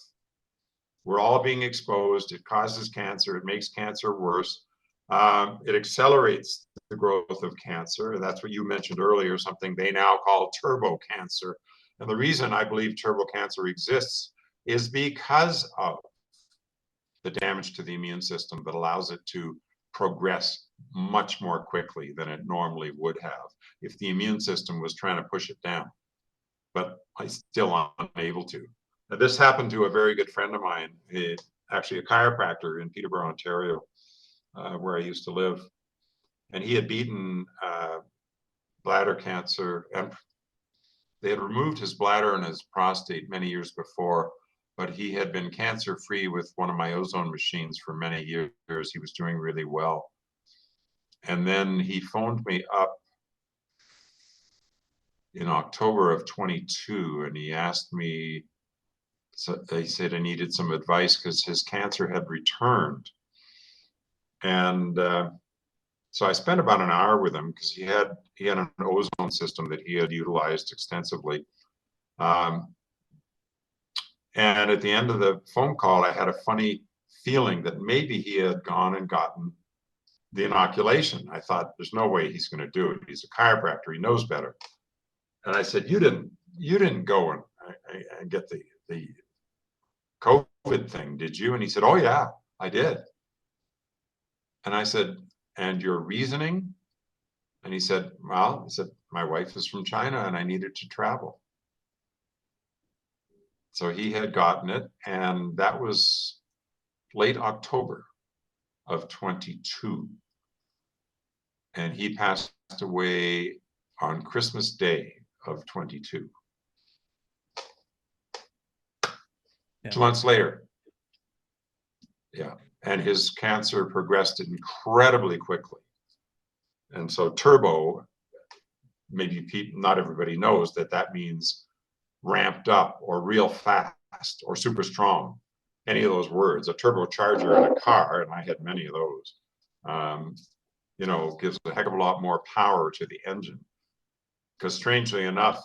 We're all being exposed. It causes cancer. It makes cancer worse. It accelerates the growth of cancer. That's what you mentioned earlier, something they now call turbo cancer. And the reason I believe turbo cancer exists is because of the damage to the immune system that allows it to progress much more quickly than it normally would have if the immune system was trying to push it down. But I'm still unable to. Now, this happened to a very good friend of mine, actually a chiropractor in Peterborough, Ontario, where I used to live. And he had beaten bladder cancer, and they had removed his bladder and his prostate many years before, but he had been cancer-free with one of my ozone machines for many years. He was doing really well. And then he phoned me up in October of 22, and he asked me, so he said I needed some advice because his cancer had returned. And so I spent about an hour with him because he had an ozone system that he had utilized extensively. And at the end of the phone call, I had a funny feeling that maybe he had gone and gotten the inoculation. I thought, there's no way he's going to do it. He's a chiropractor. He knows better. And I said, you didn't go and get the COVID thing, did you? And he said, oh yeah, I did. And I said, and your reasoning? And he said, well, my wife is from China and I needed to travel. So he had gotten it, and that was late October of 22. And he passed away on Christmas Day of 22. Yeah. 2 months later. Yeah. And his cancer progressed incredibly quickly. And so turbo, maybe not everybody knows that means ramped up or real fast or super strong. Any of those words, a turbocharger in a car, and I had many of those, you know, gives a heck of a lot more power to the engine, because strangely enough,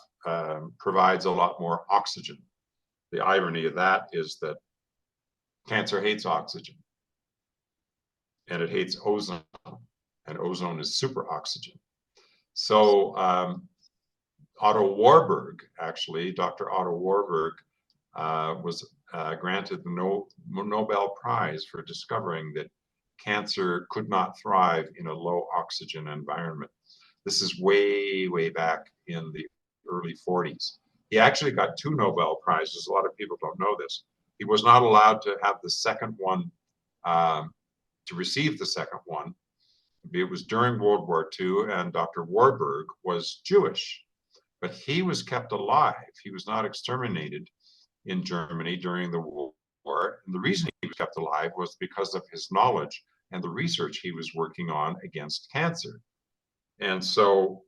provides a lot more oxygen. The irony of that is that cancer hates oxygen, and it hates ozone, and ozone is super oxygen. So Otto Warburg, actually, Dr. Otto Warburg was granted the Nobel Prize for discovering that cancer could not thrive in a low oxygen environment. This is way, way back in the early 40s. He actually got 2 Nobel Prizes. A lot of people don't know this. He was not allowed to have the second one, to receive the second one. It was during World War II, and Dr. Warburg was Jewish, but he was kept alive. He was not exterminated in Germany during the war. And the reason he was kept alive was because of his knowledge and the research he was working on against cancer. And so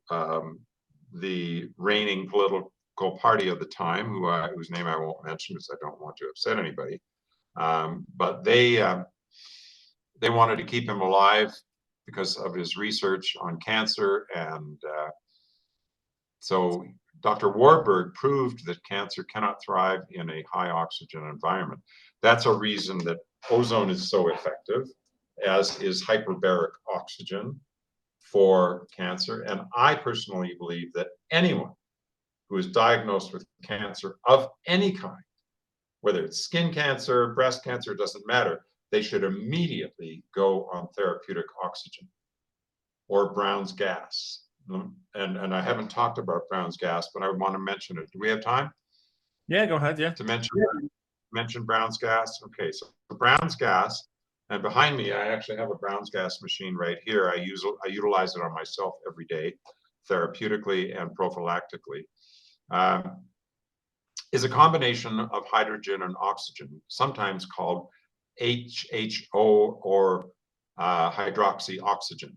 the reigning political party of the time, whose name I won't mention because I don't want to upset anybody, but they wanted to keep him alive because of his research on cancer. And so Dr. Warburg proved that cancer cannot thrive in a high oxygen environment. That's a reason that ozone is so effective, as is hyperbaric oxygen for cancer. And I personally believe that anyone who is diagnosed with cancer of any kind, whether it's skin cancer, breast cancer, doesn't matter, they should immediately go on therapeutic oxygen or Brown's gas. And I haven't talked about Brown's gas, but I want to mention it. Do we have time? Yeah, go ahead. Yeah. To mention Brown's gas. Okay, so Brown's gas, and behind me, I actually have a Brown's gas machine right here. I utilize it on myself every day, therapeutically and prophylactically. Is a combination of hydrogen and oxygen, sometimes called HHO or hydroxyoxygen.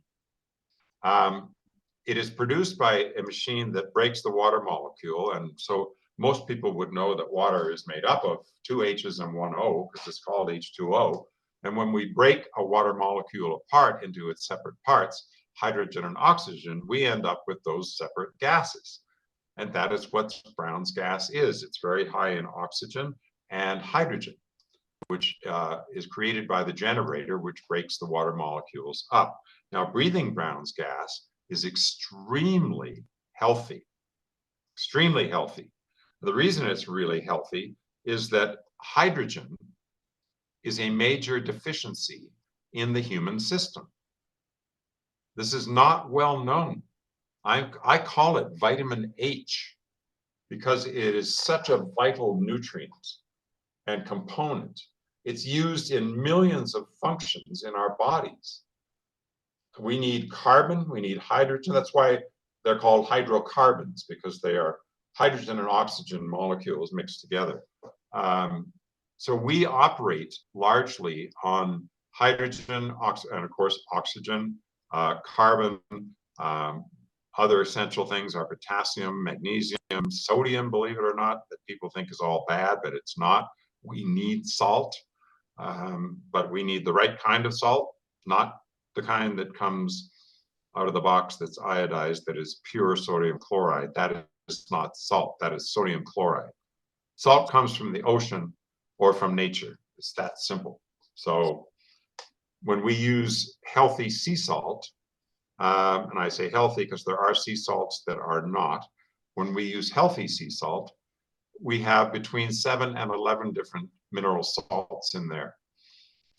It is produced by a machine that breaks the water molecule. And so most people would know that water is made up of two H's and one O because it's called H2O. And when we break a water molecule apart into its separate parts, hydrogen and oxygen, we end up with those separate gases. And that is what Brown's gas is. It's very high in oxygen and hydrogen, which is created by the generator, which breaks the water molecules up. Now, breathing Brown's gas is extremely healthy, extremely healthy. The reason it's really healthy is that hydrogen is a major deficiency in the human system. This is not well known. I call it vitamin H because it is such a vital nutrient and component. It's used in millions of functions in our bodies. We need carbon, we need hydrogen. That's why they're called hydrocarbons, because they are hydrogen and oxygen molecules mixed together. So we operate largely on hydrogen, and of course, oxygen, carbon. Other essential things are potassium, magnesium, sodium, believe it or not, that people think is all bad, but it's not. We need salt, but we need the right kind of salt, not the kind that comes out of the box that's iodized, that is pure sodium chloride. That is not salt, that is sodium chloride. Salt comes from the ocean or from nature. It's that simple. So when we use healthy sea salt, and I say healthy because there are sea salts that are not. When we use healthy sea salt, we have between 7 and 11 different mineral salts in there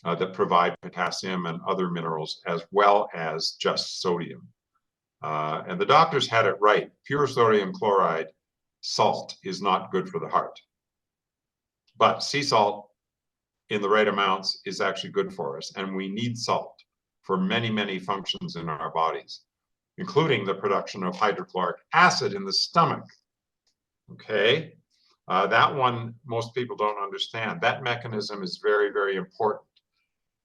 that provide potassium and other minerals, as well as just sodium. And the doctors had it right. Pure sodium chloride salt is not good for the heart. But sea salt in the right amounts is actually good for us. And we need salt for many, many functions in our bodies, including the production of hydrochloric acid in the stomach. Okay, that one most people don't understand. That mechanism is very, very important.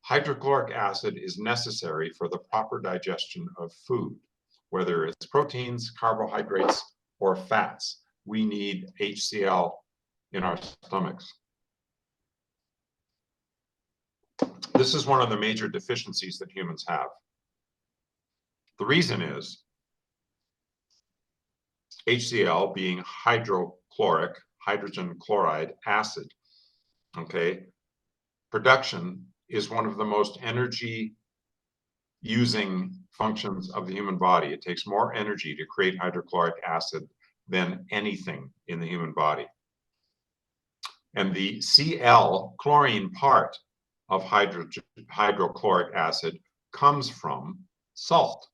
Hydrochloric acid is necessary for the proper digestion of food, whether it's proteins, carbohydrates, or fats. We need HCl in our stomachs. This is one of the major deficiencies that humans have. The reason is HCl being hydrochloric, hydrogen chloride acid, okay? Production is one of the most energy using functions of the human body. It takes more energy to create hydrochloric acid than anything in the human body. And the Cl, chlorine part of hydrochloric acid comes from salt,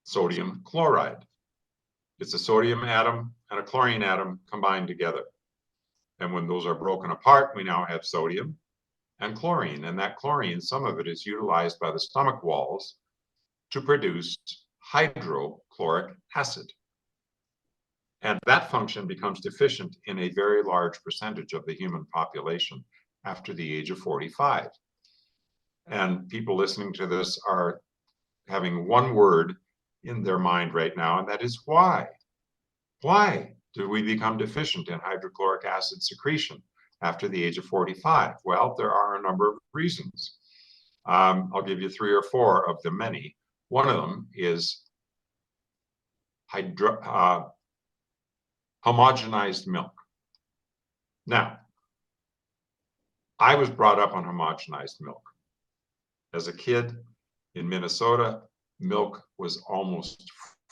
sodium chloride. It's a sodium atom and a chlorine atom combined together. And when those are broken apart, we now have sodium and chlorine. And that chlorine, some of it is utilized by the stomach walls to produce hydrochloric acid. And that function becomes deficient in a very large percentage of the human population after the age of 45. And people listening to this are having one word in their mind right now, and that is why. Why do we become deficient in hydrochloric acid secretion after the age of 45? Well, there are a number of reasons. I'll give you 3 or 4 of the many. One of them is homogenized milk. Now, I was brought up on homogenized milk. As a kid in Minnesota, milk was almost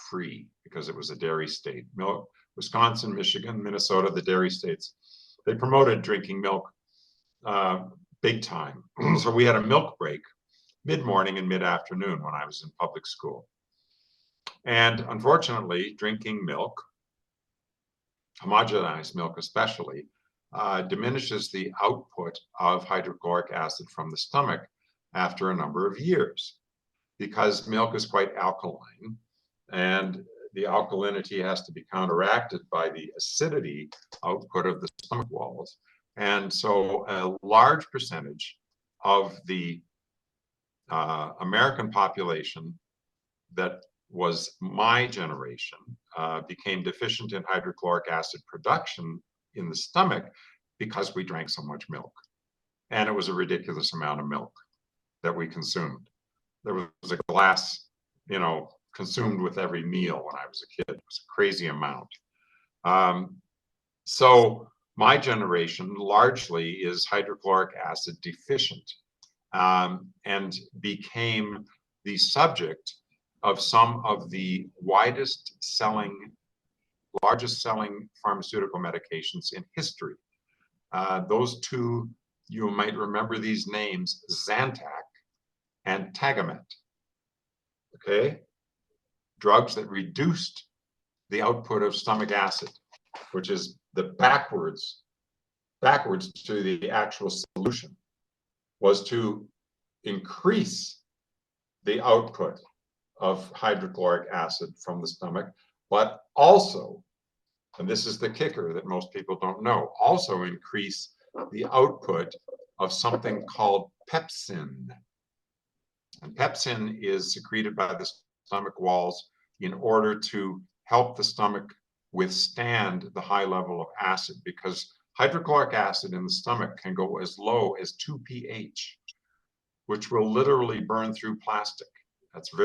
free because it was a dairy state. Milk, Wisconsin, Michigan, Minnesota, the dairy states, they promoted drinking milk big time. So we had a milk break mid-morning and mid-afternoon when I was in public school. And unfortunately, drinking milk, homogenized milk especially, diminishes the output of hydrochloric acid from the stomach after a number of years, because milk is quite alkaline, and the alkalinity has to be counteracted by the acidity output of the stomach walls. And so a large percentage of the American population that was my generation became deficient in hydrochloric acid production in the stomach because we drank so much milk. And it was a ridiculous amount of milk that we consumed. There was a glass, consumed with every meal when I was a kid. It was a crazy amount. So my generation largely is hydrochloric acid deficient, and became the subject of some of the largest selling pharmaceutical medications in history. Those two, you might remember these names, Zantac and Tagamet. Okay? Drugs that reduced the output of stomach acid, which is the backwards to the actual solution, was to increase the output of hydrochloric acid from the stomach, but also, and this is the kicker that most people don't know, also increase the output of something called pepsin. And pepsin is secreted by the stomach walls in order to help the stomach withstand the high level of acid, because hydrochloric acid in the stomach can go as low as 2 pH, which will literally burn through plastic. That's a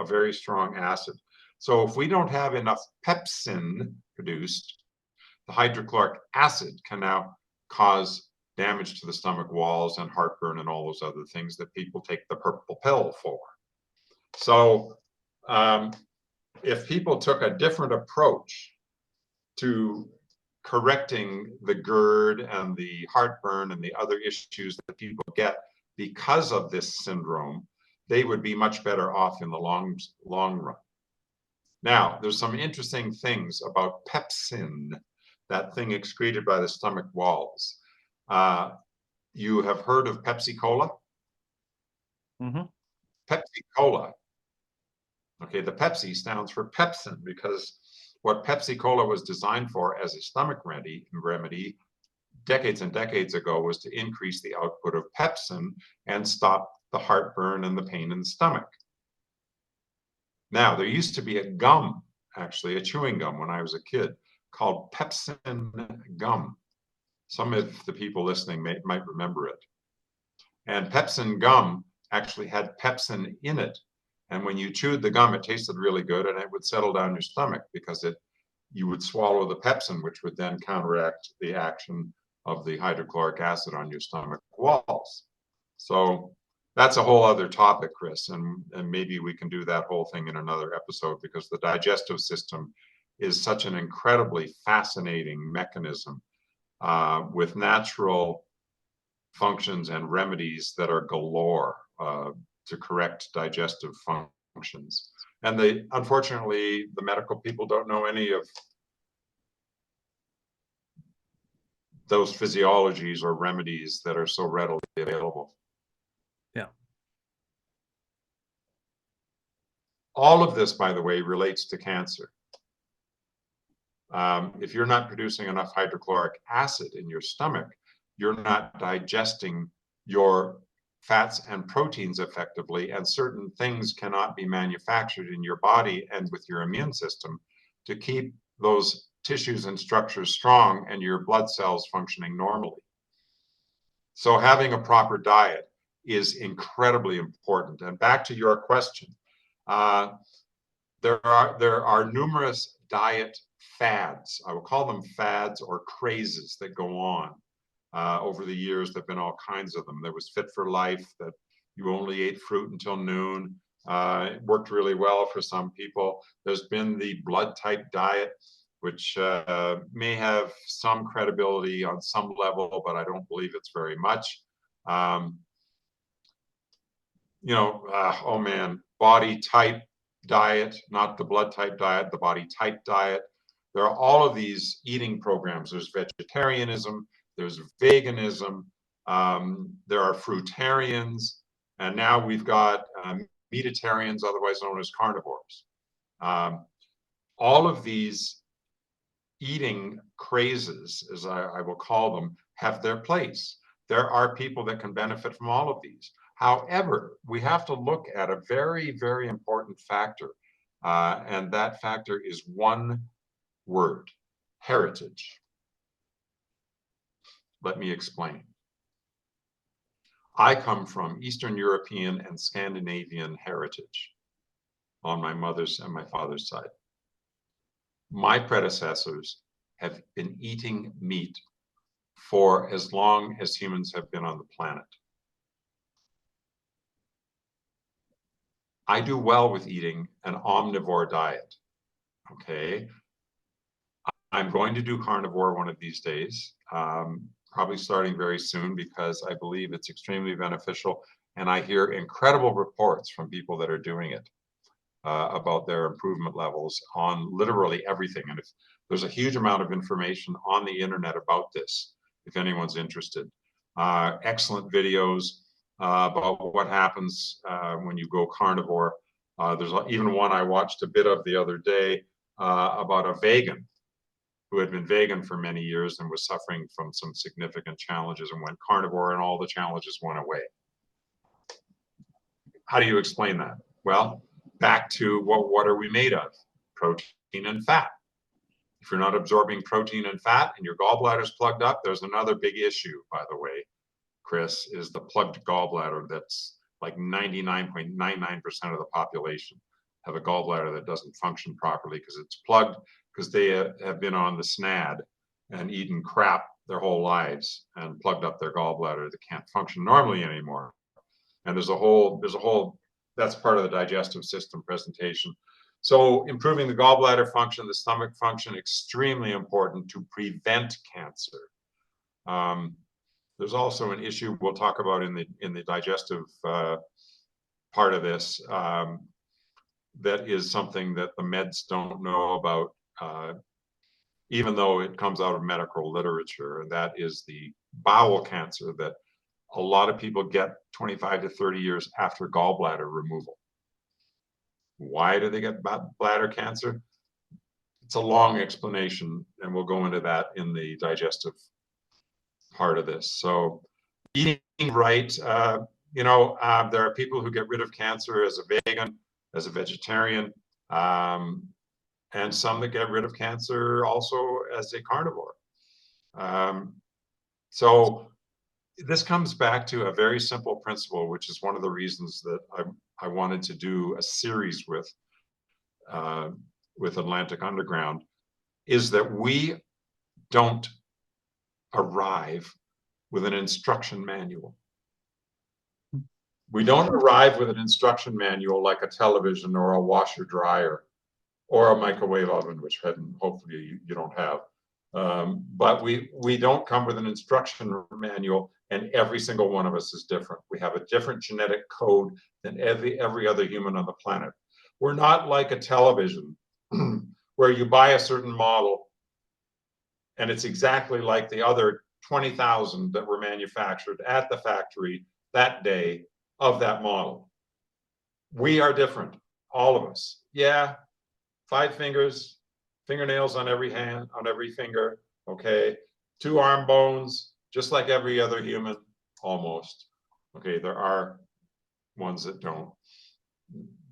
very strong acid. So if we don't have enough pepsin produced, the hydrochloric acid can now cause damage to the stomach walls and heartburn and all those other things that people take the purple pill for. So if people took a different approach to correcting the GERD and the heartburn and the other issues that people get because of this syndrome, they would be much better off in the long run. Now, there's some interesting things about pepsin, that thing excreted by the stomach walls. You have heard of Pepsi Cola? Mm-hmm. Pepsi Cola. Okay, the Pepsi stands for pepsin, because what Pepsi Cola was designed for as a stomach remedy decades and decades ago was to increase the output of pepsin and stop the heartburn and the pain in the stomach. Now, there used to be a gum, actually, a chewing gum when I was a kid, called pepsin gum. Some of the people listening might remember it. And pepsin gum actually had pepsin in it. And when you chewed the gum, it tasted really good, and it would settle down your stomach because you would swallow the pepsin, which would then counteract the action of the hydrochloric acid on your stomach walls. So that's a whole other topic, Chris, and maybe we can do that whole thing in another episode, because the digestive system is such an incredibly fascinating mechanism with natural functions and remedies that are galore to correct digestive functions. And unfortunately, the medical people don't know any of those physiologies or remedies that are so readily available. Yeah. All of this, by the way, relates to cancer. If you're not producing enough hydrochloric acid in your stomach, you're not digesting your fats and proteins effectively, and certain things cannot be manufactured in your body and with your immune system to keep those tissues and structures strong and your blood cells functioning normally. So having a proper diet is incredibly important. And back to your question, there are numerous diet fads. I will call them fads or crazes that go on over the years. There've been all kinds of them. There was Fit for Life, that you only ate fruit until noon. It worked really well for some people. There's been the blood type diet, which may have some credibility on some level, but I don't believe it's very much. Oh man, body type diet, not the blood type diet, the body type diet. There are all of these eating programs. There's vegetarianism, there's veganism, there are fruitarians, and now we've got meatitarians, otherwise known as carnivores. All of these eating crazes, as I will call them, have their place. There are people that can benefit from all of these. However, we have to look at a very, very important factor, and that factor is one word: heritage. Let me explain. I come from Eastern European and Scandinavian heritage on my mother's and my father's side. My predecessors have been eating meat for as long as humans have been on the planet. I do well with eating an omnivore diet, okay? I'm going to do carnivore one of these days, probably starting very soon, because I believe it's extremely beneficial, and I hear incredible reports from people that are doing it about their improvement levels on literally everything. And if there's a huge amount of information on the internet about this, if anyone's interested. Excellent videos about what happens when you go carnivore. There's even one I watched a bit of the other day about a vegan who had been vegan for many years and was suffering from some significant challenges and went carnivore, and all the challenges went away. How do you explain that? Well, back to what are we made of? Protein and fat. If you're not absorbing protein and fat and your gallbladder's plugged up, there's another big issue, by the way, Chris, is the plugged gallbladder. That's like 99.99% of the population have a gallbladder that doesn't function properly because it's plugged, because they have been on the SNAD and eaten crap their whole lives and plugged up their gallbladder that can't function normally anymore. And there's a whole, that's part of the digestive system presentation. So improving the gallbladder function, the stomach function, extremely important to prevent cancer. There's also an issue we'll talk about in the digestive part of this, that is something that the meds don't know about, even though it comes out of medical literature, and that is the bowel cancer that a lot of people get 25 to 30 years after gallbladder removal. Why do they get bladder cancer? It's a long explanation, and we'll go into that in the digestive part of this. So eating right, there are people who get rid of cancer as a vegan, as a vegetarian, and some that get rid of cancer also as a carnivore. So this comes back to a very simple principle, which is one of the reasons that I wanted to do a series with Atlantic Underground, is that we don't arrive with an instruction manual. We don't arrive with an instruction manual like a television or a washer dryer or a microwave oven, which hopefully you don't have. But we don't come with an instruction manual, and every single one of us is different. We have a different genetic code than every other human on the planet. We're not like a television where you buy a certain model and it's exactly like the other 20,000 that were manufactured at the factory that day of that model. We are different, all of us. Yeah, 5 fingers, fingernails on every hand, on every finger, okay? 2 arm bones, just like every other human, almost. Okay, there are ones that don't.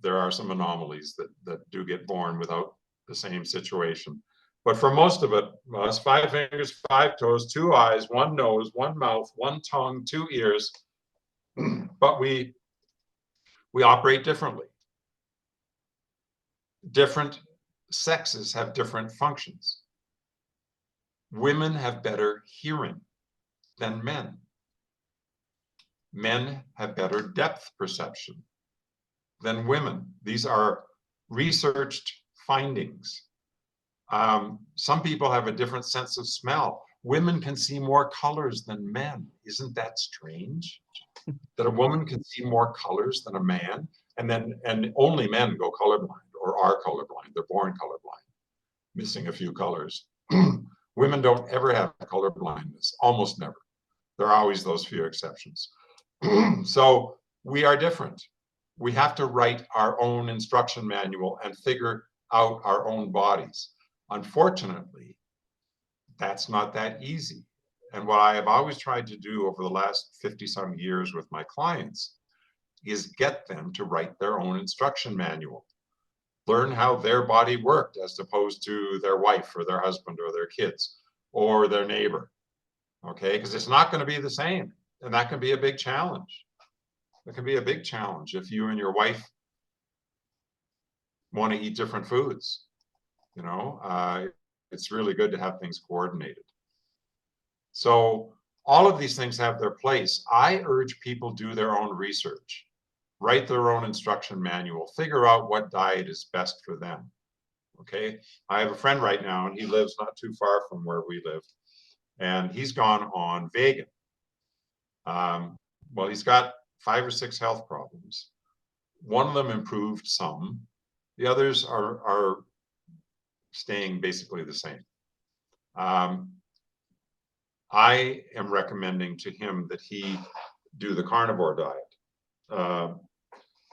There are some anomalies that do get born without the same situation. But for most of it, us 5 fingers, 5 toes, 2 eyes, 1 nose, 1 mouth, 1 tongue, 2 ears, but we operate differently. Different sexes have different functions. Women have better hearing than men. Men have better depth perception than women. These are researched findings. Some people have a different sense of smell. Women can see more colors than men. Isn't that strange? That a woman can see more colors than a man, and only men go colorblind or are colorblind. They're born colorblind, missing a few colors. Women don't ever have color blindness, almost never. There are always those few exceptions. So we are different. We have to write our own instruction manual and figure out our own bodies. Unfortunately, that's not that easy. And what I have always tried to do over the last 50-some years with my clients is get them to write their own instruction manual. Learn how their body worked as opposed to their wife or their husband or their kids or their neighbor. Okay, because it's not going to be the same. And that can be a big challenge. It can be a big challenge if you and your wife want to eat different foods. You know, it's really good to have things coordinated. So all of these things have their place. I urge people do their own research, write their own instruction manual, figure out what diet is best for them. Okay, I have a friend right now, and he lives not too far from where we live, and he's gone on vegan. Well, he's got 5 or 6 health problems. One of them improved some. The others are staying basically the same. I am recommending to him that he do the carnivore diet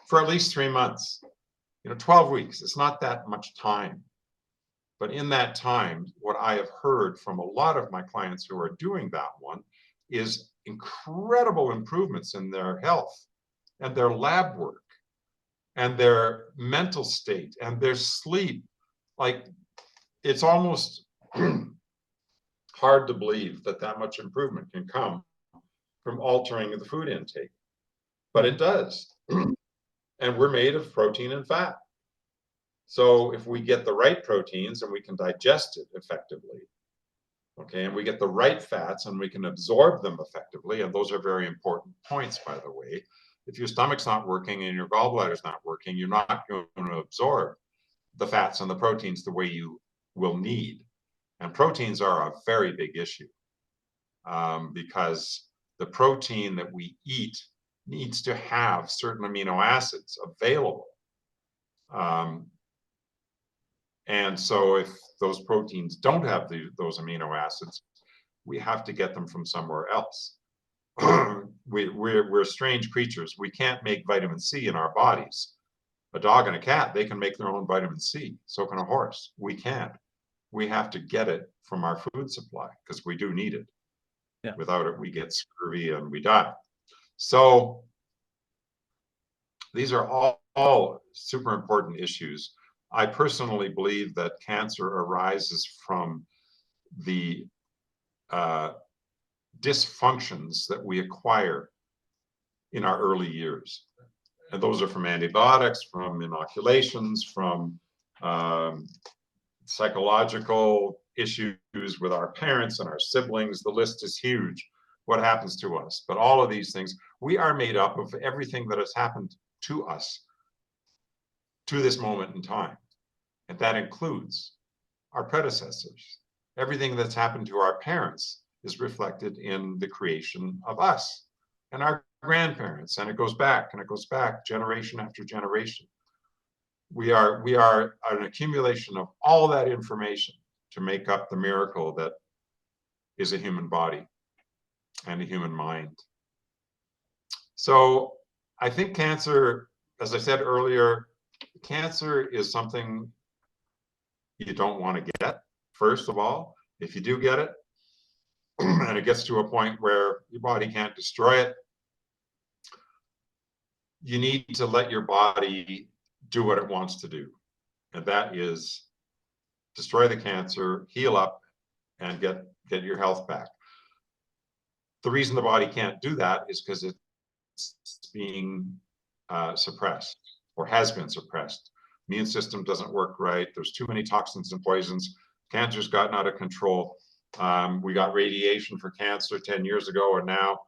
for at least 3 months. 12 weeks. It's not that much time. But in that time, what I have heard from a lot of my clients who are doing that one is incredible improvements in their health and their lab work and their mental state and their sleep. Like, it's almost hard to believe that much improvement can come from altering the food intake, but it does. And we're made of protein and fat. So if we get the right proteins and we can digest it effectively, okay, and we get the right fats and we can absorb them effectively, and those are very important points, by the way. If your stomach's not working and your gallbladder's not working, you're not going to absorb the fats and the proteins the way you will need. And proteins are a very big issue because the protein that we eat needs to have certain amino acids available. And so if those proteins don't have those amino acids, we have to get them from somewhere else. We're strange creatures. We can't make vitamin C in our bodies. A dog and a cat, they can make their own vitamin C. So can a horse. We can't. We have to get it from our food supply because we do need it. Yeah. Without it, we get scurvy and we die. So these are all super important issues. I personally believe that cancer arises from the dysfunctions that we acquire in our early years. And those are from antibiotics, from inoculations, from psychological issues with our parents and our siblings. The list is huge, what happens to us. But all of these things, we are made up of everything that has happened to us to this moment in time. And that includes our predecessors. Everything that's happened to our parents is reflected in the creation of us and our grandparents. And it goes back generation after generation. We are an accumulation of all that information to make up the miracle that is a human body and a human mind. So I think cancer, as I said earlier, cancer is something you don't want to get, first of all. If you do get it, and it gets to a point where your body can't destroy it, you need to let your body do what it wants to do. And that is destroy the cancer, heal up, and get your health back. The reason the body can't do that is because it's being suppressed, or has been suppressed. Immune system doesn't work right. There's too many toxins and poisons. Cancer's gotten out of control. We got radiation for cancer 10 years ago, and now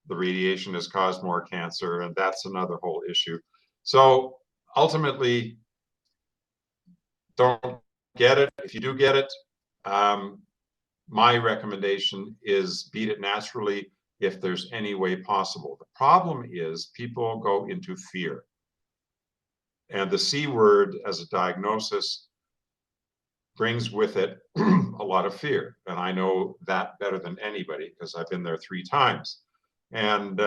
the radiation has caused more cancer, and that's another whole issue. So ultimately, don't get it. If you do get it, my recommendation is beat it naturally if there's any way possible. The problem is people go into fear. And the C word as a diagnosis brings with it a lot of fear. And I know that better than anybody because I've been there 3 times. And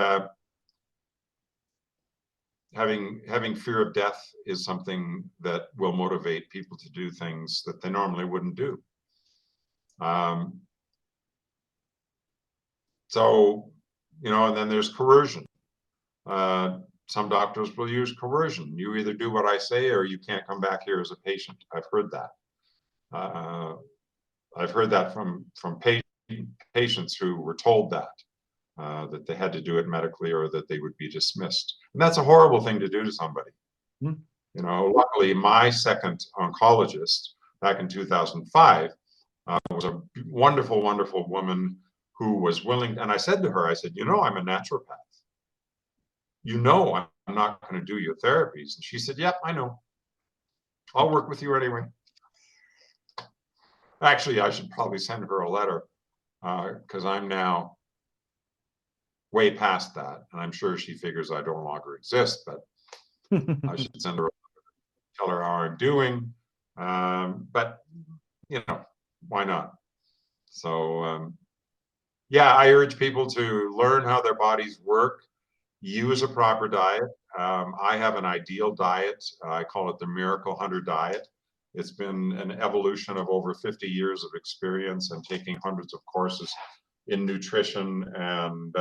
having fear of death is something that will motivate people to do things that they normally wouldn't do. So, you know, and then there's coercion. Some doctors will use coercion. You either do what I say or you can't come back here as a patient. I've heard that. I've heard that from patients who were told that they had to do it medically or that they would be dismissed. And that's a horrible thing to do to somebody. You know, luckily my second oncologist back in 2005 was a wonderful, wonderful woman who was willing. And I said to her, I said, you know, I'm a naturopath. You know, I'm not going to do your therapies. And she said, yep, I know. I'll work with you anyway. Actually, I should probably send her a letter because I'm now way past that. And I'm sure she figures I don't longer exist, but I should send her a letter, tell her how I'm doing. But, you know, why not? So, yeah, I urge people to learn how their bodies work, use a proper diet. I have an ideal diet. I call it the Miracle Hunter diet. It's been an evolution of over 50 years of experience and taking hundreds of courses in nutrition, and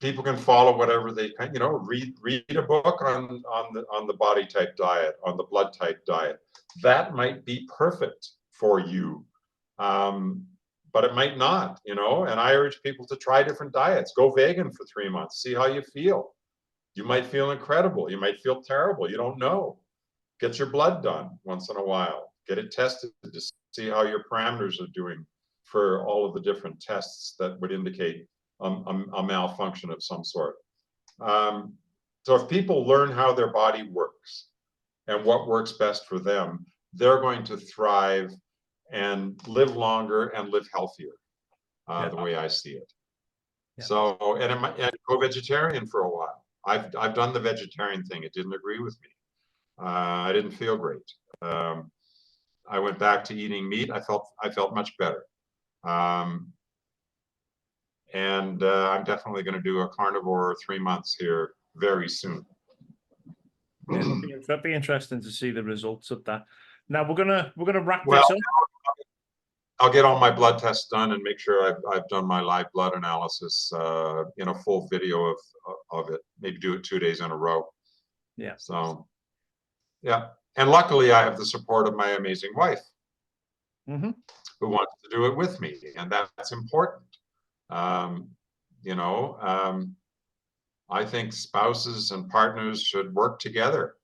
people can follow whatever they can. You know, read a book on the body type diet, on the blood type diet. That might be perfect for you. But it might not, you know, and I urge people to try different diets. Go vegan for 3 months, see how you feel. You might feel incredible. You might feel terrible. You don't know. Get your blood done once in a while. Get it tested to see how your parameters are doing for all of the different tests that would indicate a malfunction of some sort. So if people learn how their body works and what works best for them, they're going to thrive and live longer and live healthier, the way I see it. Yeah. So, and go vegetarian for a while. I've done the vegetarian thing. It didn't agree with me. I didn't feel great. I went back to eating meat. I felt much better. And I'm definitely going to do a carnivore 3 months here very soon. It'll be interesting to see the results of that. Now we're gonna wrap this up. I'll get all my blood tests done and make sure I've done my live blood analysis in a full video of it. Maybe do it 2 days in a row. Yeah. So, yeah. And luckily, I have the support of my amazing wife, who wants to do it with me, and that's important. You know, I think spouses and partners should work together.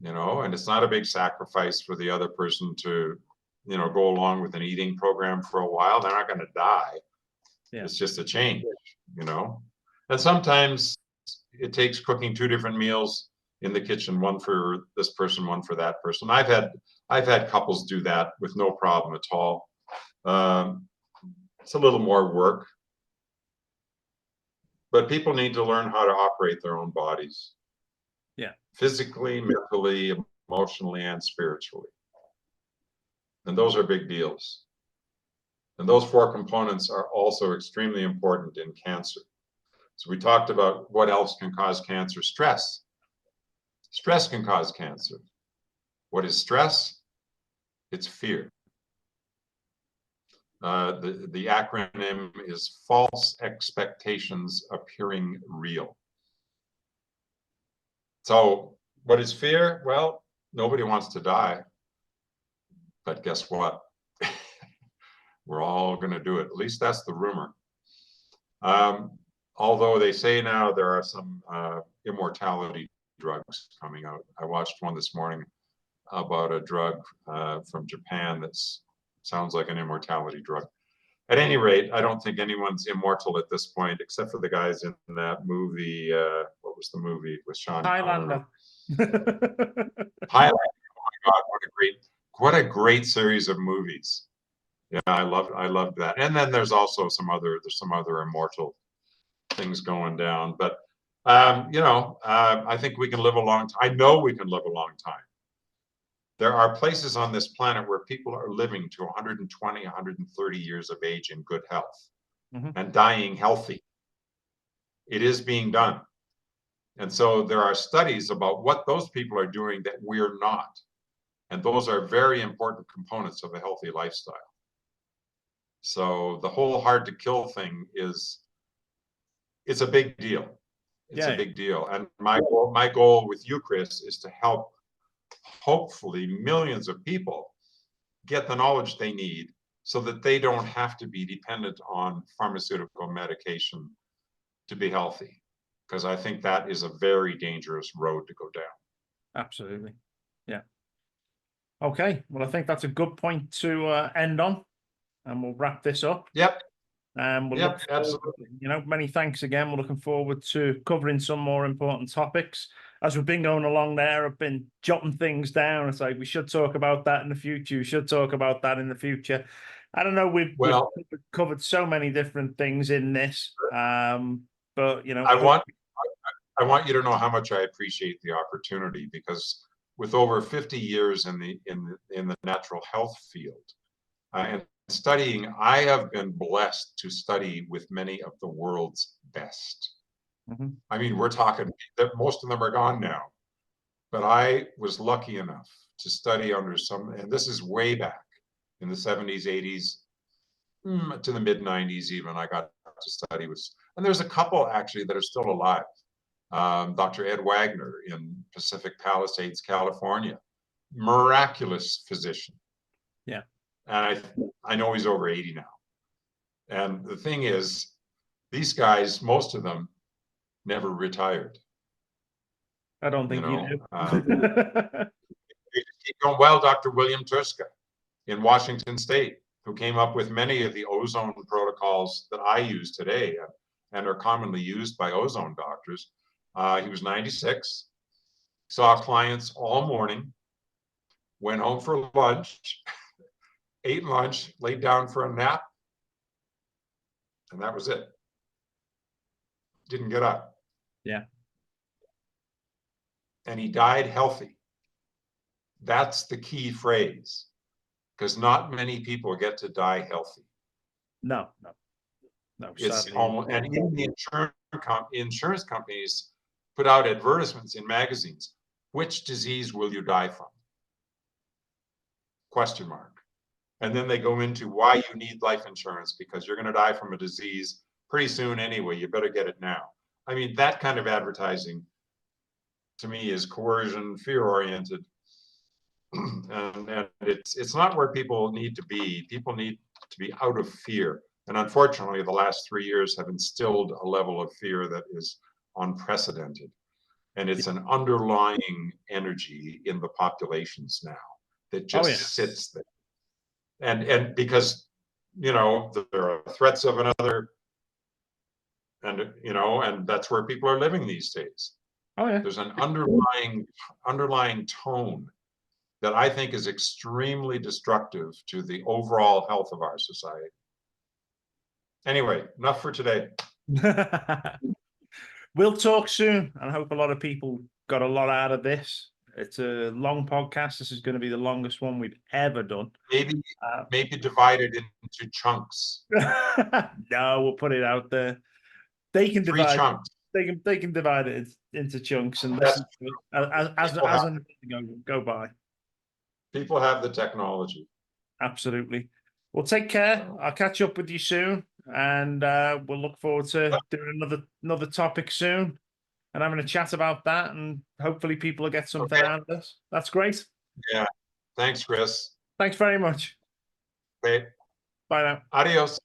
You know, and it's not a big sacrifice for the other person to, you know, go along with an eating program for a while. They're not going to die. Yeah. It's just a change, you know. And sometimes it takes cooking 2 different meals in the kitchen, one for this person, one for that person. I've had couples do that with no problem at all. It's a little more work, but people need to learn how to operate their own bodies. Yeah. Physically, mentally, emotionally, and spiritually. And those are big deals. And those 4 components are also extremely important in cancer. So we talked about what else can cause cancer: stress. Stress can cause cancer. What is stress? It's fear. The acronym is false expectations appearing real. So what is fear? Well, nobody wants to die. But guess what? We're all going to do it. At least that's the rumor. Although they say now there are some immortality drugs coming out. I watched one this morning about a drug from Japan that sounds like an immortality drug. At any rate, I don't think anyone's immortal at this point, except for the guys in that movie. What was the movie with Sean Highlander. Highlander. Oh my God, what a great series of movies. Yeah, I loved that. And then there's also some other immortal things going down. But I think we can live a long time. I know we can live a long time. There are places on this planet where people are living to 120, 130 years of age in good health and dying healthy. It is being done. And so there are studies about what those people are doing that we're not. And those are very important components of a healthy lifestyle. So the whole hard to kill thing it's a big deal. It's a big deal. And my goal with you, Chris, is to help hopefully millions of people get the knowledge they need so that they don't have to be dependent on pharmaceutical medication to be healthy. Because I think that is a very dangerous road to go down. Absolutely. Yeah. Okay. Well, I think that's a good point to end on, and we'll wrap this up. Yep. Absolutely. Many thanks again. We're looking forward to covering some more important topics. As we've been going along there, I've been jotting things down. It's like, we should talk about that in the future. We should talk about that in the future. I don't know. We've covered so many different things in this. But I want you to know how much I appreciate the opportunity, because with over 50 years in the natural health field and studying, I have been blessed to study with many of the world's best. I mean, we're talking that most of them are gone now, but I was lucky enough to study under some, and this is way back in the 70s, 80s, to the mid 90s even. I got to study with, and there's a couple actually that are still alive. Dr. Ed Wagner in Pacific Palisades, California, miraculous physician. Yeah. And I know he's over 80 now. And the thing is, these guys, most of them, never retired. I don't think you do. They just keep going. Well, Dr. William Tuska in Washington State, who came up with many of the ozone protocols that I use today and are commonly used by ozone doctors. He was 96, saw clients all morning, went home for lunch, ate lunch, laid down for a nap, and that was it. Didn't get up. Yeah. And he died healthy. That's the key phrase, because not many people get to die healthy. No. It's almost, and even the insurance companies put out advertisements in magazines. Which disease will you die from? Question mark. And then they go into why you need life insurance, because you're going to die from a disease pretty soon anyway. You better get it now. I mean, that kind of advertising to me is coercion, fear-oriented. And it's not where people need to be. People need to be out of fear. And unfortunately, the last 3 years have instilled a level of fear that is unprecedented. And it's an underlying energy in the populations now that just sits there. And because, there are threats of another, and that's where people are living these days. There's an underlying tone that I think is extremely destructive to the overall health of our society. Anyway, enough for today. We'll talk soon, and I hope a lot of people got a lot out of this. It's a long podcast. This is going to be the longest one we've ever done. Maybe divide it into chunks. No, we'll put it out there. They can divide. 3 chunks. they can divide it into chunks and That's listen to it as people have, and go by. people have the technology. Absolutely. Well, take care. I'll catch up with you soon, and we'll look forward to doing another topic soon and having a chat about that. And hopefully, people will get something Okay. out of this. That's great. Yeah. Thanks, Chris. Thanks very much. Okay. Bye now. Adios.